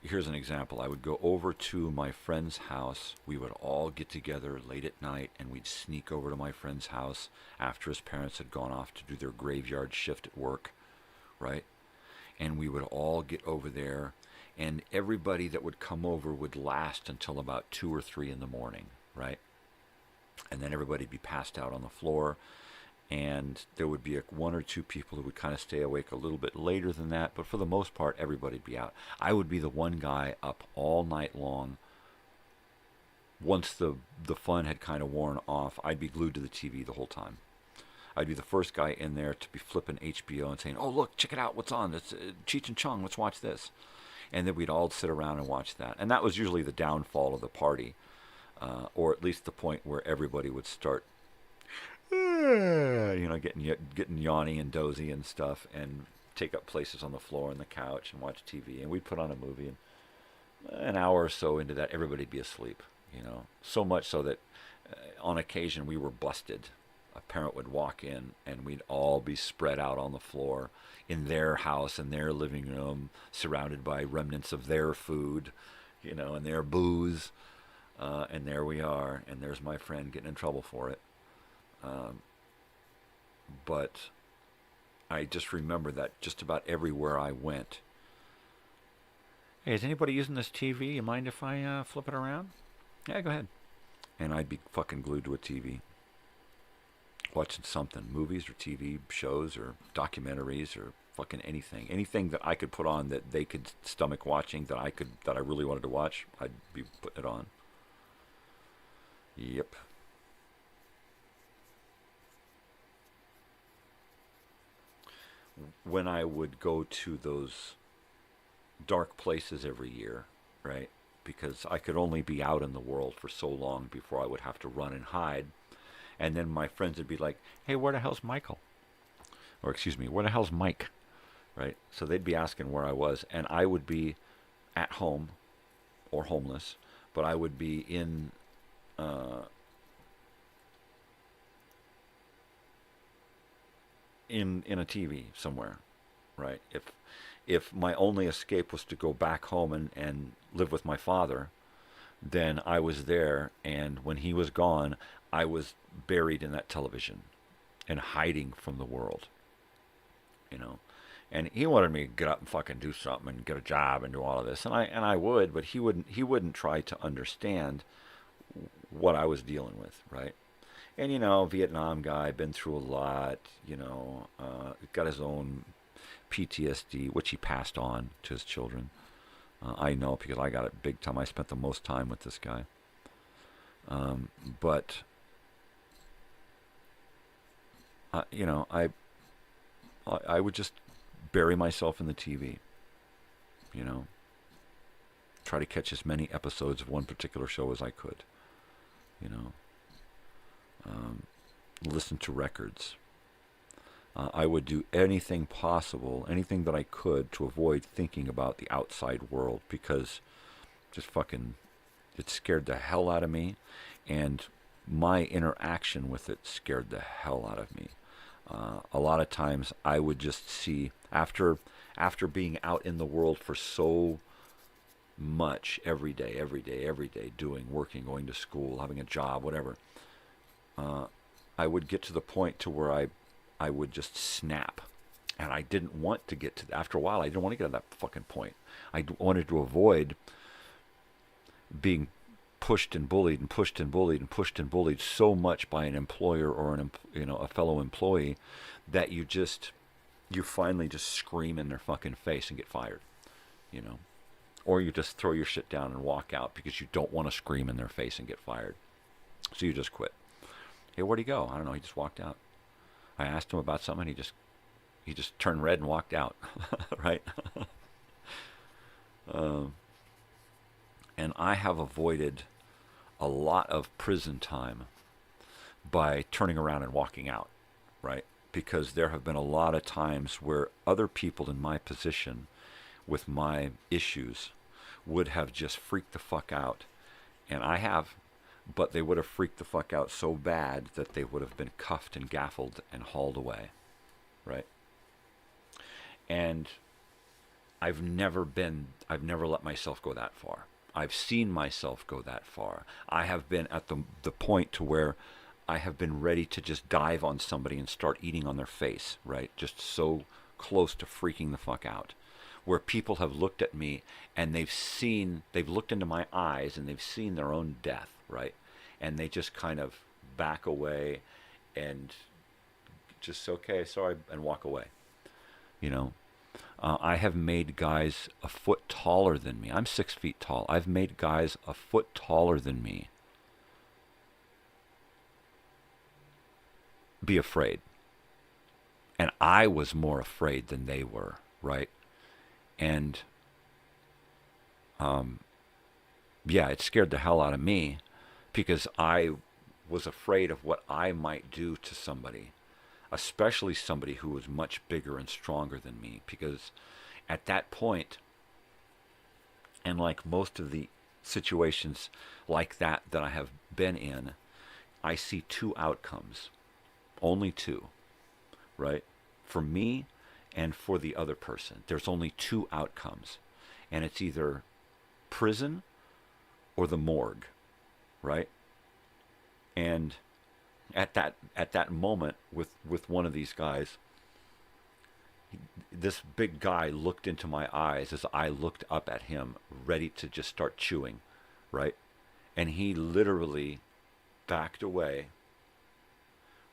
here's an example. I would go over to my friend's house. We would all get together late at night, and we'd sneak over to my friend's house after his parents had gone off to do their graveyard shift at work, right? And we would all get over there, and everybody that would come over would last until about 2 or 3 in the morning, right? And then everybody would be passed out on the floor, and there would be 1 or 2 people who would kind of stay awake a little bit later than that, but for the most part, everybody would be out. I would be the one guy up all night long once the fun had kind of worn off, I'd be glued to the TV the whole time. I'd be the first guy in there to be flipping HBO and saying, "Oh, look, check it out, what's on? It's Cheech and Chong, let's watch this." And then we'd all sit around and watch that. And that was usually the downfall of the party, or at least the point where everybody would start, getting yawny and dozy and stuff, and take up places on the floor and the couch and watch TV. And we'd put on a movie, and an hour or so into that, everybody'd be asleep. So much so that on occasion we were busted. A parent would walk in, and we'd all be spread out on the floor in their house, in their living room, surrounded by remnants of their food, and their booze. And there we are, and there's my friend getting in trouble for it. But I just remember that just about everywhere I went. "Hey, is anybody using this TV? You mind if I flip it around?" "Yeah, go ahead." And I'd be fucking glued to a TV. Watching something, movies or TV shows or documentaries or fucking anything that I could put on that they could stomach watching, that I really wanted to watch, I'd be putting it on. Yep. When I would go to those dark places every year, right? Because I could only be out in the world for so long before I would have to run and hide. And then my friends would be like, "Hey, where the hell's Michael?" Or, excuse me, "Where the hell's Mike?" Right? So they'd be asking where I was, and I would be at home or homeless, but I would be in a TV somewhere, right? If my only escape was to go back home and live with my father, then I was there, and when he was gone, I was buried in that television and hiding from the world, And he wanted me to get up and fucking do something and get a job and do all of this, and I would, but he wouldn't try to understand what I was dealing with, right? And Vietnam guy, been through a lot, got his own PTSD, which he passed on to his children. I know because I got it big time. I spent the most time with this guy. But I would just bury myself in the TV, try to catch as many episodes of one particular show as I could, listen to records. I would do anything possible, anything that I could, to avoid thinking about the outside world, because just fucking, it scared the hell out of me, and my interaction with it scared the hell out of me. A lot of times I would just see, after being out in the world for so much, every day, doing, working, going to school, having a job, whatever, I would get to the point to where I would just snap. And I didn't want to get to, after a while, I didn't want to get to that fucking point. I wanted to avoid being pushed and bullied and pushed and bullied and pushed and bullied so much by an employer or a fellow employee that you finally just scream in their fucking face and get fired, or you just throw your shit down and walk out because you don't want to scream in their face and get fired. So you just quit. "Hey, where'd he go?" "I don't know, he just walked out." I asked him about something, he just turned red and walked out, right? And I have avoided a lot of prison time by turning around and walking out, right? Because there have been a lot of times where other people in my position with my issues would have just freaked the fuck out. And I have, but they would have freaked the fuck out so bad that they would have been cuffed and gaffled and hauled away, right? And I've never let myself go that far. I've seen myself go that far. I have been at the point to where I have been ready to just dive on somebody and start eating on their face, right? Just so close to freaking the fuck out. Where people have looked at me and they've looked into my eyes and they've seen their own death, right? And they just kind of back away and just, "Okay, sorry," and walk away, I have made guys a foot taller than me. I'm 6 feet tall. I've made guys a foot taller than me be afraid. And I was more afraid than they were, right? And, yeah, it scared the hell out of me because I was afraid of what I might do to somebody, especially somebody who was much bigger and stronger than me. Because at that point, and like most of the situations like that I have been in, I see two outcomes, only two, right? For me and for the other person. There's only two outcomes, and it's either prison or the morgue, right? And at that moment with one of these guys, this big guy looked into my eyes as I looked up at him, ready to just start chewing, right? And he literally backed away,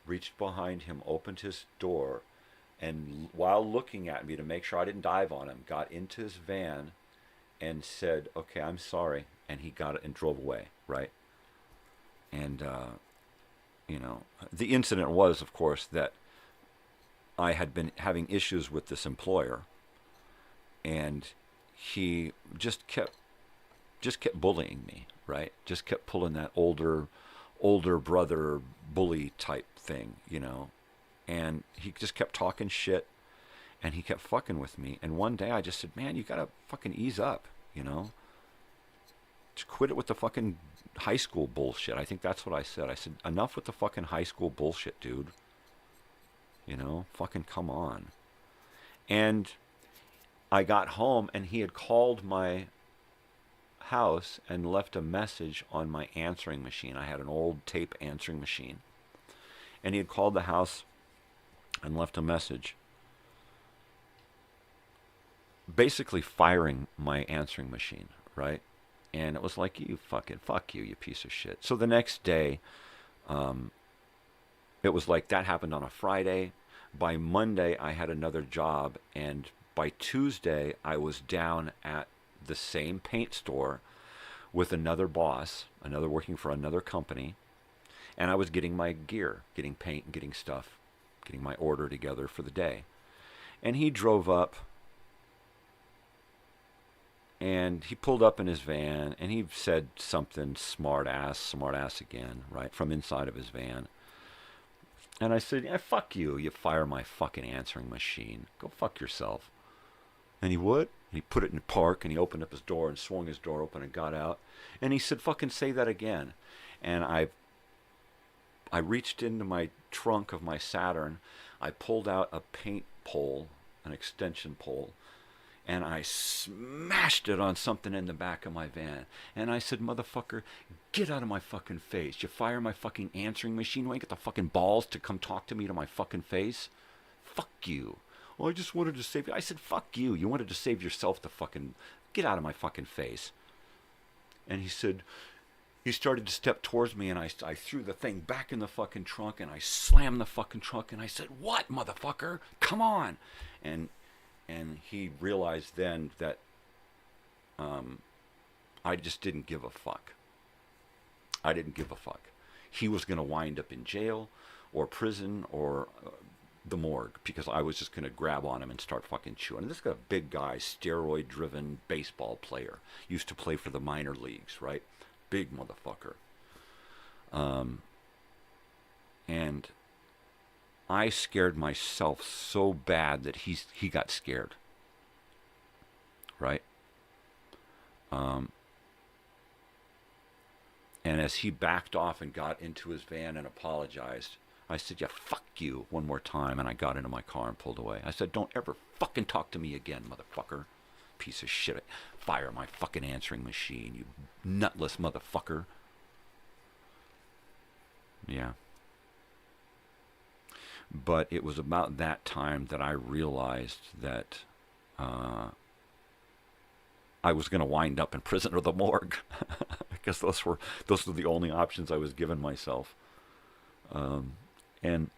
reached behind him, opened his door, and while looking at me to make sure I didn't dive on him, got into his van and said, "Okay, I'm sorry," and he got it and drove away, right? And, you know, the incident was, of course, that I had been having issues with this employer, and he just kept bullying me, right? Just kept pulling that older brother bully type thing, you know. And he just kept talking shit, and he kept fucking with me. And one day I just said, "Man, you gotta fucking ease up, you know? Just quit it with the fucking high school bullshit." I think that's what I said. I said, "Enough with the fucking high school bullshit, dude. You know, fucking come on." And I got home, and he had called my house and left a message on my answering machine. I had an old tape answering machine. And he had called the house and left a message basically firing my answering machine, right? And it was like, fuck you, you piece of shit. So the next day, it was like that happened on a Friday. By Monday, I had another job, and by Tuesday, I was down at the same paint store with another boss, working for another company, and I was getting my gear, getting paint and getting stuff, getting my order together for the day. And he drove up, and he pulled up in his van, and he said something smart ass again, right, from inside of his van. And I said, "Yeah, fuck you, you fire my fucking answering machine. Go fuck yourself." And he would. And he put it in park, and he opened up his door and swung his door open and got out. And he said, "Fucking say that again." And I reached into my trunk of my Saturn. I pulled out a paint pole, an extension pole, and I smashed it on something in the back of my van. And I said, "Motherfucker, get out of my fucking face. You fire my fucking answering machine. You ain't got the fucking balls to come talk to me to my fucking face. Fuck you." "Well, I just wanted to save you." I said, "Fuck you. You wanted to save yourself to fucking get out of my fucking face." And he said, he started to step towards me, and I threw the thing back in the fucking trunk, and I slammed the fucking trunk, and I said, "What, motherfucker? Come on." And he realized then that I just didn't give a fuck. I didn't give a fuck. He was going to wind up in jail or prison or the morgue, because I was just going to grab on him and start fucking chewing. And this guy, a big guy, steroid-driven baseball player. Used to play for the minor leagues, right? Big motherfucker. And I scared myself so bad that he got scared. Right? And as he backed off and got into his van and apologized, I said, "Yeah, fuck you," one more time, and I got into my car and pulled away. I said, "Don't ever fucking talk to me again, motherfucker. Piece of shit. Fire my fucking answering machine, you nutless motherfucker." Yeah. But it was about that time that I realized that I was going to wind up in prison or the morgue, because those were the only options I was giving myself. And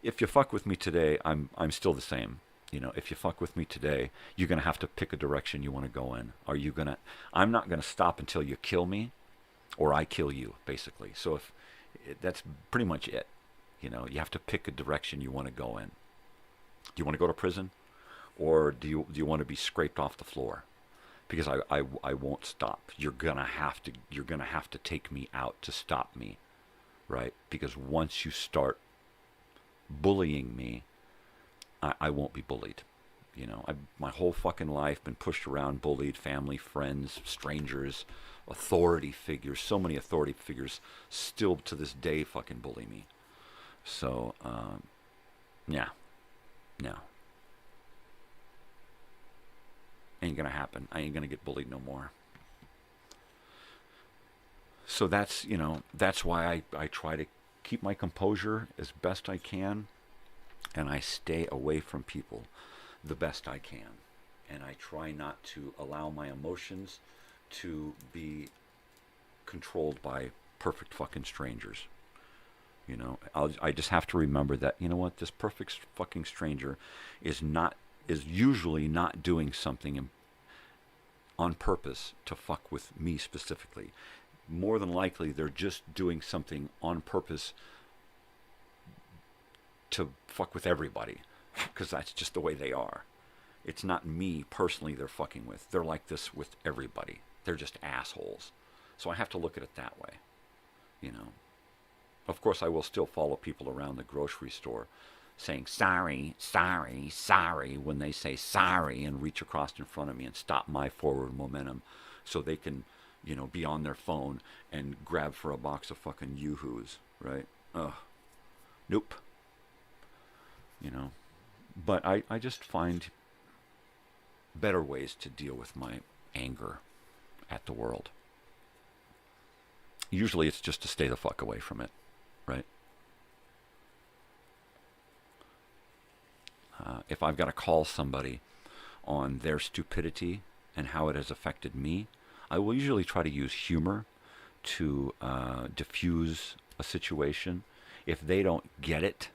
if you fuck with me today, I'm still the same. You know, if you fuck with me today, you're going to have to pick a direction you want to go in. I'm not going to stop until you kill me or I kill you, basically. So that's pretty much it. You know, you have to pick a direction you want to go in. Do you want to go to prison, or do you want to be scraped off the floor? Because I won't stop. You're gonna have to take me out to stop me, right? Because once you start bullying me, I won't be bullied. You know, my whole fucking life been pushed around, bullied, family, friends, strangers, authority figures. So many authority figures still to this day fucking bully me. So, yeah, no. Ain't gonna happen. I ain't gonna get bullied no more. So that's, you know, that's why I try to keep my composure as best I can, and I stay away from people the best I can. And I try not to allow my emotions to be controlled by perfect fucking strangers. You know, I just have to remember that, you know what, this perfect fucking stranger is usually not doing something on purpose to fuck with me specifically. More than likely, they're just doing something on purpose to fuck with everybody, because that's just the way they are. It's not me personally they're fucking with. They're like this with everybody. They're just assholes. So I have to look at it that way, you know. Of course, I will still follow people around the grocery store saying sorry, sorry, sorry when they say sorry, and reach across in front of me and stop my forward momentum so they can, you know, be on their phone and grab for a box of fucking Yoo-Hoos, right? Ugh. Nope. You know. But I just find better ways to deal with my anger at the world. Usually it's just to stay the fuck away from it, right? If I've got to call somebody on their stupidity and how it has affected me, I will usually try to use humor to diffuse a situation. If they don't get it,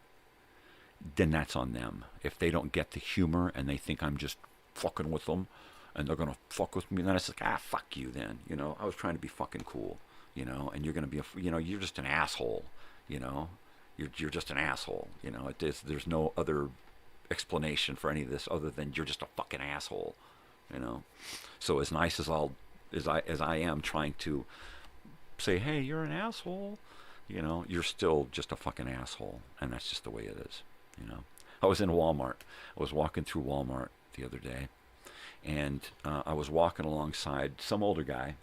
then that's on them. If they don't get the humor and they think I'm just fucking with them and they're going to fuck with me, then it's like, fuck you then. You know, I was trying to be fucking cool, you know, and you're going to be, you're just an asshole, you know. You're just an asshole, you know. There's no other explanation for any of this other than you're just a fucking asshole, you know. So as nice as I am trying to say, hey, you're an asshole, you know, you're still just a fucking asshole, and that's just the way it is, you know. I was in Walmart. I was walking through Walmart the other day, and I was walking alongside some older guy,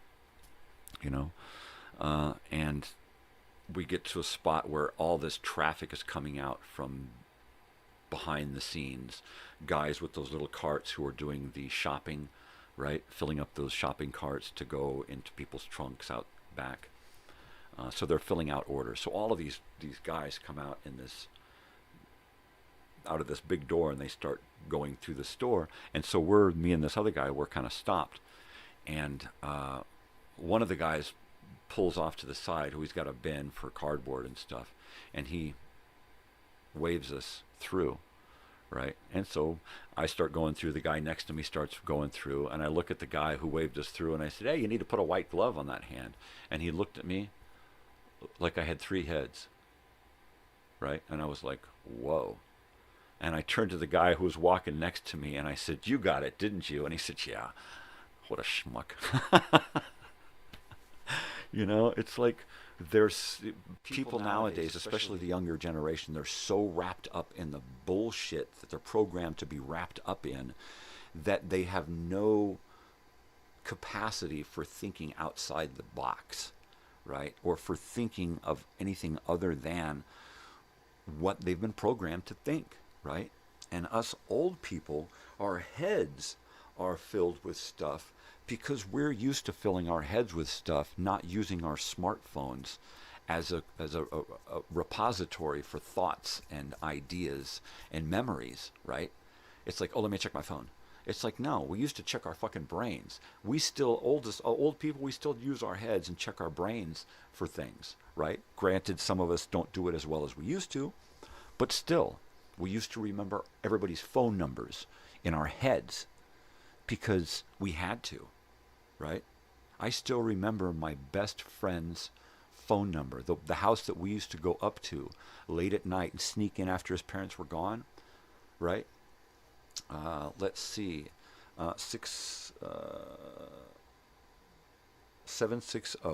you know, and we get to a spot where all this traffic is coming out from behind the scenes. Guys with those little carts who are doing the shopping, right? Filling up those shopping carts to go into people's trunks out back. So they're filling out orders. So all of these guys come out out of this big door, and they start going through the store. And so me and this other guy, we're kind of stopped. And one of the guys pulls off to the side, who he's got a bin for cardboard and stuff, and he waves us through, right? And so I start going through, the guy next to me starts going through, and I look at the guy who waved us through, and I said, hey, you need to put a white glove on that hand. And he looked at me like I had 3 heads, right? And I was like, whoa. And I turned to the guy who was walking next to me, and I said, you got it, didn't you? And he said, yeah. What a schmuck. You know, it's like there's people nowadays, especially the younger generation, they're so wrapped up in the bullshit that they're programmed to be wrapped up in that they have no capacity for thinking outside the box, right? Or for thinking of anything other than what they've been programmed to think, right? And us old people, our heads are filled with stuff because we're used to filling our heads with stuff, not using our smartphones as a repository for thoughts and ideas and memories, right? It's like, oh, let me check my phone. It's like, no, we used to check our fucking brains. We still, old people, we still use our heads and check our brains for things, right? Granted, some of us don't do it as well as we used to, but still, we used to remember everybody's phone numbers in our heads because we had to, right? I still remember my best friend's phone number. The house that we used to go up to late at night and sneak in after his parents were gone, right? Let's see. 760.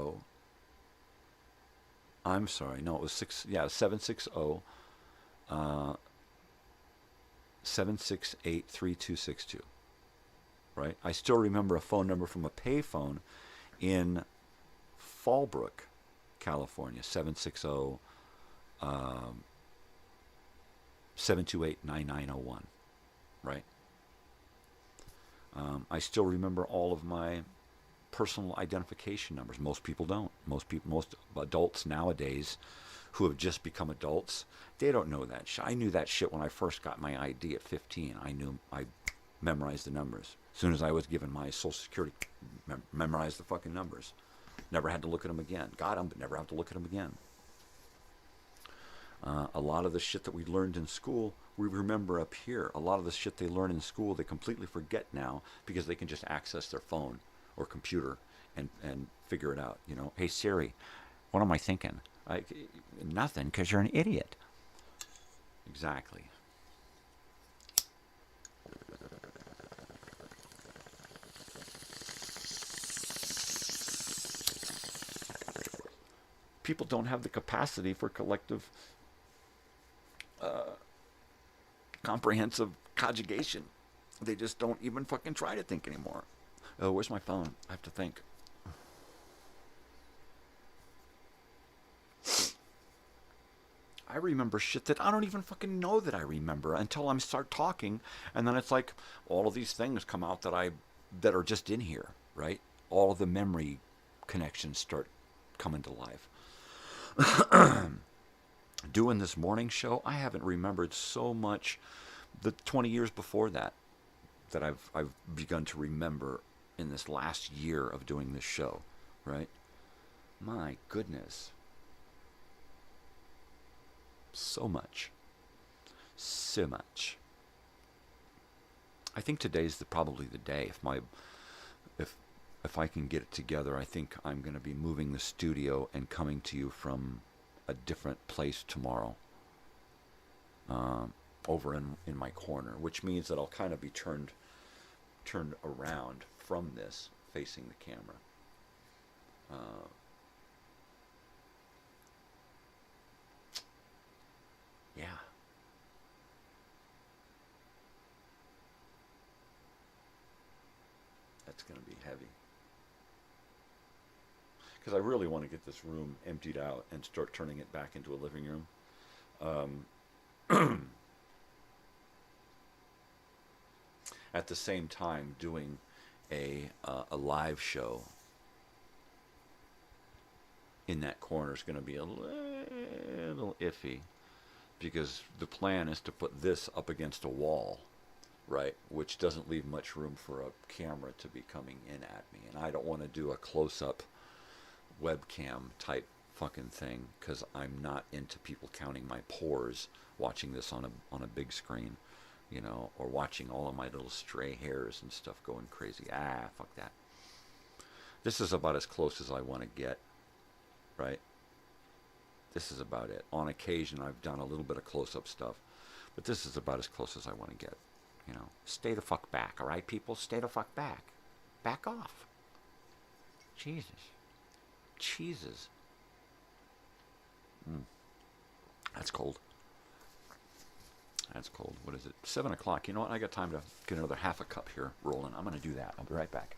I'm sorry. No, it was 760 768 3262. Right? I still remember a phone number from a payphone in Fallbrook, California, 760 728 9901. Right? I still remember all of my personal identification numbers. Most people don't. Most adults nowadays who have just become adults, they don't know that shit. I knew that shit when I first got my ID at 15. I memorized the numbers. As soon as I was given my Social Security, memorized the fucking numbers. Never had to look at them again. Got them, but never have to look at them again. A lot of the shit that we learned in school, we remember up here. A lot of the shit they learn in school, they completely forget now because they can just access their phone or computer and figure it out. You know, hey Siri, what am I thinking? Nothing, because you're an idiot. Exactly. People don't have the capacity for collective comprehensive conjugation. They just don't even fucking try to think anymore. Oh, where's my phone? I have to think. I remember shit that I don't even fucking know that I remember until I start talking, and then it's like all of these things come out that are just in here, right? All of the memory connections start coming to life. Doing this morning show, I haven't remembered so much the 20 years before that I've begun to remember in this last year of doing this show, right? My goodness. So much. So much. I think today's probably the day. If I can get it together, I think I'm going to be moving the studio and coming to you from a different place tomorrow. Over in my corner, which means that I'll kind of be turned around from this, facing the camera. Yeah. That's going to be heavy. Because I really want to get this room emptied out and start turning it back into a living room. At the same time, doing a live show in that corner is going to be a little iffy, because the plan is to put this up against a wall, right, which doesn't leave much room for a camera to be coming in at me, and I don't want to do a close-up webcam type fucking thing, because I'm not into people counting my pores watching this on a big screen, you know, or watching all of my little stray hairs and stuff going crazy. Fuck that. This is about as close as I want to get, right? This is about it. On occasion, I've done a little bit of close-up stuff, but this is about as close as I want to get, you know. Stay the fuck back, all right, people? Stay the fuck back. Back off. Jesus. That's cold. That's cold. What is it? 7 o'clock. You know what? I got time to get another half a cup here rolling. I'm going to do that. I'll be right back.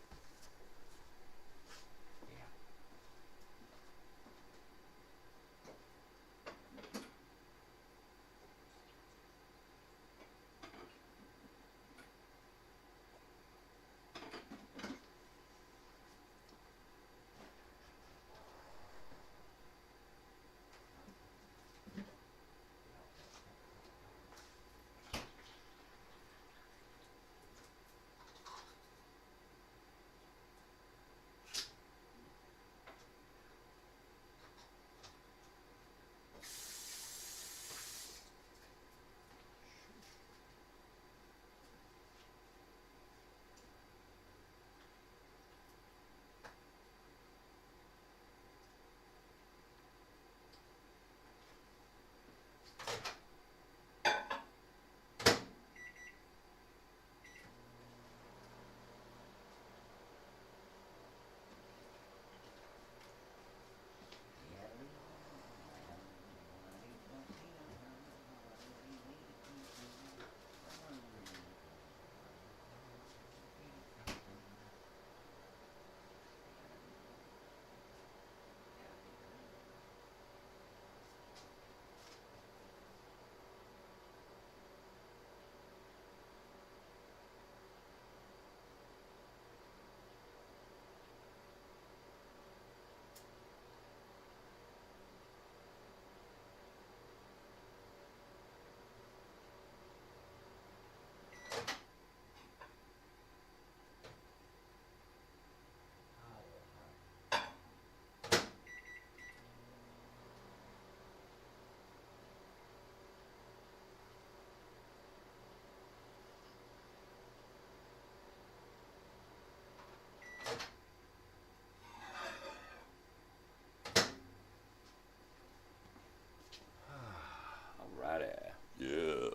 Yeah.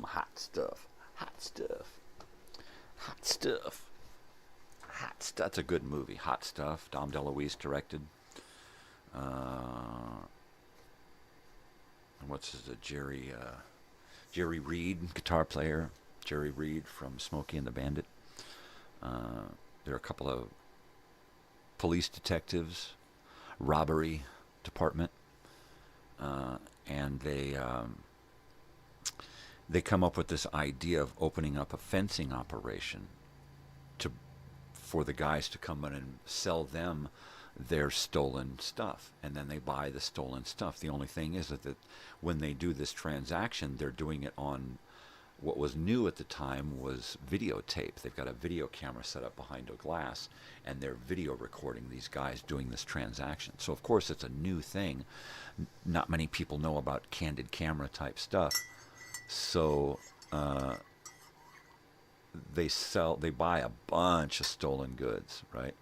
Hot stuff. Hot stuff. Hot stuff. Hot stuff. That's a good movie. Hot Stuff. Dom DeLuise directed. What's his Jerry Reed, guitar player. Jerry Reed from Smokey and the Bandit. There are a couple of police detectives, robbery department, and they come up with this idea of opening up a fencing operation for the guys to come in and sell them their stolen stuff, and then they buy the stolen stuff. The only thing is that when they do this transaction, they're doing it on what was new at the time was videotape. They've got a video camera set up behind a glass, and they're video recording these guys doing this transaction. So of course it's a new thing. Not many people know about candid camera type stuff. So they buy a bunch of stolen goods, right?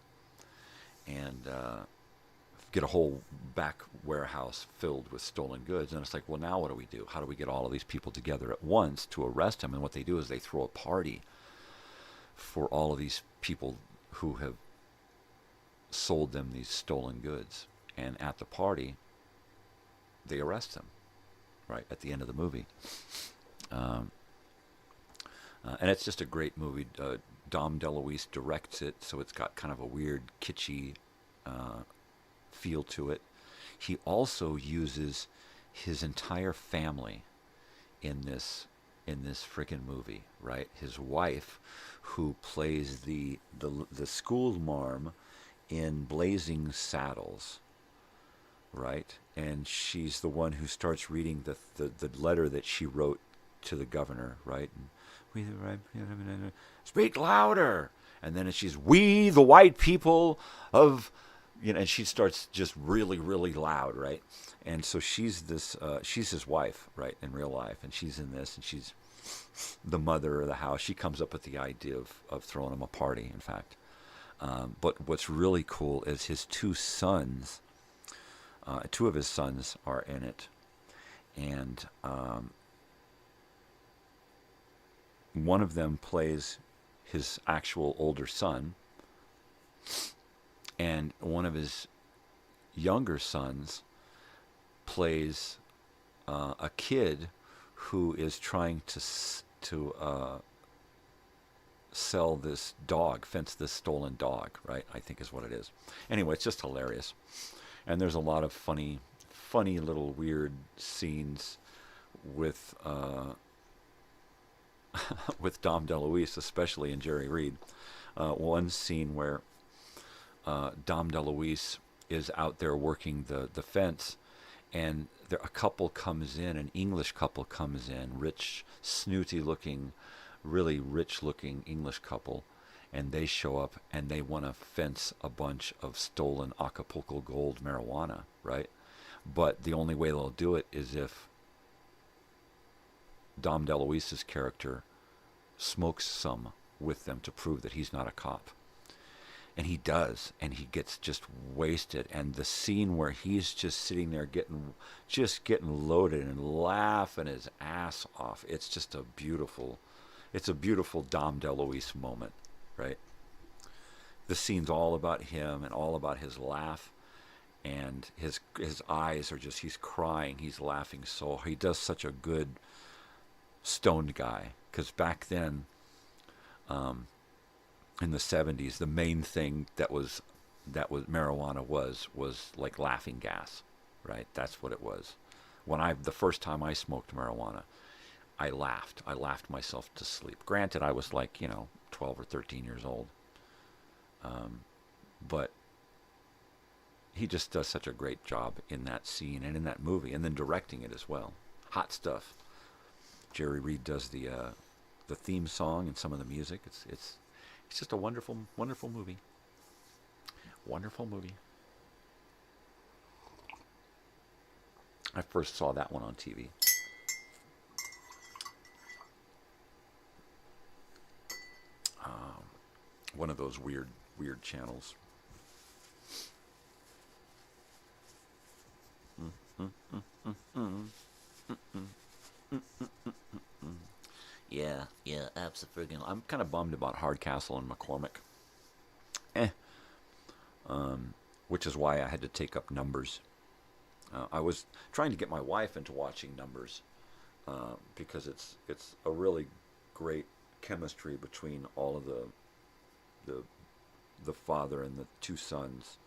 And get a whole back warehouse filled with stolen goods. And it's like, well, now what do we do? How do we get all of these people together at once to arrest them? And what they do is they throw a party for all of these people who have sold them these stolen goods. And at the party, they arrest them, right, at the end of the movie. And it's just a great movie. Dom DeLuise directs it, so it's got kind of a weird, kitschy feel to it. He also uses his entire family in this freaking movie, right? His wife, who plays the school marm in Blazing Saddles, right? And she's the one who starts reading the letter that she wrote to the governor, right? And speak louder. And then she's, we, the white people of, and she starts just really, really loud, right? And so she's his wife, right, in real life. And she's in this, and she's the mother of the house. She comes up with the idea of throwing him a party, in fact. But what's really cool is his two sons, two of his sons are in it. And one of them plays his actual older son, and one of his younger sons plays a kid who is trying to sell this dog, fence this stolen dog, right? I think is what it is. Anyway, it's just hilarious, and there's a lot of funny little weird scenes with with Dom DeLuise, especially, and Jerry Reed. One scene where Dom DeLuise is out there working the fence, and a couple comes in, an English couple comes in, rich, snooty-looking, really rich-looking English couple, and they show up, and they want to fence a bunch of stolen Acapulco Gold marijuana, right? But the only way they'll do it is if Dom DeLuise's character smokes some with them to prove that he's not a cop. And he does, and he gets just wasted. And the scene where he's just sitting there getting loaded and laughing his ass off, it's just a beautiful Dom DeLuise moment, right? The scene's all about him and all about his laugh, and his eyes are just, he's crying, he's laughing, so he does such a good stoned guy. Because back then, in the 70s, the main thing that was marijuana was like laughing gas, right? That's what it was. The first time I smoked marijuana, I laughed myself to sleep. Granted, I was like 12 or 13 years old, but he just does such a great job in that scene and in that movie, and then directing it as well. Hot stuff. Jerry Reed does the theme song and some of the music. It's just a wonderful, wonderful movie. Wonderful movie. I first saw that one on TV. One of those weird channels. absolutely. I'm kind of bummed about Hardcastle and McCormick. Which is why I had to take up Numbers. I was trying to get my wife into watching Numbers because it's a really great chemistry between all of the father and the two sons,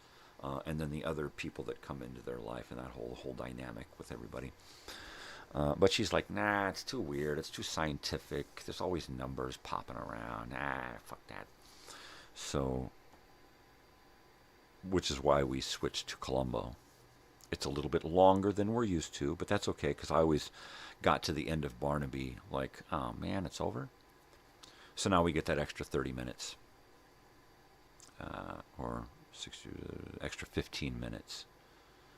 and then the other people that come into their life, and that whole dynamic with everybody. But she's like, nah, it's too weird. It's too scientific. There's always numbers popping around. Nah, fuck that. So, which is why we switched to Columbo. It's a little bit longer than we're used to, but that's okay, because I always got to the end of Barnaby like, oh man, it's over. So now we get that extra 30 minutes. Or extra 15 minutes.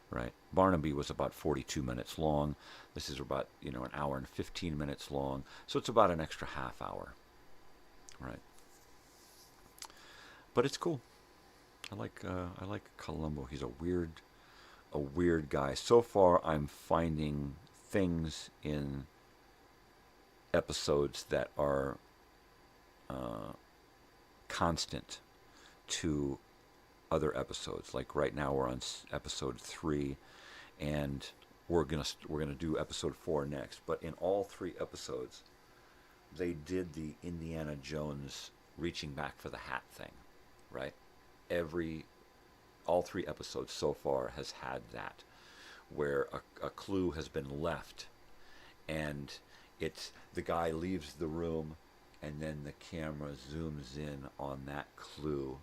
Right? Barnaby was about 42 minutes long. This is about, an hour and 15 minutes long. So it's about an extra half hour. Right? But it's cool. I like Columbo. He's a weird guy. So far, I'm finding things in episodes that are constant to other episodes. Like right now, we're on episode 3, and we're gonna do episode 4 next. But in all 3 episodes, they did the Indiana Jones reaching back for the hat thing, right? All 3 episodes so far has had that, where a clue has been left, and it's the guy leaves the room, and then the camera zooms in on that clue,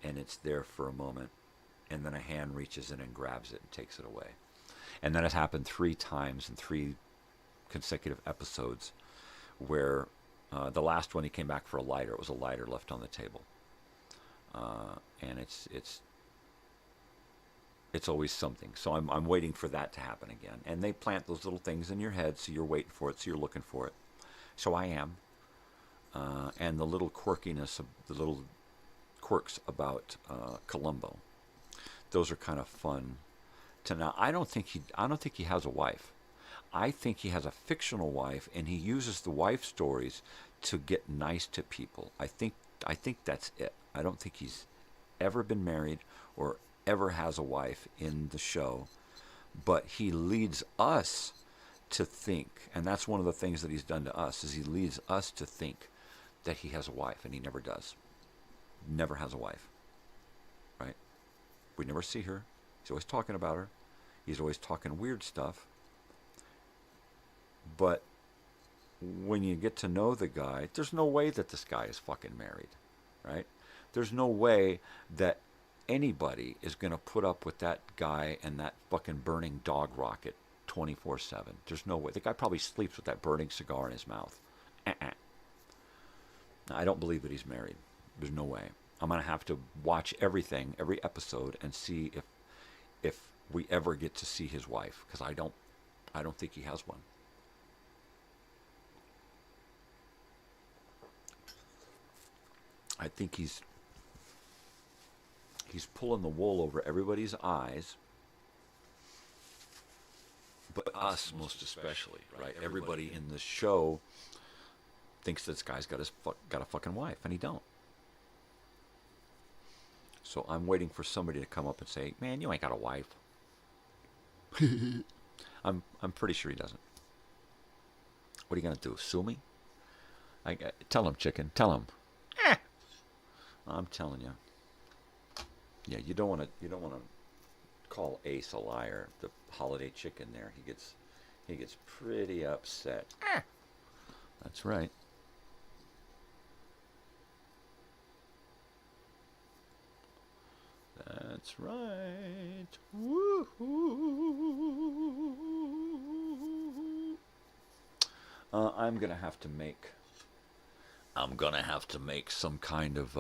and it's there for a moment, and then a hand reaches in and grabs it and takes it away. And that has happened 3 times in 3 consecutive episodes, where the last one he came back for a lighter. It was a lighter left on the table. And it's always something. So I'm waiting for that to happen again. And they plant those little things in your head, so you're waiting for it, so you're looking for it. So I am. And the little quirkiness of the little quirks about Columbo, those are kind of fun to know. I don't think he has a wife. I think he has a fictional wife, and he uses the wife stories to get nice to people. I think that's it. I don't think he's ever been married or ever has a wife in the show, but he leads us to think, and that's one of the things that he's done to us, is he leads us to think that he has a wife, and he never does. Never has a wife, right? We never see her. He's always talking about her. He's always talking weird stuff. But when you get to know the guy, there's no way that this guy is fucking married, right? There's no way that anybody is going to put up with that guy and that fucking burning dog rocket 24/7. There's no way. The guy probably sleeps with that burning cigar in his mouth. I don't believe that he's married. There's no way. I'm going to have to watch everything, every episode, and see if we ever get to see his wife, because I don't think he has one. I think he's pulling the wool over everybody's eyes, but us most especially, right? Everybody in the show thinks this guy's got a fucking wife, and he don't. So I'm waiting for somebody to come up and say, "Man, you ain't got a wife." I'm pretty sure he doesn't. What are you gonna do? Sue me? Tell him, chicken. Tell him. I'm telling you. Yeah, you don't want to call Ace a liar. The holiday chicken there, he gets pretty upset. That's right. That's right. Woo-hoo. I'm gonna have to make some kind of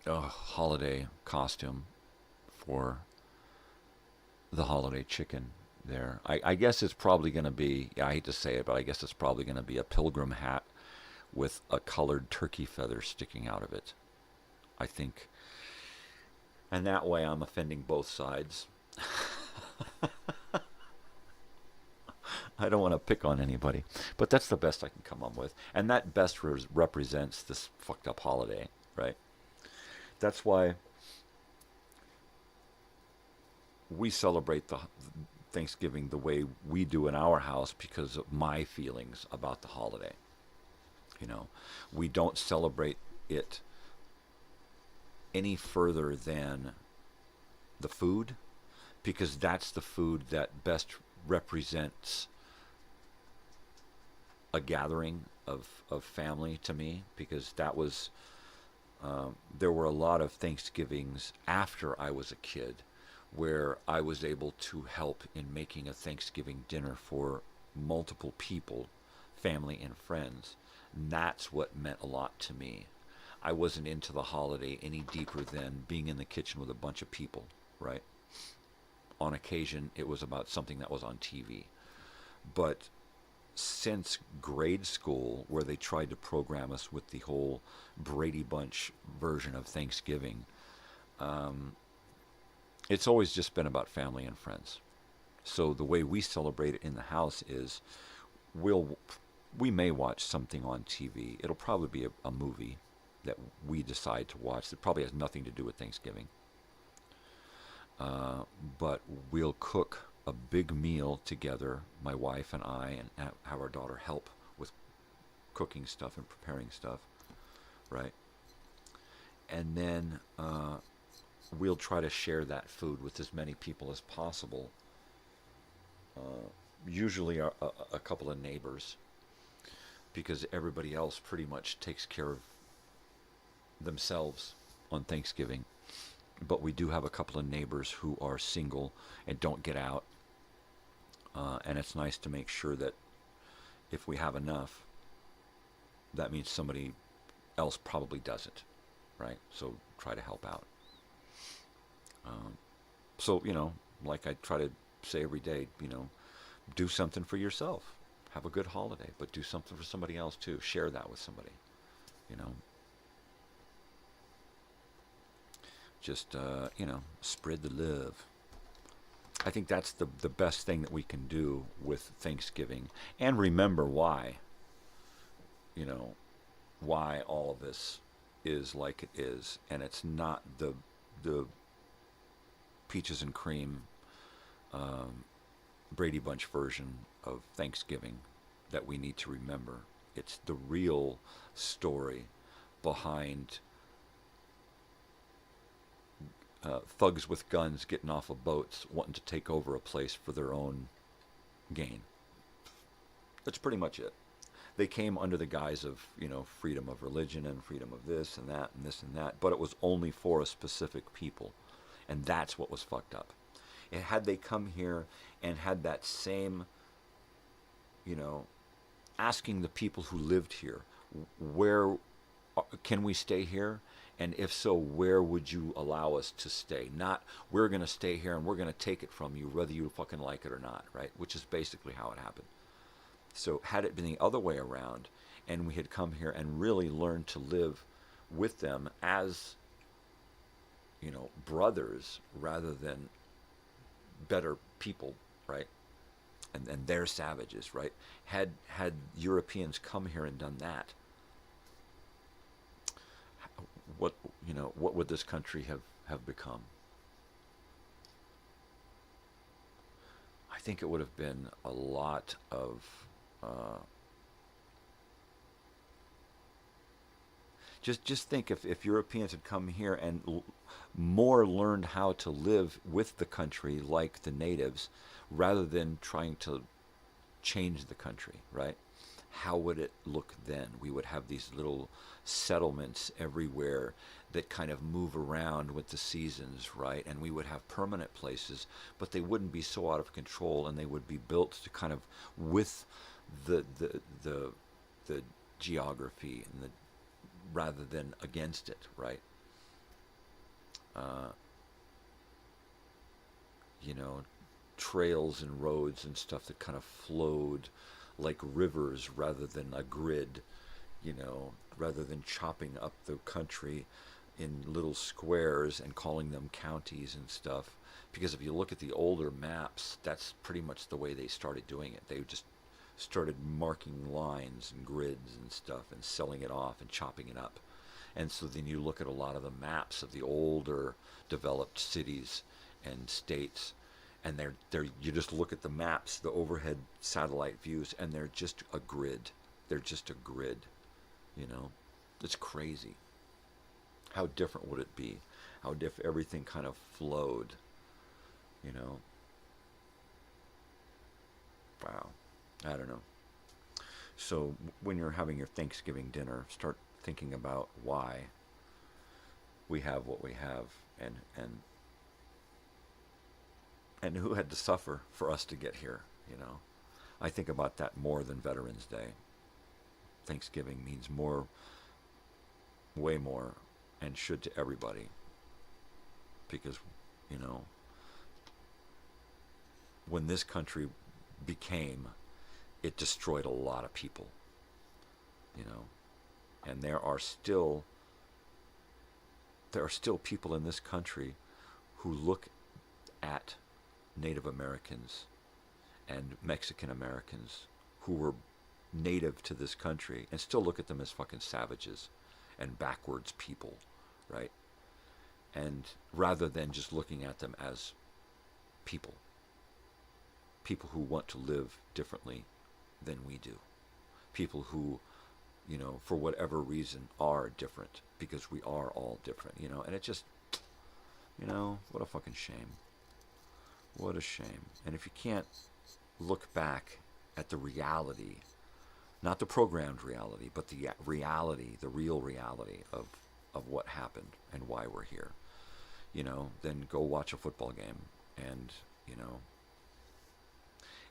holiday costume for the holiday chicken there. I guess it's probably going to be, I hate to say it, but I guess it's probably going to be a pilgrim hat with a colored turkey feather sticking out of it, I think. And that way I'm offending both sides. I don't want to pick on anybody, but that's the best I can come up with, and that best represents this fucked up holiday, right? That's why we celebrate the Thanksgiving the way we do in our house, because of my feelings about the holiday. You know, we don't celebrate it any further than the food, because that's the food that best represents a gathering of family to me, because that was there were a lot of Thanksgivings after I was a kid where I was able to help in making a Thanksgiving dinner for multiple people, family and friends. And that's what meant a lot to me. I wasn't into the holiday any deeper than being in the kitchen with a bunch of people, right? On occasion, it was about something that was on TV. But since grade school, where they tried to program us with the whole Brady Bunch version of Thanksgiving, it's always just been about family and friends. So the way we celebrate it in the house is we may watch something on TV. It'll probably be a movie that we decide to watch that probably has nothing to do with Thanksgiving. But we'll cook a big meal together, my wife and I, and have our daughter help with cooking stuff and preparing stuff, right? And then we'll try to share that food with as many people as possible. Usually a couple of neighbors, because everybody else pretty much takes care of themselves on Thanksgiving. But we do have a couple of neighbors who are single and don't get out. And it's nice to make sure that if we have enough, that means somebody else probably doesn't, right? So try to help out. So, you know, like I try to say every day, you know, do something for yourself. Have a good holiday, but do something for somebody else too. Share that with somebody, you know. Just, you know, spread the love. I think that's the best thing that we can do with Thanksgiving. And remember why, you know, why all of this is like it is. And it's not the peaches and cream Brady Bunch version of Thanksgiving that we need to remember. It's the real story behind thugs with guns getting off of boats, wanting to take over a place for their own gain. That's pretty much it. They came under the guise of, you know, freedom of religion and freedom of this and that and this and that, but it was only for a specific people, and that's what was fucked up. And had they come here and had that same, you know, asking the people who lived here, where can we stay here? And if so, where would you allow us to stay? Not, we're going to stay here and we're going to take it from you, whether you fucking like it or not, right? Which is basically how it happened. So had it been the other way around, and we had come here and really learned to live with them as, you know, brothers rather than better people, right? And they're savages, right? Had Europeans come here and done that, what would this country have become? I think it would have been a lot of just think if Europeans had come here and more learned how to live with the country like the natives, rather than trying to change the country, right? How would it look then? We would have these little settlements everywhere that kind of move around with the seasons, right? And we would have permanent places, but they wouldn't be so out of control, and they would be built to kind of with the geography and the rather than against it, right? You know, trails and roads and stuff that kind of flowed like rivers rather than a grid, you know, rather than chopping up the country in little squares and calling them counties and stuff. Because if you look at the older maps, that's pretty much the way they started doing it. They just started marking lines and grids and stuff and selling it off and chopping it up. And so then you look at a lot of the maps of the older developed cities and states, and you just look at the maps, the overhead satellite views, and they're just a grid. They're just a grid, you know. It's crazy. How different would it be? How if everything kind of flowed, you know. Wow. I don't know. So when you're having your Thanksgiving dinner, start thinking about why we have what we have, and who had to suffer for us to get here, you know. I think about that more than Veterans Day. Thanksgiving means more, way more, and should to everybody. Because, you know, when this country became, it destroyed a lot of people, you know. And there are still people in this country who look at Native Americans and Mexican Americans who were native to this country and still look at them as fucking savages and backwards people, right? And rather than just looking at them as people who want to live differently than we do, people who, you know, for whatever reason are different, because we are all different, you know. And it just, you know, what a fucking shame. What a shame. And if you can't look back at the reality, not the programmed reality, but the reality, the real reality of what happened and why we're here, you know, then go watch a football game and, you know,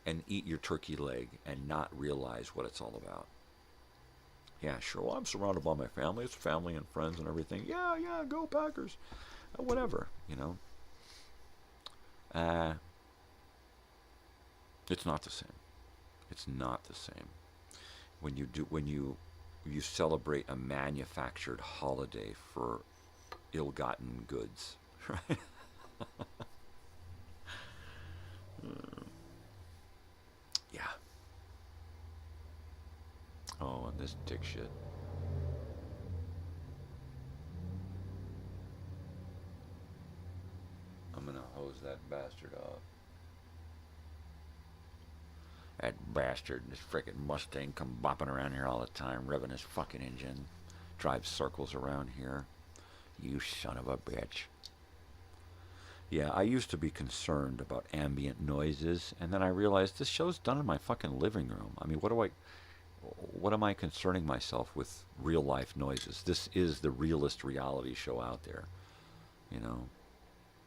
and eat your turkey leg and not realize what it's all about. Yeah, sure, well, I'm surrounded by my family. It's family and friends and everything. Yeah, go Packers. Whatever, you know. It's not the same. It's not the same. When you celebrate a manufactured holiday for ill-gotten goods, right? Yeah. Oh, and this dick shit. I'm gonna hose that bastard off. That bastard, this frickin' Mustang, come bopping around here all the time, revving his fucking engine, drives circles around here. You son of a bitch. Yeah, I used to be concerned about ambient noises, and then I realized this show's done in my fucking living room. I mean, what am I concerning myself with real life noises? This is the realest reality show out there, you know.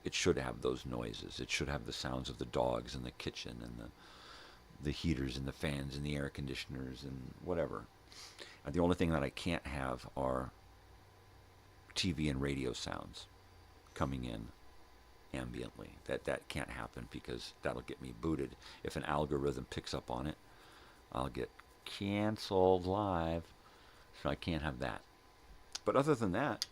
It should have those noises. It should have the sounds of the dogs in the kitchen and the heaters and the fans and the air conditioners and whatever. And the only thing that I can't have are TV and radio sounds coming in ambiently. That can't happen, because that'll get me booted. If an algorithm picks up on it, I'll get canceled live. So I can't have that. But other than that,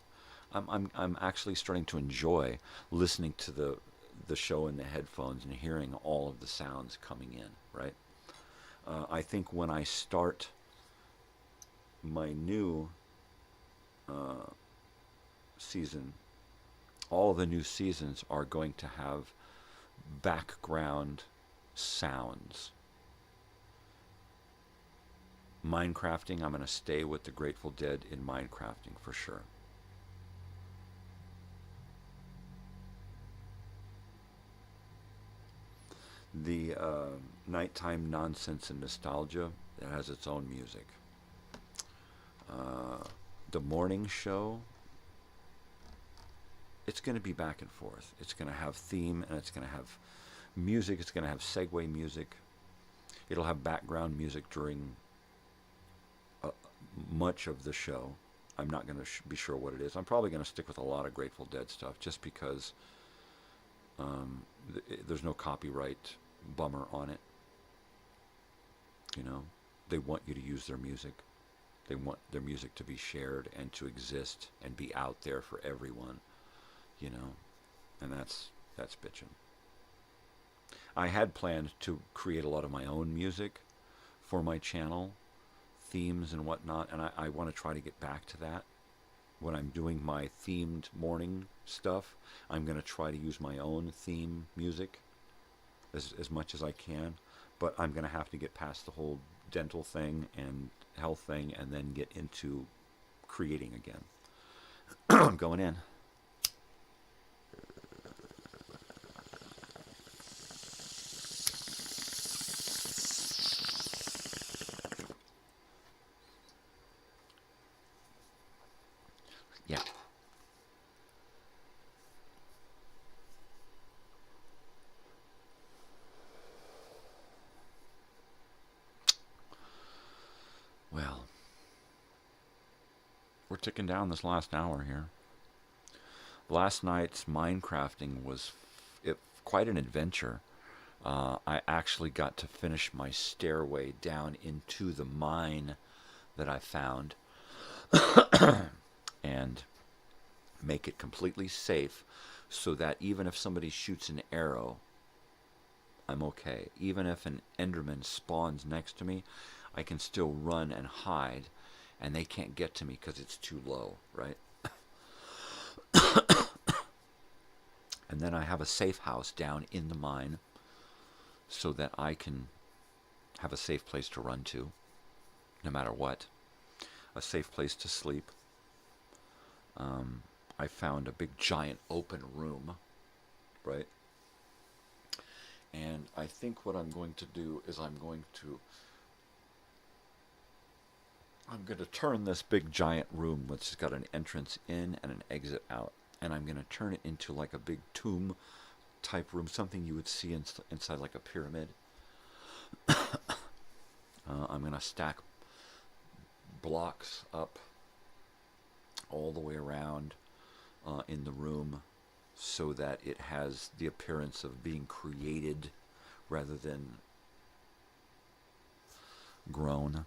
I'm actually starting to enjoy listening to the show in the headphones and hearing all of the sounds coming in, right? I think when I start my new season, all of the new seasons are going to have background sounds. Minecrafting, I'm going to stay with the Grateful Dead in Minecrafting for sure. The nighttime nonsense and nostalgia, that has its own music. The morning show, it's going to be back and forth. It's going to have theme, and it's going to have music. It's going to have segue music. It'll have background music during much of the show. I'm not going to be sure what it is. I'm probably going to stick with a lot of Grateful Dead stuff, just because there's no copyright bummer on it. You know, they want you to use their music. They want their music to be shared and to exist and be out there for everyone, you know, and that's bitching. I had planned to create a lot of my own music for my channel, themes and whatnot, and I want to try to get back to that. When I'm doing my themed morning stuff, I'm going to try to use my own theme music as much as I can, but I'm going to have to get past the whole dental thing and health thing and then get into creating again. I'm going in. Yeah. Well, we're ticking down this last hour here. Last night's Minecrafting was quite an adventure. I actually got to finish my stairway down into the mine that I found and make it completely safe so that even if somebody shoots an arrow, I'm okay. Even if an Enderman spawns next to me, I can still run and hide, and they can't get to me because it's too low, right? And then I have a safe house down in the mine so that I can have a safe place to run to, no matter what. A safe place to sleep. I found a big giant open room, right? And I think what I'm going to do is I'm going to turn this big giant room, which has got an entrance in and an exit out, and I'm going to turn it into like a big tomb type room, something you would see inside like a pyramid. I'm going to stack blocks up all the way around in the room so that it has the appearance of being created rather than grown.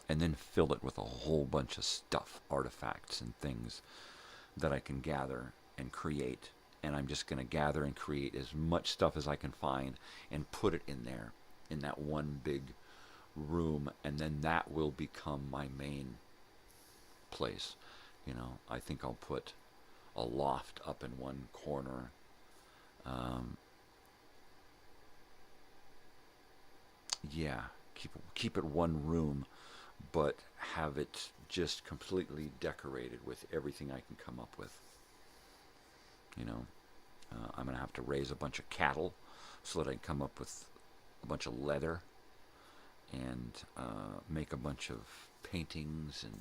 And then fill it with a whole bunch of stuff, artifacts and things that I can gather and create. And I'm just going to gather and create as much stuff as I can find and put it in there, in that one big room, and then that will become my main place. You know, I think I'll put a loft up in one corner. Yeah, keep it one room, but have it just completely decorated with everything I can come up with. You know, I'm going to have to raise a bunch of cattle so that I can come up with a bunch of leather and make a bunch of paintings and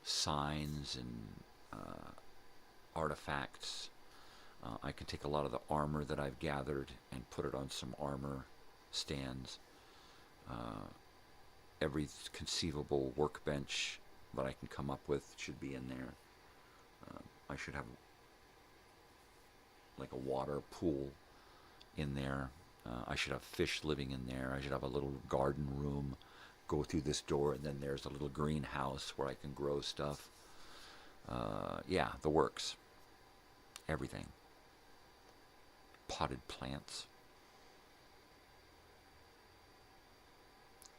signs and artifacts. I can take a lot of the armor that I've gathered and put it on some armor stands. Every conceivable workbench that I can come up with should be in there. I should have like a water pool in there. I should have fish living in there. I should have a little garden room. Go through this door, and then there's a little greenhouse where I can grow stuff. Yeah, the works. Everything. Potted plants.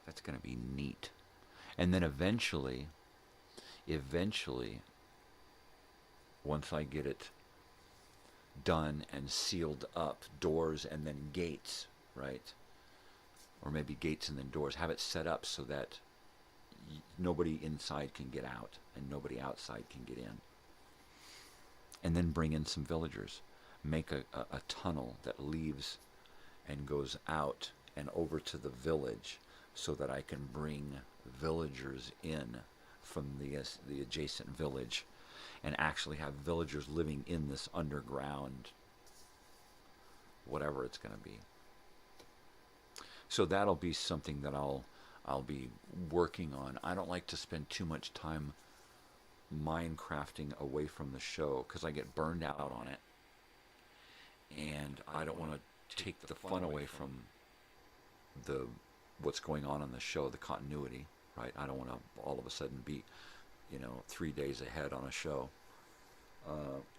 That's going to be neat. And then eventually, once I get it done and sealed up, doors and then gates, right? Or maybe gates and then doors. Have it set up so that nobody inside can get out and nobody outside can get in. And then bring in some villagers. Make a tunnel that leaves and goes out and over to the village so that I can bring villagers in from the adjacent village and actually have villagers living in this underground, whatever it's going to be. So that'll be something that I'll be working on. I don't like to spend too much time Minecrafting away from the show because I get burned out on it. And I don't want to take the fun away from what's going on the show, the continuity, right? I don't want to all of a sudden be, 3 days ahead on a show.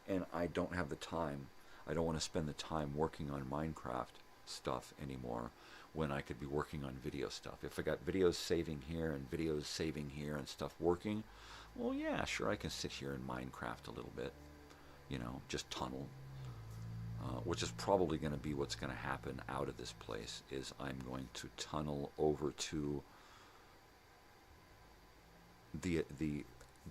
and I don't have the time. I don't want to spend the time working on Minecraft stuff anymore when I could be working on video stuff. If I got videos saving here and videos saving here and stuff working, well, yeah, sure, I can sit here in Minecraft a little bit, you know, just tunnel, which is probably going to be what's going to happen out of this place, is I'm going to tunnel over to the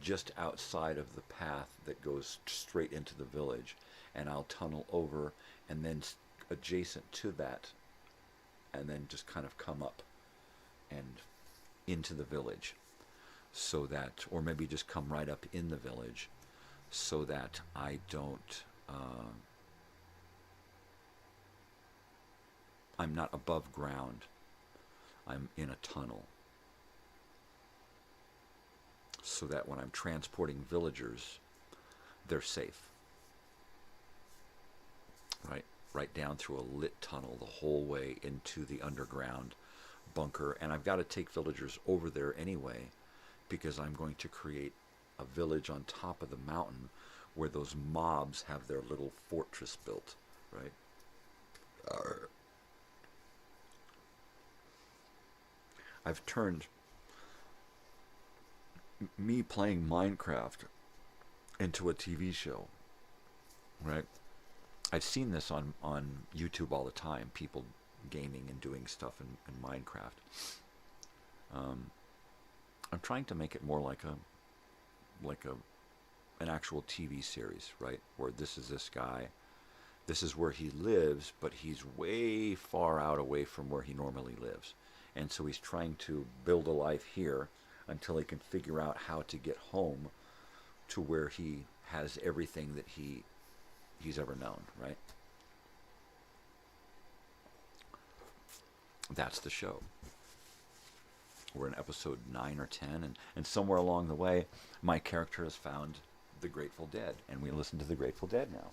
just outside of the path that goes straight into the village, and I'll tunnel over and then adjacent to that, and then just kind of come up and into the village, so that, or maybe just come right up in the village, so that I don't, I'm not above ground, I'm in a tunnel, so that when I'm transporting villagers, they're safe. Right down through a lit tunnel the whole way into the underground bunker. And I've got to take villagers over there anyway, because I'm going to create a village on top of the mountain where those mobs have their little fortress built, right? I've turned me playing Minecraft into a TV show, right? I've seen this on YouTube all the time, people gaming and doing stuff in Minecraft. I'm trying to make it more like an actual TV series, right? Where this is this guy, this is where he lives, but he's way far out away from where he normally lives. And so he's trying to build a life here until he can figure out how to get home to where he has everything that he's ever known, right? That's the show. We're in episode 9 or 10, and somewhere along the way, my character has found the Grateful Dead, and we listen to the Grateful Dead now.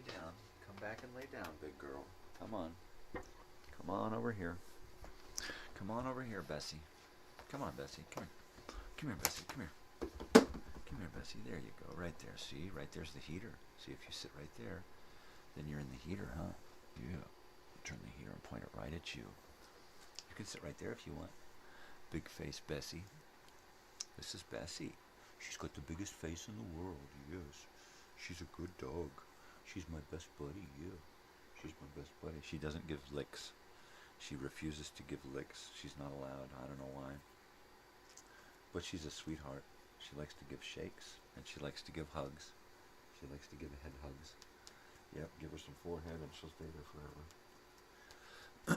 Come back and lay down, big girl. Come on. Come on over here. Come on over here, Bessie. Come on, Bessie. Come here. Come here, Bessie. Come here. Come here, Bessie. There you go. Right there. See? Right there's the heater. See, if you sit right there, then you're in the heater, huh? Yeah. Turn the heater and point it right at you. You can sit right there if you want. Big face Bessie. This is Bessie. She's got the biggest face in the world, yes. She's a good dog. She's my best buddy, yeah. She's my best buddy. She doesn't give licks. She refuses to give licks. She's not allowed. I don't know why. But she's a sweetheart. She likes to give shakes, and she likes to give hugs. She likes to give head hugs. Yep, give her some forehead, and she'll stay there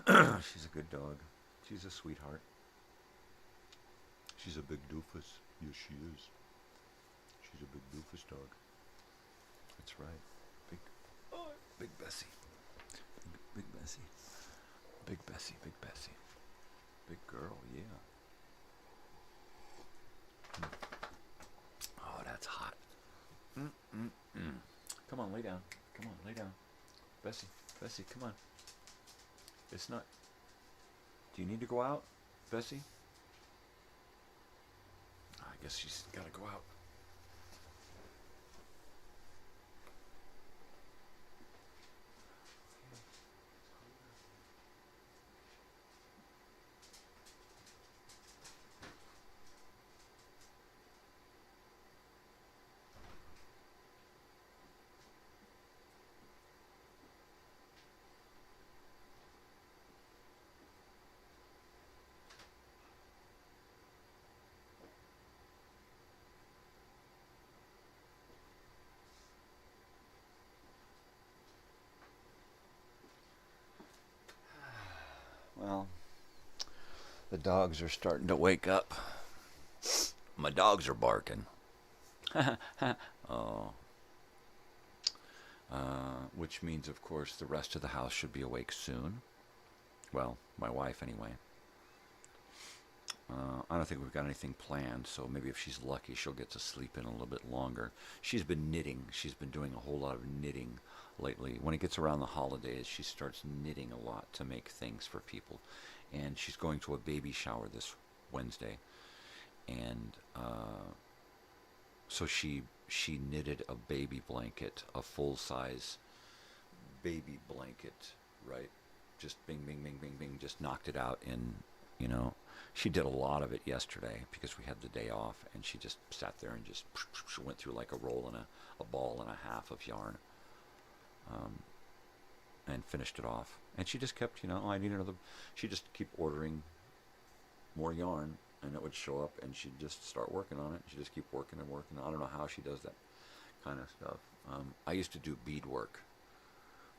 forever. She's a good dog. She's a sweetheart. She's a big doofus. Yes, she is. She's a big doofus dog. That's right. Big Bessie. Big Bessie. Big Bessie, Big Bessie. Big girl, yeah. Oh, that's hot. Come on, lay down. Come on, lay down. Bessie, Bessie, come on. It's not... Do you need to go out, Bessie? I guess she's got to go out. The dogs are starting to wake up. My dogs are barking. Oh. Which means, of course, the rest of the house should be awake soon. Well, my wife, anyway. I don't think we've got anything planned, so maybe if she's lucky, she'll get to sleep in a little bit longer. She's been knitting. She's been doing a whole lot of knitting lately. When it gets around the holidays, she starts knitting a lot to make things for people. And she's going to a baby shower this Wednesday. And so she knitted a baby blanket, a full-size baby blanket, right? Just bing, bing, bing, bing, bing, just knocked it out in, you know. She did a lot of it yesterday because we had the day off, and she just sat there and just went through like a roll and a ball and a half of yarn, and finished it off. And she just kept, you know, I need another. She'd just keep ordering more yarn, and it would show up, and she'd just start working on it. She'd just keep working and working. I don't know how she does that kind of stuff. I used to do beadwork,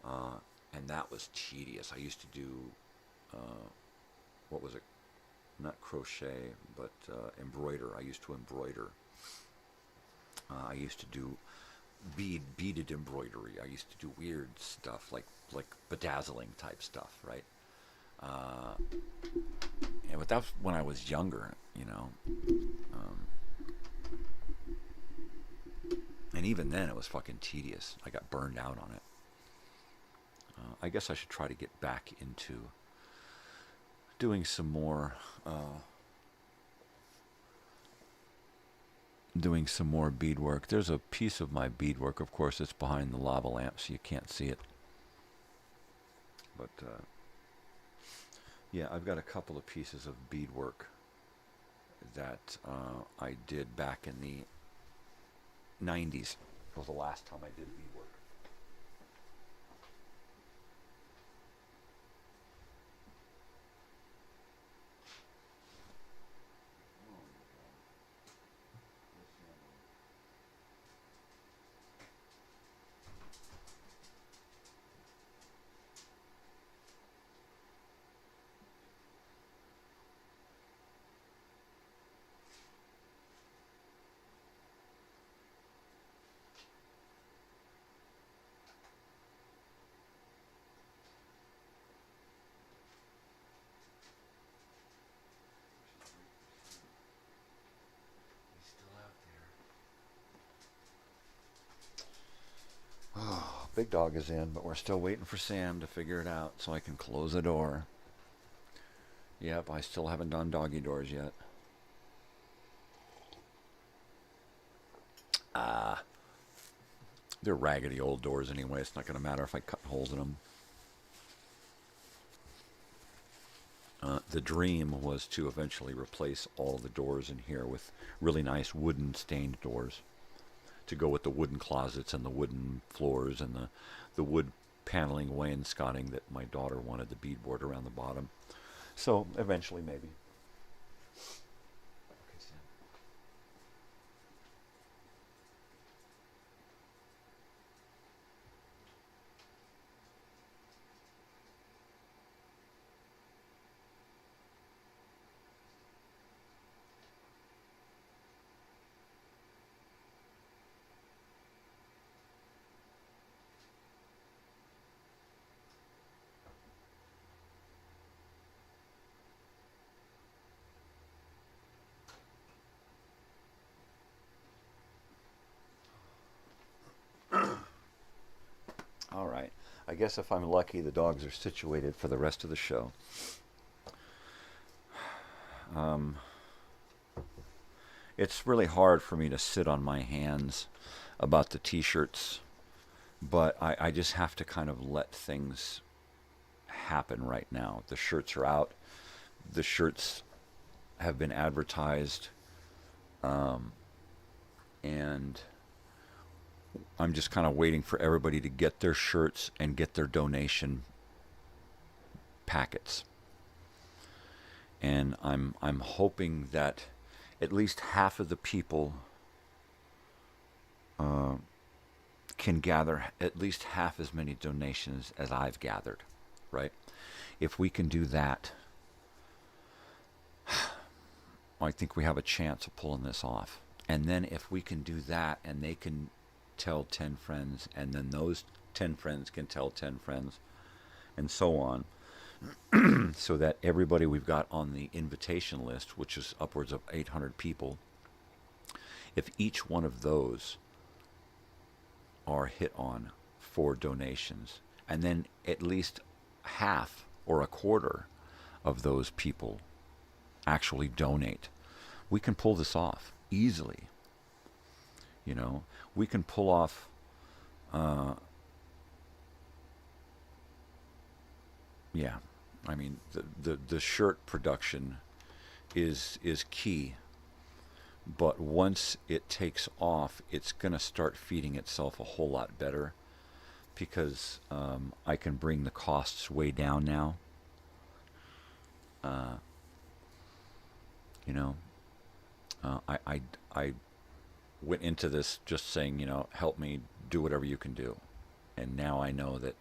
and that was tedious. I used to do, what was it? Not crochet, but embroider. I used to embroider. I used to do beaded embroidery. I used to do weird stuff like bedazzling type stuff, right? But that was when I was younger, you know. And even then, it was fucking tedious. I got burned out on it. I guess I should try to get back into doing some more beadwork. There's a piece of my beadwork, of course, it's behind the lava lamp, so you can't see it. But yeah, I've got a couple of pieces of beadwork that I did back in the 90s. It was the last time I did beadwork. Big dog is in, but we're still waiting for Sam to figure it out so I can close the door. Yep, I still haven't done doggy doors yet. They're raggedy old doors anyway. It's not going to matter if I cut holes in them. The dream was to eventually replace all the doors in here with really nice wooden stained doors to go with the wooden closets and the wooden floors and the wood paneling wainscoting that my daughter wanted, the beadboard around the bottom. So eventually maybe. Okay, Sam. All right. I guess if I'm lucky, the dogs are situated for the rest of the show. It's really hard for me to sit on my hands about the t-shirts, but I just have to kind of let things happen right now. The shirts are out. The shirts have been advertised, and I'm just kind of waiting for everybody to get their shirts and get their donation packets. And I'm hoping that at least half of the people can gather at least half as many donations as I've gathered, right? If we can do that, I think we have a chance of pulling this off. And then if we can do that, and they can tell 10 friends, and then those 10 friends can tell 10 friends, and so on, so that everybody we've got on the invitation list, which is upwards of 800 people, if each one of those are hit on for donations, and then at least half or a quarter of those people actually donate, we can pull this off easily. You know, we can pull off yeah, I mean, the shirt production is key, but once it takes off, it's going to start feeding itself a whole lot better, because I can bring the costs way down now. You know, I went into this just saying, you know, help me do whatever you can do, and now I know that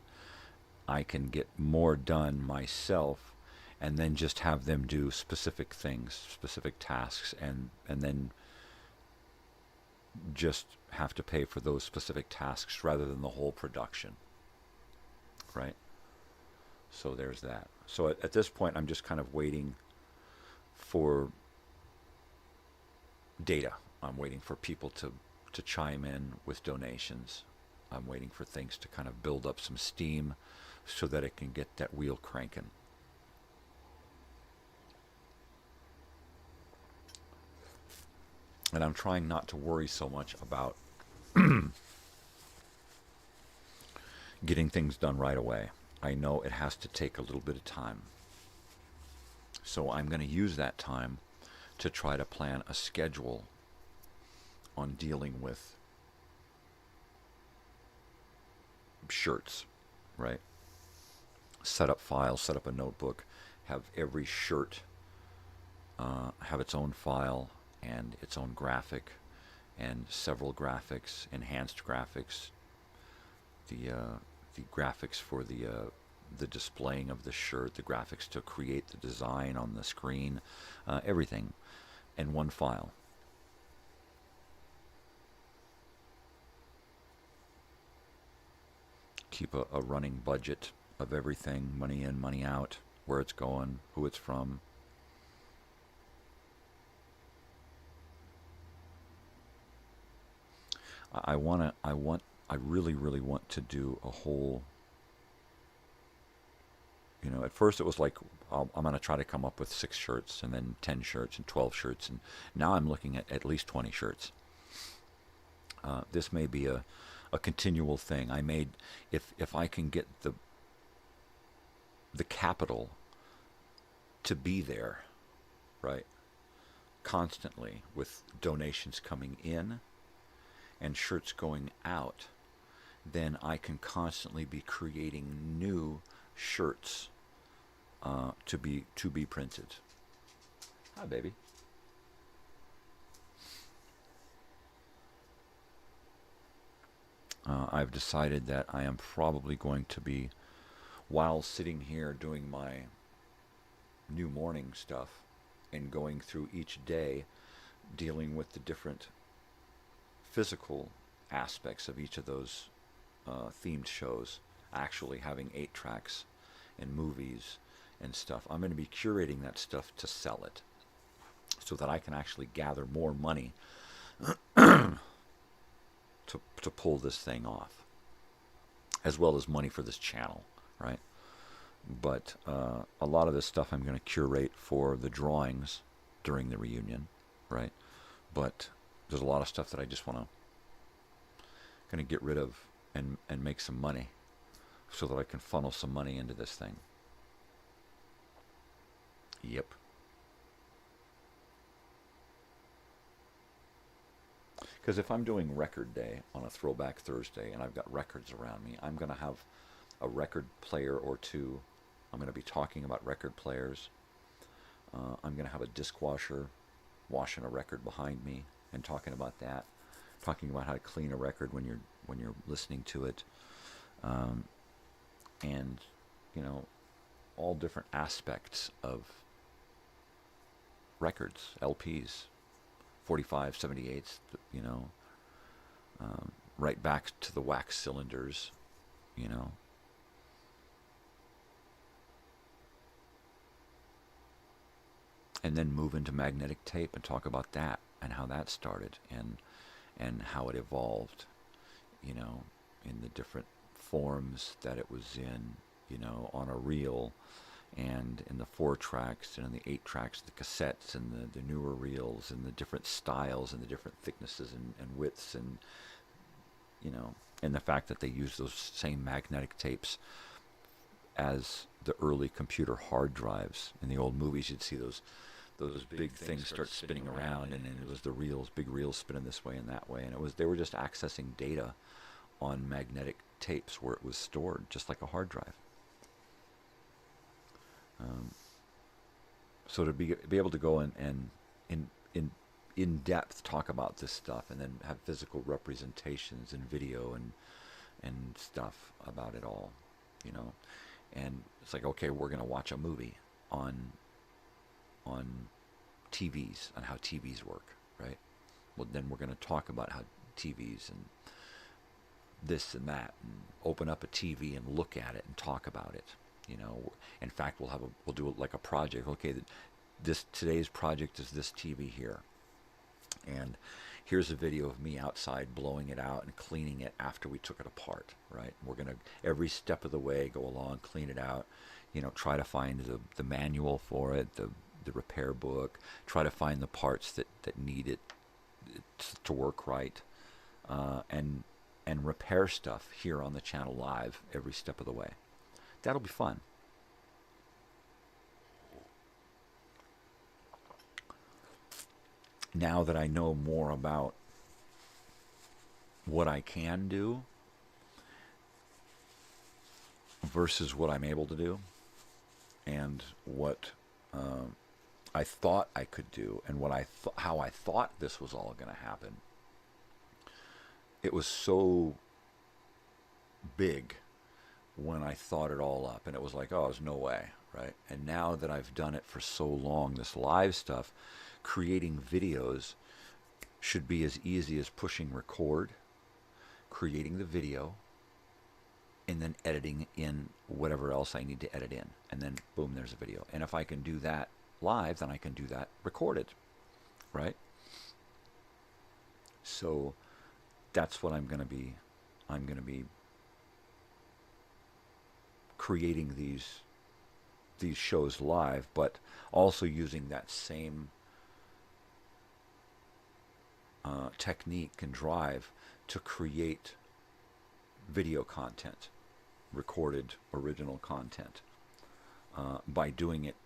I can get more done myself, and then just have them do specific things, specific tasks, and then just have to pay for those specific tasks rather than the whole production, right? So there's that. So at this point, I'm just kind of waiting for data. I'm waiting for people to chime in with donations. I'm waiting for things to kind of build up some steam so that it can get that wheel cranking. And I'm trying not to worry so much about getting things done right away. I know it has to take a little bit of time. So I'm going to use that time to try to plan a schedule on dealing with shirts, right? Set up files, set up a notebook, have every shirt have its own file and its own graphic, and several graphics, enhanced graphics, the graphics for the displaying of the shirt, the graphics to create the design on the screen, everything in one file. Keep a running budget of everything, money in, money out, where it's going, who it's from. I really want to do a whole, you know, at first it was like, I'm going to try to come up with 6 shirts, and then 10 shirts, and 12 shirts, and now I'm looking at least 20 shirts. This may be a continual thing. I made, if I can get the capital to be there, right, constantly, with donations coming in and shirts going out, then I can constantly be creating new shirts to be printed. Hi, baby. I've decided that I am probably going to be, while sitting here doing my new morning stuff and going through each day, dealing with the different physical aspects of each of those themed shows, actually having 8 tracks and movies and stuff. I'm going to be curating that stuff to sell it, so that I can actually gather more money to pull this thing off, as well as money for this channel, right? But a lot of this stuff I'm going to curate for the drawings during the reunion, right? But there's a lot of stuff that I just want to get rid of and make some money, so that I can funnel some money into this thing. Yep. Because if I'm doing record day on a Throwback Thursday and I've got records around me, I'm going to have a record player or two. I'm going to be talking about record players. I'm going to have a disc washer washing a record behind me and talking about that, talking about how to clean a record when you're listening to it, and you know, all different aspects of records, LPs, 45, 78s, you know, right back to the wax cylinders, you know. And then move into magnetic tape and talk about that and how that started and how it evolved, you know, in the different forms that it was in, you know, on a reel and in the 4 tracks and in the 8 tracks, the cassettes and the newer reels and the different styles and the different thicknesses and widths and, you know, and the fact that they use those same magnetic tapes as the early computer hard drives. In the old movies, you'd see those big things start spinning around, and then it was the reels, big reels spinning this way and that way, and they were just accessing data on magnetic tapes where it was stored, just like a hard drive. So to be able to go and in depth talk about this stuff, and then have physical representations and video and stuff about it all, you know, and it's like, okay, we're going to watch a movie on TVs, on how TVs work, right? Well, then we're going to talk about how TVs and this and that, and open up a TV and look at it and talk about it, you know. In fact, we'll do it like a project. Okay, today's project is this TV here, and here's a video of me outside blowing it out and cleaning it after we took it apart, right? We're going to, every step of the way, go along, clean it out, you know, try to find the manual for it, the repair book, try to find the parts that need it to work right, and repair stuff here on the channel live every step of the way. That'll be fun. Now that I know more about what I can do versus what I'm able to do, and what I thought I could do, and how I thought this was all going to happen, it was so big when I thought it all up, and it was like, oh, there's no way, right? And now that I've done it for so long, this live stuff, creating videos should be as easy as pushing record, creating the video, and then editing in whatever else I need to edit in, and then boom, there's a video. And if I can do that live, then I can do that recorded, right? So that's what I'm going to be creating these shows live, but also using that same technique and drive to create video content, recorded original content, by doing it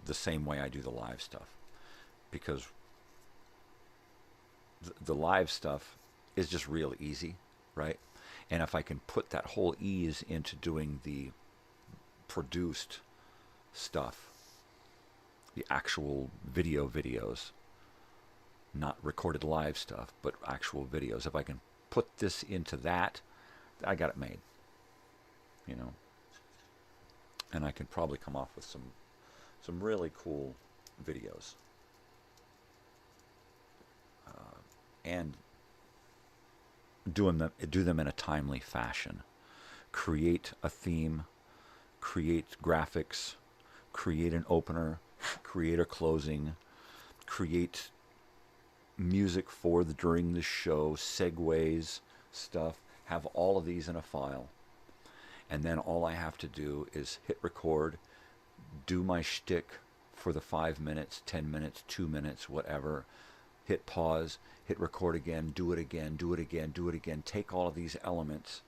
the same way I do the live stuff, because the live stuff is just real easy, right? And if I can put that whole ease into doing the produced stuff, the actual videos, not recorded live stuff, but actual videos, if I can put this into that, I got it made, you know. And I can probably come off with some really cool videos, and do them in a timely fashion. Create a theme, create graphics, create an opener, create a closing, create music for during the show, segues, stuff. Have all of these in a file, and then all I have to do is hit record, do my shtick for the 5 minutes, 10 minutes, 2 minutes, whatever, hit pause, hit record again, do it again, do it again, do it again, take all of these elements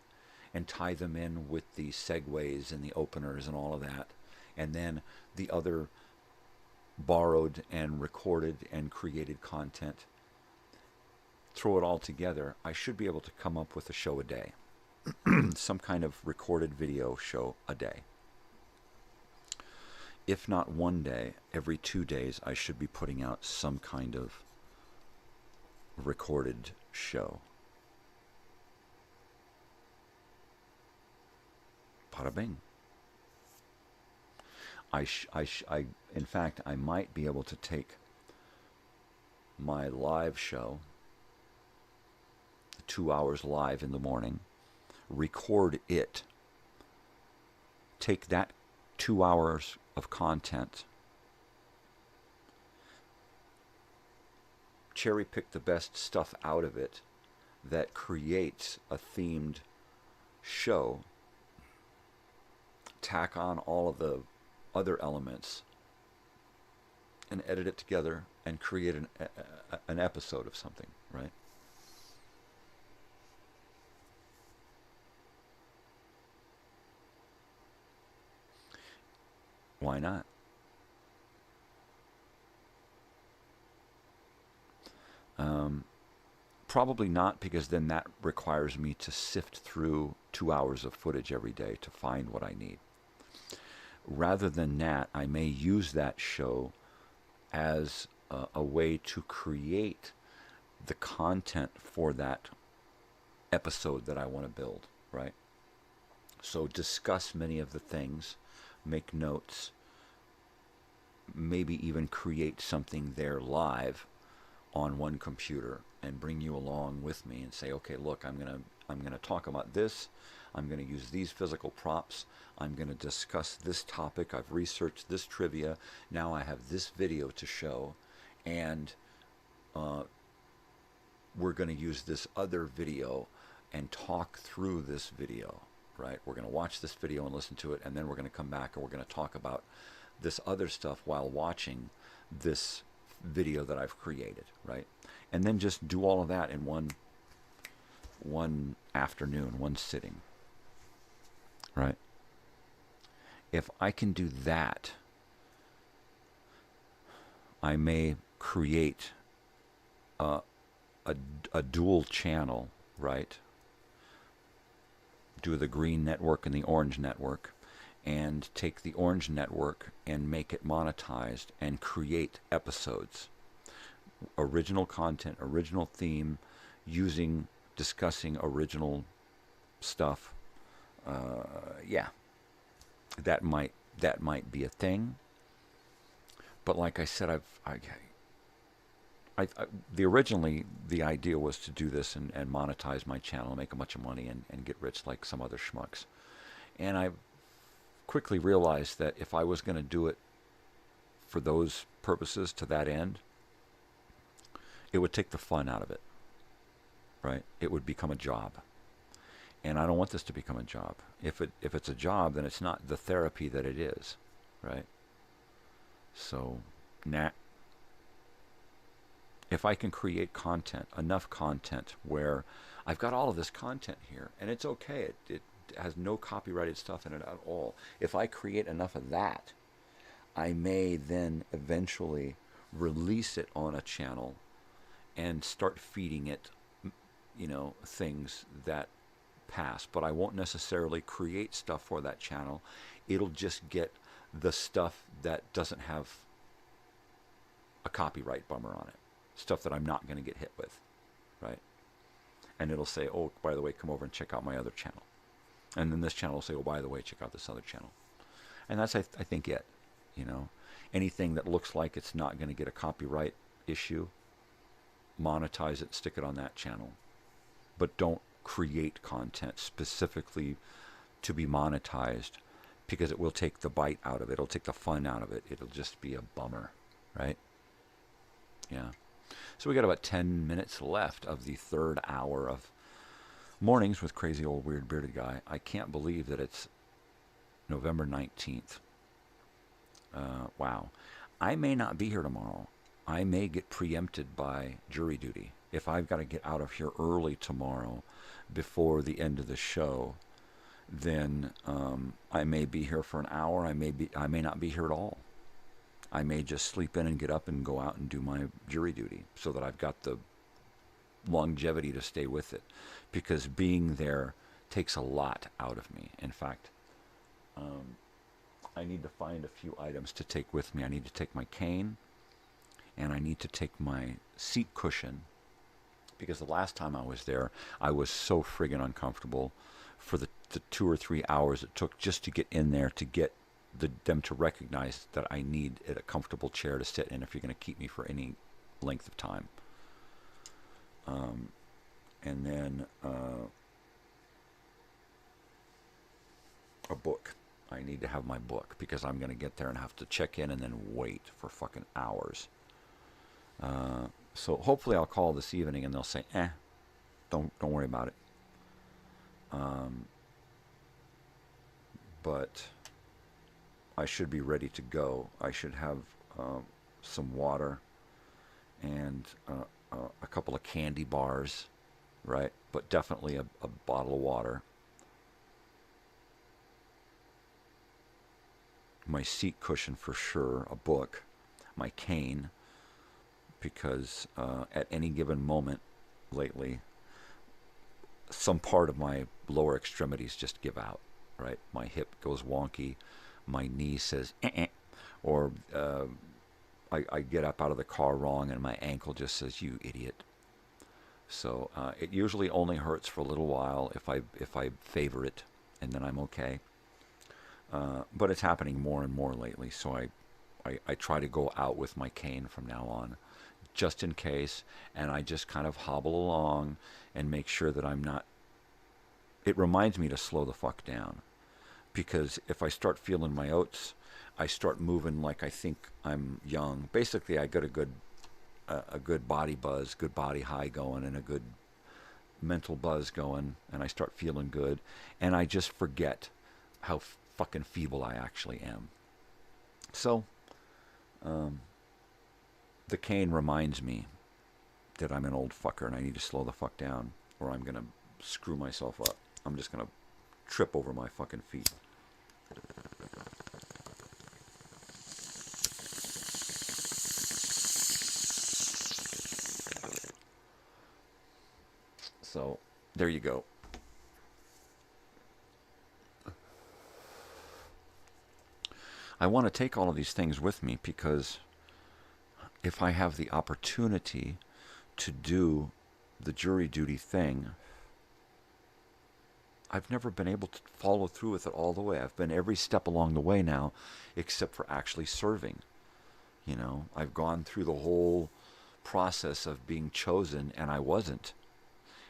and tie them in with the segues and the openers and all of that, and then the other borrowed and recorded and created content, throw it all together. I should be able to come up with a show a day. Some kind of recorded video show a day. If not one day, every 2 days I should be putting out some kind of recorded show. Bada bing. In fact, I might be able to take my live show, 2 hours live in the morning, record it, take that 2 hours of content, cherry pick the best stuff out of it that creates a themed show, tack on all of the other elements, and edit it together and create an episode of something, right? Why not? Probably not, because then that requires me to sift through 2 hours of footage every day to find what I need. Rather than that, I may use that show as a way to create the content for that episode that I want to build, right? So discuss many of the things, make notes, maybe even create something there live on one computer and bring you along with me and say, okay, look, I'm gonna talk about this. I'm going to use these physical props. I'm going to discuss this topic. I've researched this trivia. Now I have this video to show, and we're going to use this other video and talk through this video, right? We're going to watch this video and listen to it, and then we're going to come back and we're going to talk about this other stuff while watching this video that I've created, right? And then just do all of that in one afternoon, one sitting, right? If I can do that, I may create a dual channel, right? Do the green network and the orange network, and take the orange network and make it monetized and create episodes. Original content, original theme, discussing original stuff. Yeah, that might be a thing. But like I said, originally the idea was to do this and monetize my channel and make a bunch of money and get rich like some other schmucks. And I quickly realized that if I was going to do it for those purposes, to that end, it would take the fun out of it, right? It would become a job. And I don't want this to become a job. If it's a job, then it's not the therapy that it is, right? So, if I can create content, enough content where I've got all of this content here, and it's okay, it has no copyrighted stuff in it at all. If I create enough of that, I may then eventually release it on a channel and start feeding it, things that pass. But I won't necessarily create stuff for that channel. It'll just get the stuff that doesn't have a copyright bummer on it. Stuff that I'm not going to get hit with, right? And it'll say, oh, by the way, come over and check out my other channel. And then this channel will say, oh, by the way, check out this other channel. And that's, I think, it. Anything that looks like it's not going to get a copyright issue, monetize it, stick it on that channel. But don't create content specifically to be monetized, because it will take the bite out of it. It'll take the fun out of it. It'll just be a bummer, right? Yeah. So we got about 10 minutes left of the third hour of Mornings with Crazy Old Weird Bearded Guy. I can't believe that it's November 19th. Wow. I may not be here tomorrow. I may get preempted by jury duty. If I've got to get out of here early tomorrow before the end of the show, then I may be here for an hour. I may not be here at all. I may just sleep in and get up and go out and do my jury duty so that I've got the longevity to stay with it, because being there takes a lot out of me. In fact, I need to find a few items to take with me. I need to take my cane, and I need to take my seat cushion, because the last time I was there, I was so friggin' uncomfortable for the 2 or 3 hours it took just to get in there, to get them to recognize that I need a comfortable chair to sit in if you're going to keep me for any length of time. And then a book. I need to have my book because I'm going to get there and have to check in and then wait for fucking hours. So hopefully I'll call this evening and they'll say, don't worry about it. But I should be ready to go. I should have some water and a couple of candy bars, right? But definitely a bottle of water. My seat cushion for sure, a book, my cane, because at any given moment lately, some part of my lower extremities just give out, right? My hip goes wonky, my knee says, or I get up out of the car wrong and my ankle just says, you idiot. So it usually only hurts for a little while if I favor it, and then I'm okay. But it's happening more and more lately, so I try to go out with my cane from now on, just in case, and I just kind of hobble along and make sure that I'm not... It reminds me to slow the fuck down, because if I start feeling my oats, I start moving like I think I'm young. Basically, I got a good body buzz, good body high going, and a good mental buzz going, and I start feeling good, and I just forget how fucking feeble I actually am. So, the cane reminds me that I'm an old fucker and I need to slow the fuck down, or I'm gonna screw myself up. I'm just gonna trip over my fucking feet. So, there you go. I want to take all of these things with me because if I have the opportunity to do the jury duty thing, I've never been able to follow through with it all the way. I've been every step along the way now, except for actually serving. You know, I've gone through the whole process of being chosen, and I wasn't.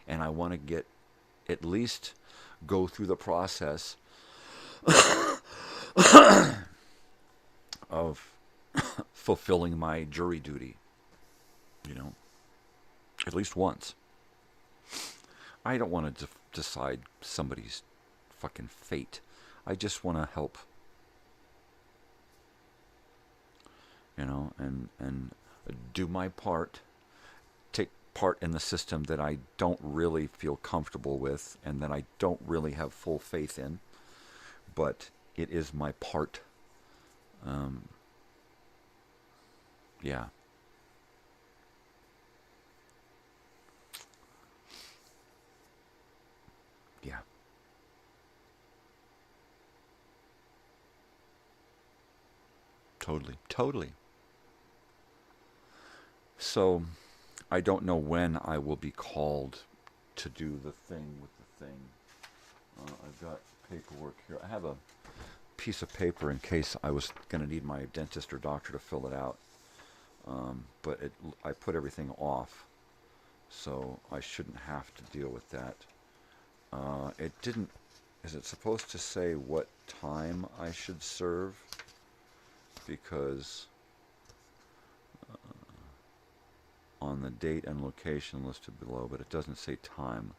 And I want to get, at least go through the process of fulfilling my jury duty, you know, at least once. I don't want to decide somebody's fucking fate. I just want to help, you know, and do my part, take part in the system that I don't really feel comfortable with and that I don't really have full faith in, but it is my part. Yeah. Yeah. Totally. So, I don't know when I will be called to do the thing with the thing. I've got paperwork here. I have a piece of paper in case I was going to need my dentist or doctor to fill it out. But I put everything off, so I shouldn't have to deal with that. It didn't... Is it supposed to say what time I should serve? Because on the date and location listed below, but it doesn't say time.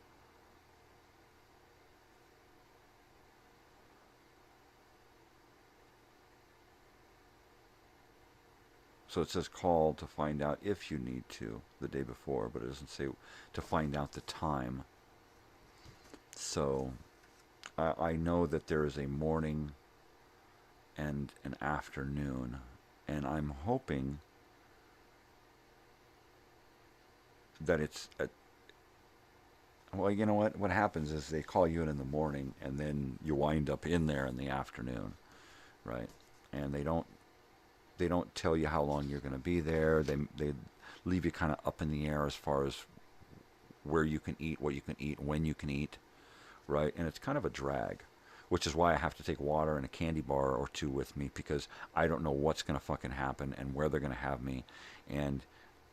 So it says call to find out if you need to the day before, but it doesn't say to find out the time. So I know that there is a morning and an afternoon, and I'm hoping that it's well, you know what happens is they call you in the morning and then you wind up in there in the afternoon, right? And they don't tell you how long you're going to be there. They leave you kind of up in the air as far as where you can eat, what you can eat, when you can eat, right? And it's kind of a drag. which is why I have to take water and a candy bar or two with me, because I don't know what's going to fucking happen and where they're going to have me, and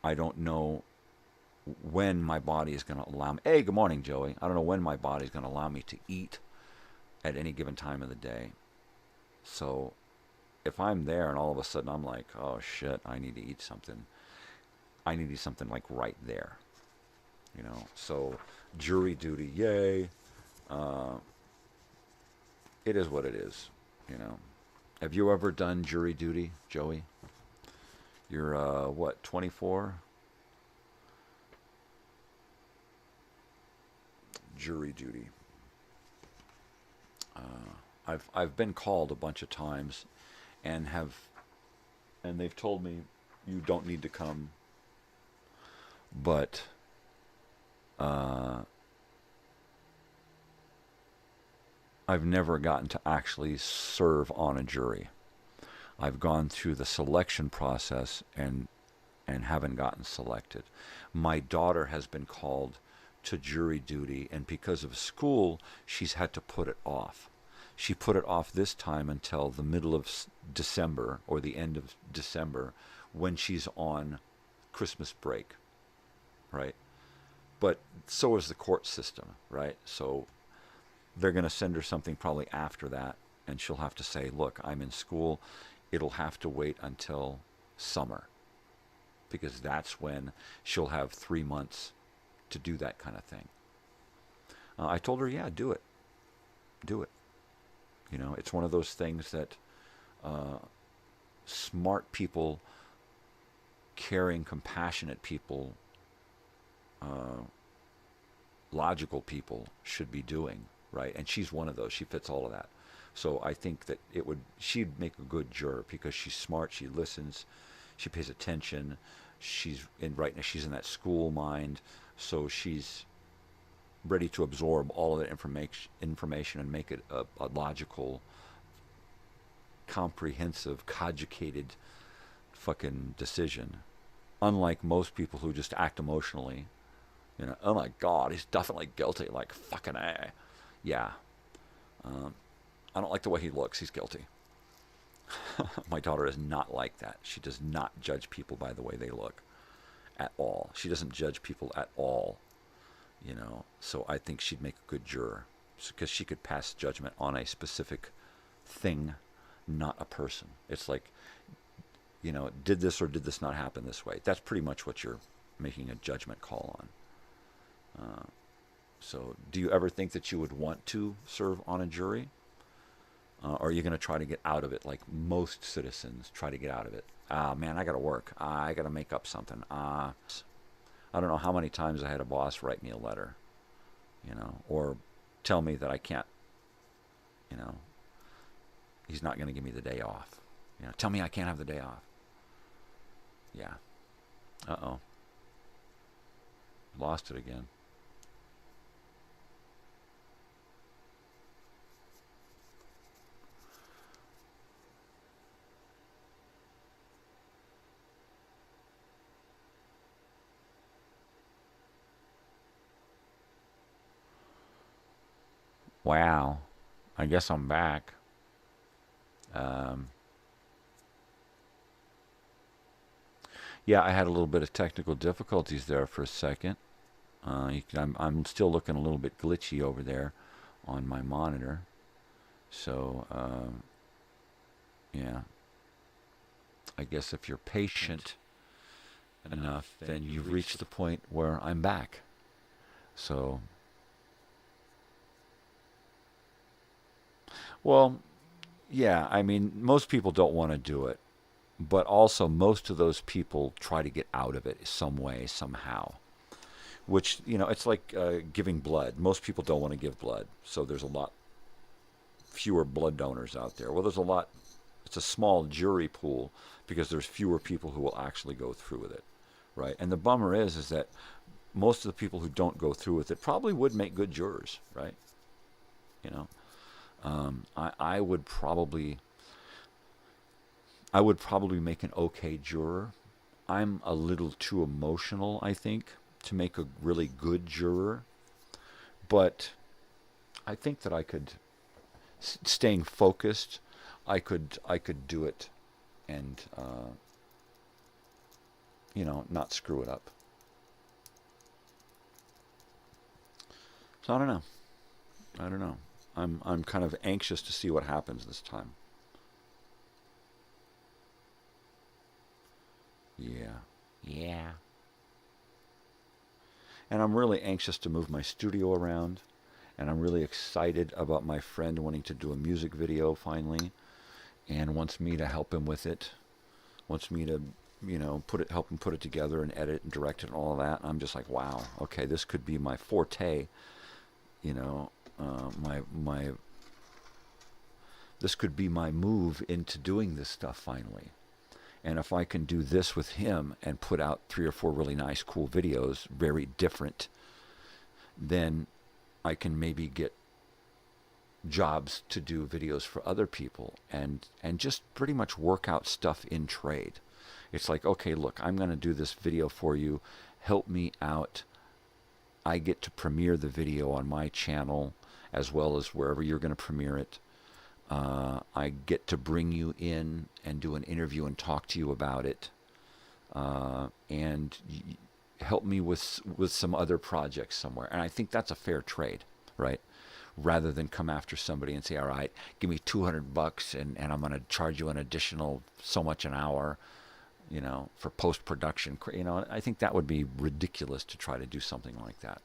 I don't know when my body is going to allow me. Hey, good morning, Joey. I don't know when my body is going to allow me to eat at any given time of the day. So if I'm there and all of a sudden I'm like, oh shit, I need to eat something, I need to eat something like right there, you know. So jury duty, yay. It is what it is, you know. Have you ever done jury duty, Joey? You're what, 24? Jury duty. I've been called a bunch of times, and they've told me you don't need to come, but I've never gotten to actually serve on a jury. I've gone through the selection process and haven't gotten selected. My daughter has been called to jury duty, and because of school, she's had to put it off. She put it off this time until the middle of December or the end of December, when she's on Christmas break, right? But so is the court system, right? So they're going to send her something probably after that, and she'll have to say, look, I'm in school. It'll have to wait until summer, because that's when she'll have 3 months to do that kind of thing. I told her, yeah, do it. Do it. You know, it's one of those things that smart people, caring, compassionate people, logical people should be doing, right? And she's one of those. She fits all of that. So I think that she'd make a good juror, because she's smart, she listens, she pays attention, she's in that school mind, so she's ready to absorb all of that information and make it a logical, comprehensive, conjugated fucking decision. Unlike most people who just act emotionally. You know, oh my God, he's definitely guilty, like fucking A. Yeah. I don't like the way he looks, he's guilty. My daughter is not like that. She does not judge people by the way they look at all. She doesn't judge people at all, you know. So I think she'd make a good juror, because she could pass judgment on a specific thing, not a person. It's like, you know, did this or did this not happen this way? That's pretty much what you're making a judgment call on. So do you ever think that you would want to serve on a jury? Or are you going to try to get out of it like most citizens try to get out of it? Man, I got to work. I got to make up something. I don't know how many times I had a boss write me a letter, you know, or tell me that I can't, you know, he's not going to give me the day off. You know, tell me I can't have the day off. Yeah. Uh-oh. Lost it again. Wow. I guess I'm back. Yeah, I had a little bit of technical difficulties there for a second. I'm still looking a little bit glitchy over there on my monitor. So, yeah. I guess if you're patient enough, then you've reached the point where I'm back. So, well, yeah, I mean, most people don't want to do it, but also most of those people try to get out of it some way, somehow. Which, you know, it's like giving blood. Most people don't want to give blood, so there's a lot fewer blood donors out there. Well, it's a small jury pool because there's fewer people who will actually go through with it, right? And the bummer is that most of the people who don't go through with it probably would make good jurors, right? You know? I would probably make an okay juror. I'm a little too emotional, I think, to make a really good juror. But I think that I could staying focused, I could do it, and not screw it up. So I don't know. I'm kind of anxious to see what happens this time. Yeah. And I'm really anxious to move my studio around, and I'm really excited about my friend wanting to do a music video finally, and wants me to help him with it. Wants me to, help him put it together and edit and direct it and all of that. And I'm just like, wow, okay, this could be my forte. This could be my move into doing this stuff finally. And if I can do this with him and put out 3 or 4 really nice, cool videos, very different, then I can maybe get jobs to do videos for other people and just pretty much work out stuff in trade. It's like, okay, look, I'm going to do this video for you. Help me out. I get to premiere the video on my channel as well as wherever you're going to premiere it. I get to bring you in and do an interview and talk to you about it, and help me with some other projects somewhere. And I think that's a fair trade, right? Rather than come after somebody and say, all right, give me $200 and I'm going to charge you an additional so much an hour, for post-production. I think that would be ridiculous to try to do something like that.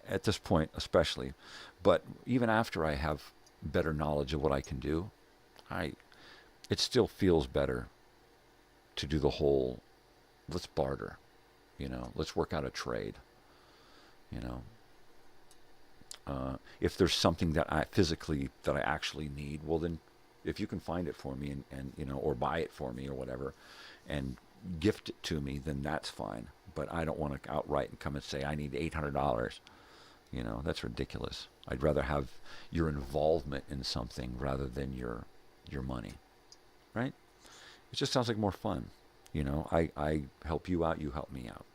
At this point especially. But even after I have better knowledge of what I can do, it still feels better to do the whole, let's barter, let's work out a trade, if there's something that I actually need, well then, if you can find it for me and or buy it for me or whatever, and gift it to me, then that's fine. But I don't want to outright and come and say I need $800. That's ridiculous. I'd rather have your involvement in something rather than your money, right? It just sounds like more fun. I help you out, you help me out.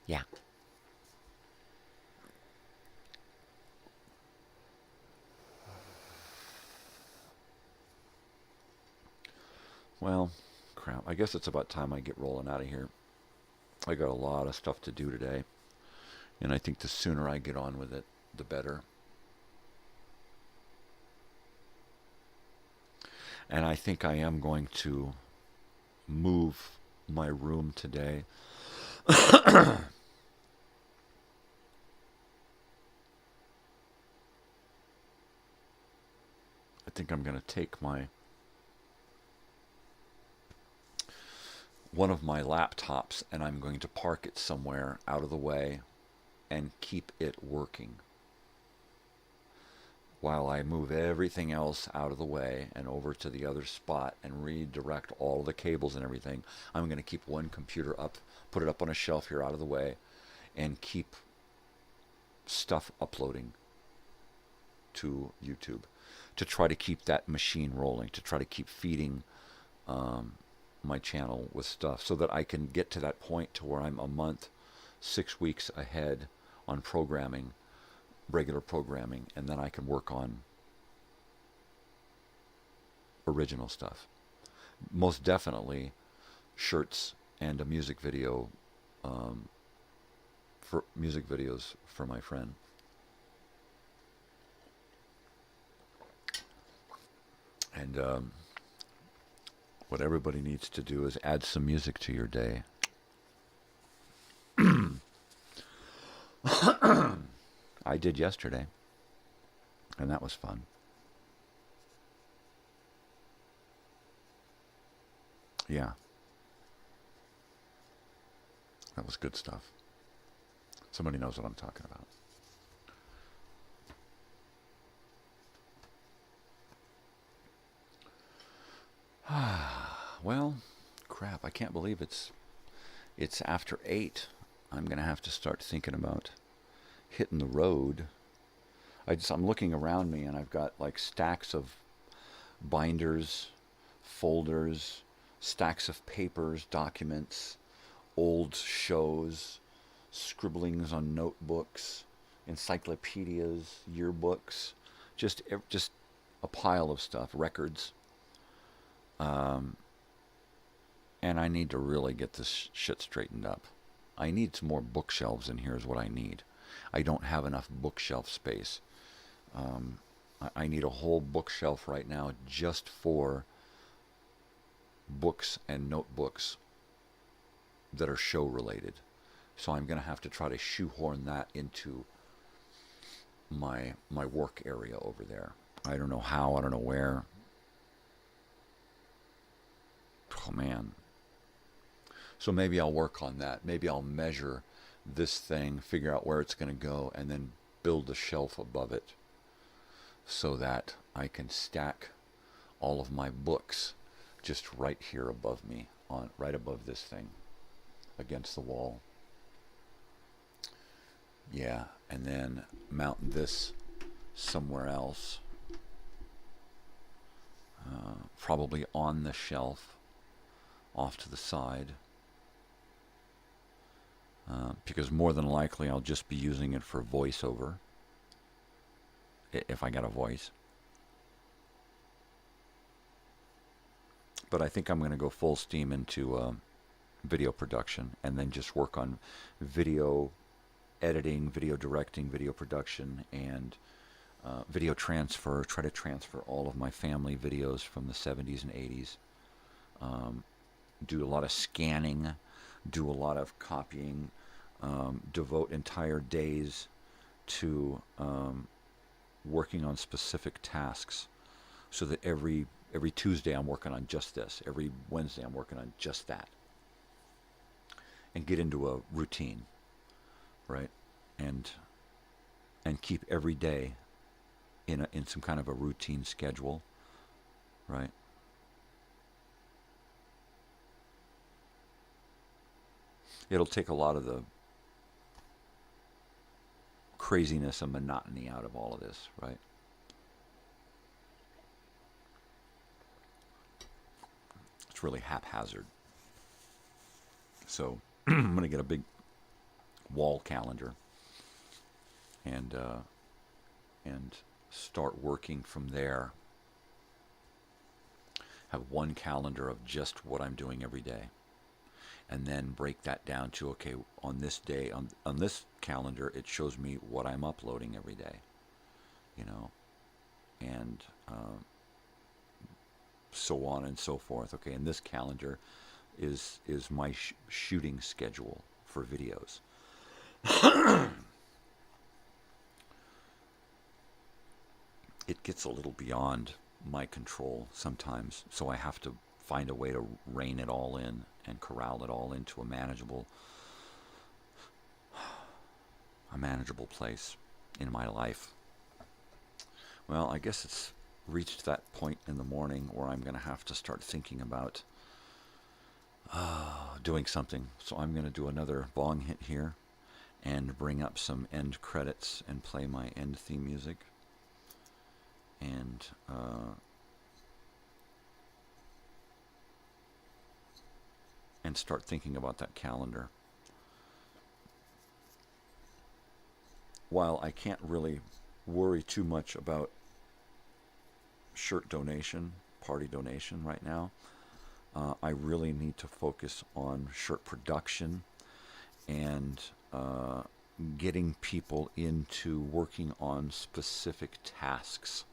Yeah. Well, crap. I guess it's about time I get rolling out of here. I got a lot of stuff to do today, and I think the sooner I get on with it, the better. And I think I am going to move my room today. I think I'm going to take one of my laptops and I'm going to park it somewhere out of the way and keep it working while I move everything else out of the way and over to the other spot and redirect all the cables and everything. I'm going to keep one computer up, put it up on a shelf here out of the way, and keep stuff uploading to YouTube to try to keep that machine rolling, to try to keep feeding my channel with stuff so that I can get to that point to where I'm a month, 6 weeks ahead on programming, regular programming, and then I can work on original stuff. Most definitely shirts and a music video, for music videos for my friend. And what everybody needs to do is add some music to your day. I did yesterday, and that was fun. Yeah. That was good stuff. Somebody knows what I'm talking about. Well, crap, I can't believe it's after 8. I'm going to have to start thinking about hitting the road. I'm looking around me and I've got like stacks of binders, folders, stacks of papers, documents, old shows, scribblings on notebooks, encyclopedias, yearbooks, just a pile of stuff, records. And I need to really get this shit straightened up. I need some more bookshelves in here is what I need. I don't have enough bookshelf space. I need a whole bookshelf right now just for books and notebooks that are show related. So I'm going to have to try to shoehorn that into my work area over there. I don't know how, I don't know where. Oh man. So maybe I'll work on that. Maybe I'll measure this thing, figure out where it's going to go, and then build a shelf above it so that I can stack all of my books just right here above me, right above this thing, against the wall. Yeah, and then mount this somewhere else, probably on the shelf off to the side, because more than likely I'll just be using it for voiceover if I got a voice. But I think I'm going to go full steam into video production and then just work on video editing, video directing, video production, and video transfer. Try to transfer all of my family videos from the 70s and 80s. Do a lot of scanning, do a lot of copying, devote entire days to working on specific tasks, so that every Tuesday I'm working on just this, every Wednesday I'm working on just that, and get into a routine, right? And keep every day in some kind of a routine schedule, right? It'll take a lot of the craziness and monotony out of all of this, right? It's really haphazard. So I'm going to get a big wall calendar and start working from there. Have one calendar of just what I'm doing every day. And then break that down to, okay, on this day, on this calendar, it shows me what I'm uploading every day, you know, and so on and so forth. Okay, and this calendar is my shooting schedule for videos. It gets a little beyond my control sometimes, so I have to find a way to rein it all in and corral it all into a manageable place in my life. Well, I guess it's reached that point in the morning where I'm going to have to start thinking about doing something. So I'm going to do another bong hit here and bring up some end credits and play my end theme music. And start thinking about that calendar. While I can't really worry too much about shirt donation, party donation right now, I really need to focus on shirt production and getting people into working on specific tasks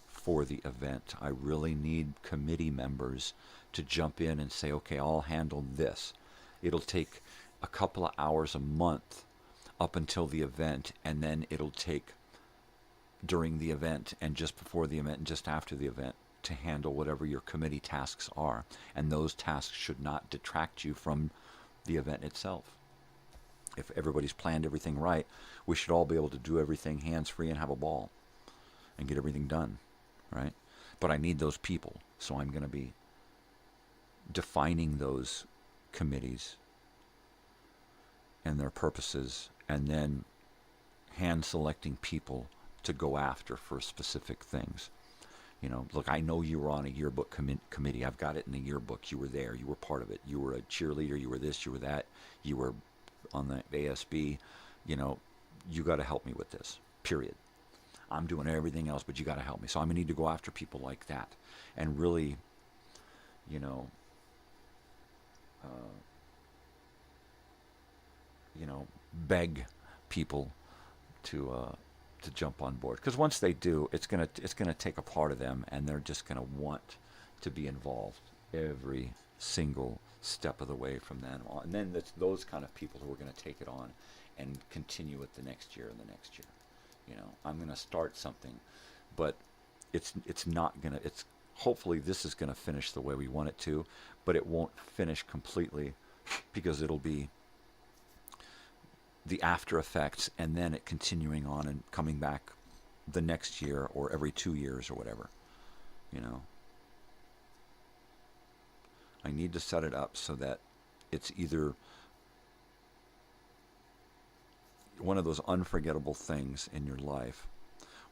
for the event. I really need committee members to jump in and say, okay, I'll handle this. It'll take a couple of hours a month up until the event, and then it'll take during the event and just before the event and just after the event to handle whatever your committee tasks are. And those tasks should not detract you from the event itself. If everybody's planned everything right, we should all be able to do everything hands-free and have a ball and get everything done, right? But I need those people, so I'm going to be defining those committees and their purposes, and then hand selecting people to go after for specific things. You know, look, I know you were on a yearbook committee. I've got it in the yearbook. You were there. You were part of it. You were a cheerleader. You were this. You were that. You were on the ASB. You know, you got to help me with this, period. I'm doing everything else, but you got to help me. So I'm going to need to go after people like that and really, you know, beg people to jump on board. Because once they do, it's gonna take a part of them, and they're just gonna want to be involved every single step of the way from then on. And then it's those kind of people who are gonna take it on and continue it the next year and the next year. You know, I'm gonna start something, but it's not gonna. It's hopefully this is gonna finish the way we want it to, but it won't finish completely because it'll be the after effects, and then it continuing on and coming back the next year or every 2 years or whatever. You know, I need to set it up so that it's either one of those unforgettable things in your life,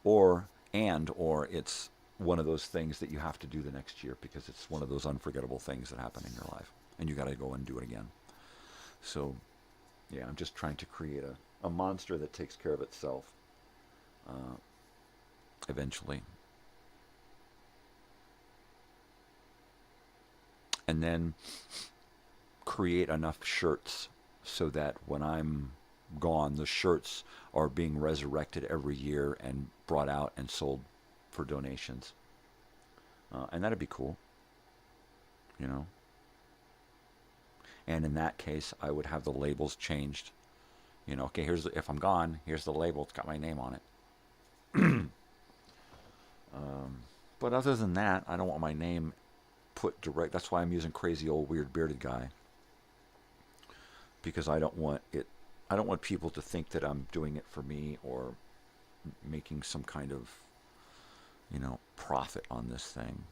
or it's one of those things that you have to do the next year because it's one of those unforgettable things that happen in your life, and you got to go and do it again. So yeah, I'm just trying to create a monster that takes care of itself eventually. And then create enough shirts so that when I'm gone, the shirts are being resurrected every year and brought out and sold for donations. And that'd be cool, you know. And in that case, I would have the labels changed. You know, okay, if I'm gone, here's the label. It's got my name on it. But other than that, I don't want my name put direct. That's why I'm using Crazy Old Weird Bearded Guy. Because I don't want people to think that I'm doing it for me or making some kind of, you know, profit on this thing.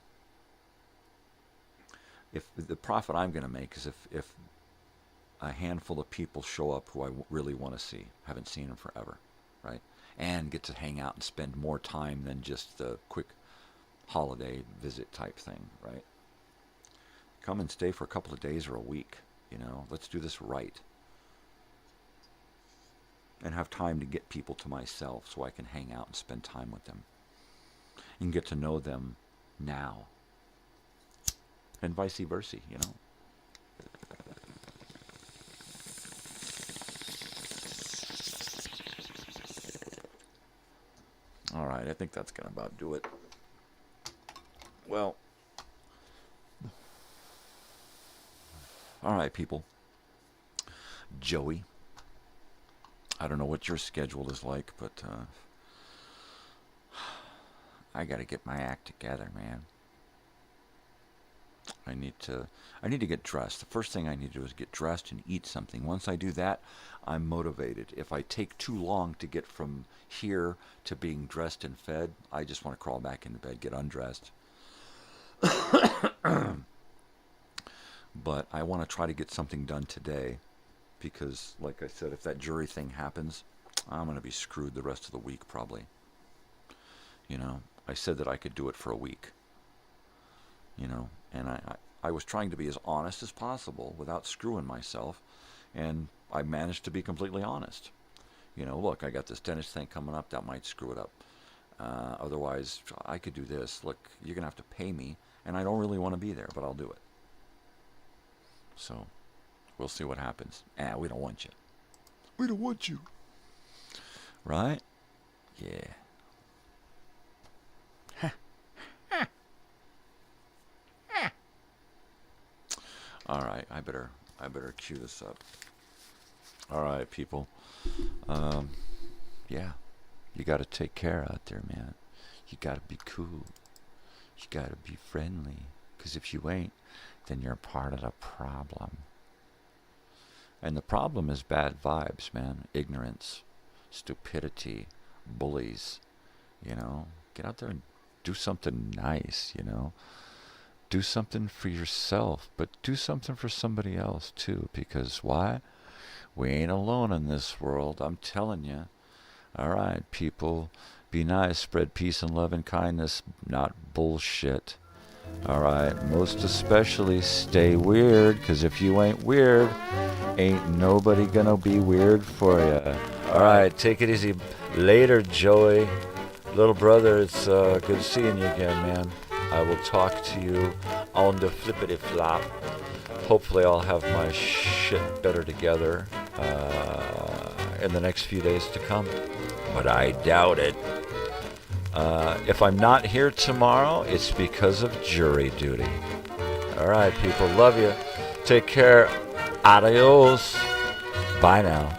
If the profit I'm going to make is if a handful of people show up who I really want to see, haven't seen them forever, right? And get to hang out and spend more time than just the quick holiday visit type thing, right? Come and stay for a couple of days or a week, you know. Let's do this right. And have time to get people to myself so I can hang out and spend time with them. And get to know them now. And vice versa, you know. All right, I think that's going to about do it. Well, all right, people. Joey, I don't know what your schedule is like, but I got to get my act together, man. I need to get dressed. The first thing I need to do is get dressed and eat something. Once I do that, I'm motivated. If I take too long to get from here to being dressed and fed, I just want to crawl back into bed, get undressed. But I want to try to get something done today because, like I said, if that jury thing happens, I'm going to be screwed the rest of the week probably. You know, I said that I could do it for a week. You know, and I was trying to be as honest as possible without screwing myself, and I managed to be completely honest. You know, look, I got this dentist thing coming up, that might screw it up. Otherwise, I could do this. Look, you're going to have to pay me, and I don't really want to be there, but I'll do it. So, we'll see what happens. We don't want you. We don't want you. Right? Yeah. All right, I better cue this up. All right, people. Yeah, you got to take care out there, man. You got to be cool. You got to be friendly. Because if you ain't, then you're part of the problem. And the problem is bad vibes, man. Ignorance, stupidity, bullies. You know, get out there and do something nice, you know. Do something for yourself, but do something for somebody else too, because why? We ain't alone in this world, I'm telling you. All right, people, Be nice, spread peace and love and kindness, not bullshit. All right, most especially stay weird, because if you ain't weird, ain't nobody gonna be weird for you. All right, take it easy. Later, Joey. Little brother, it's good seeing you again, man. I will talk to you on the flippity flop. Hopefully I'll have my shit better together in the next few days to come, but I doubt it. If I'm not here tomorrow, it's because of jury duty. All right, people, love you. Take care. Adios. Bye now.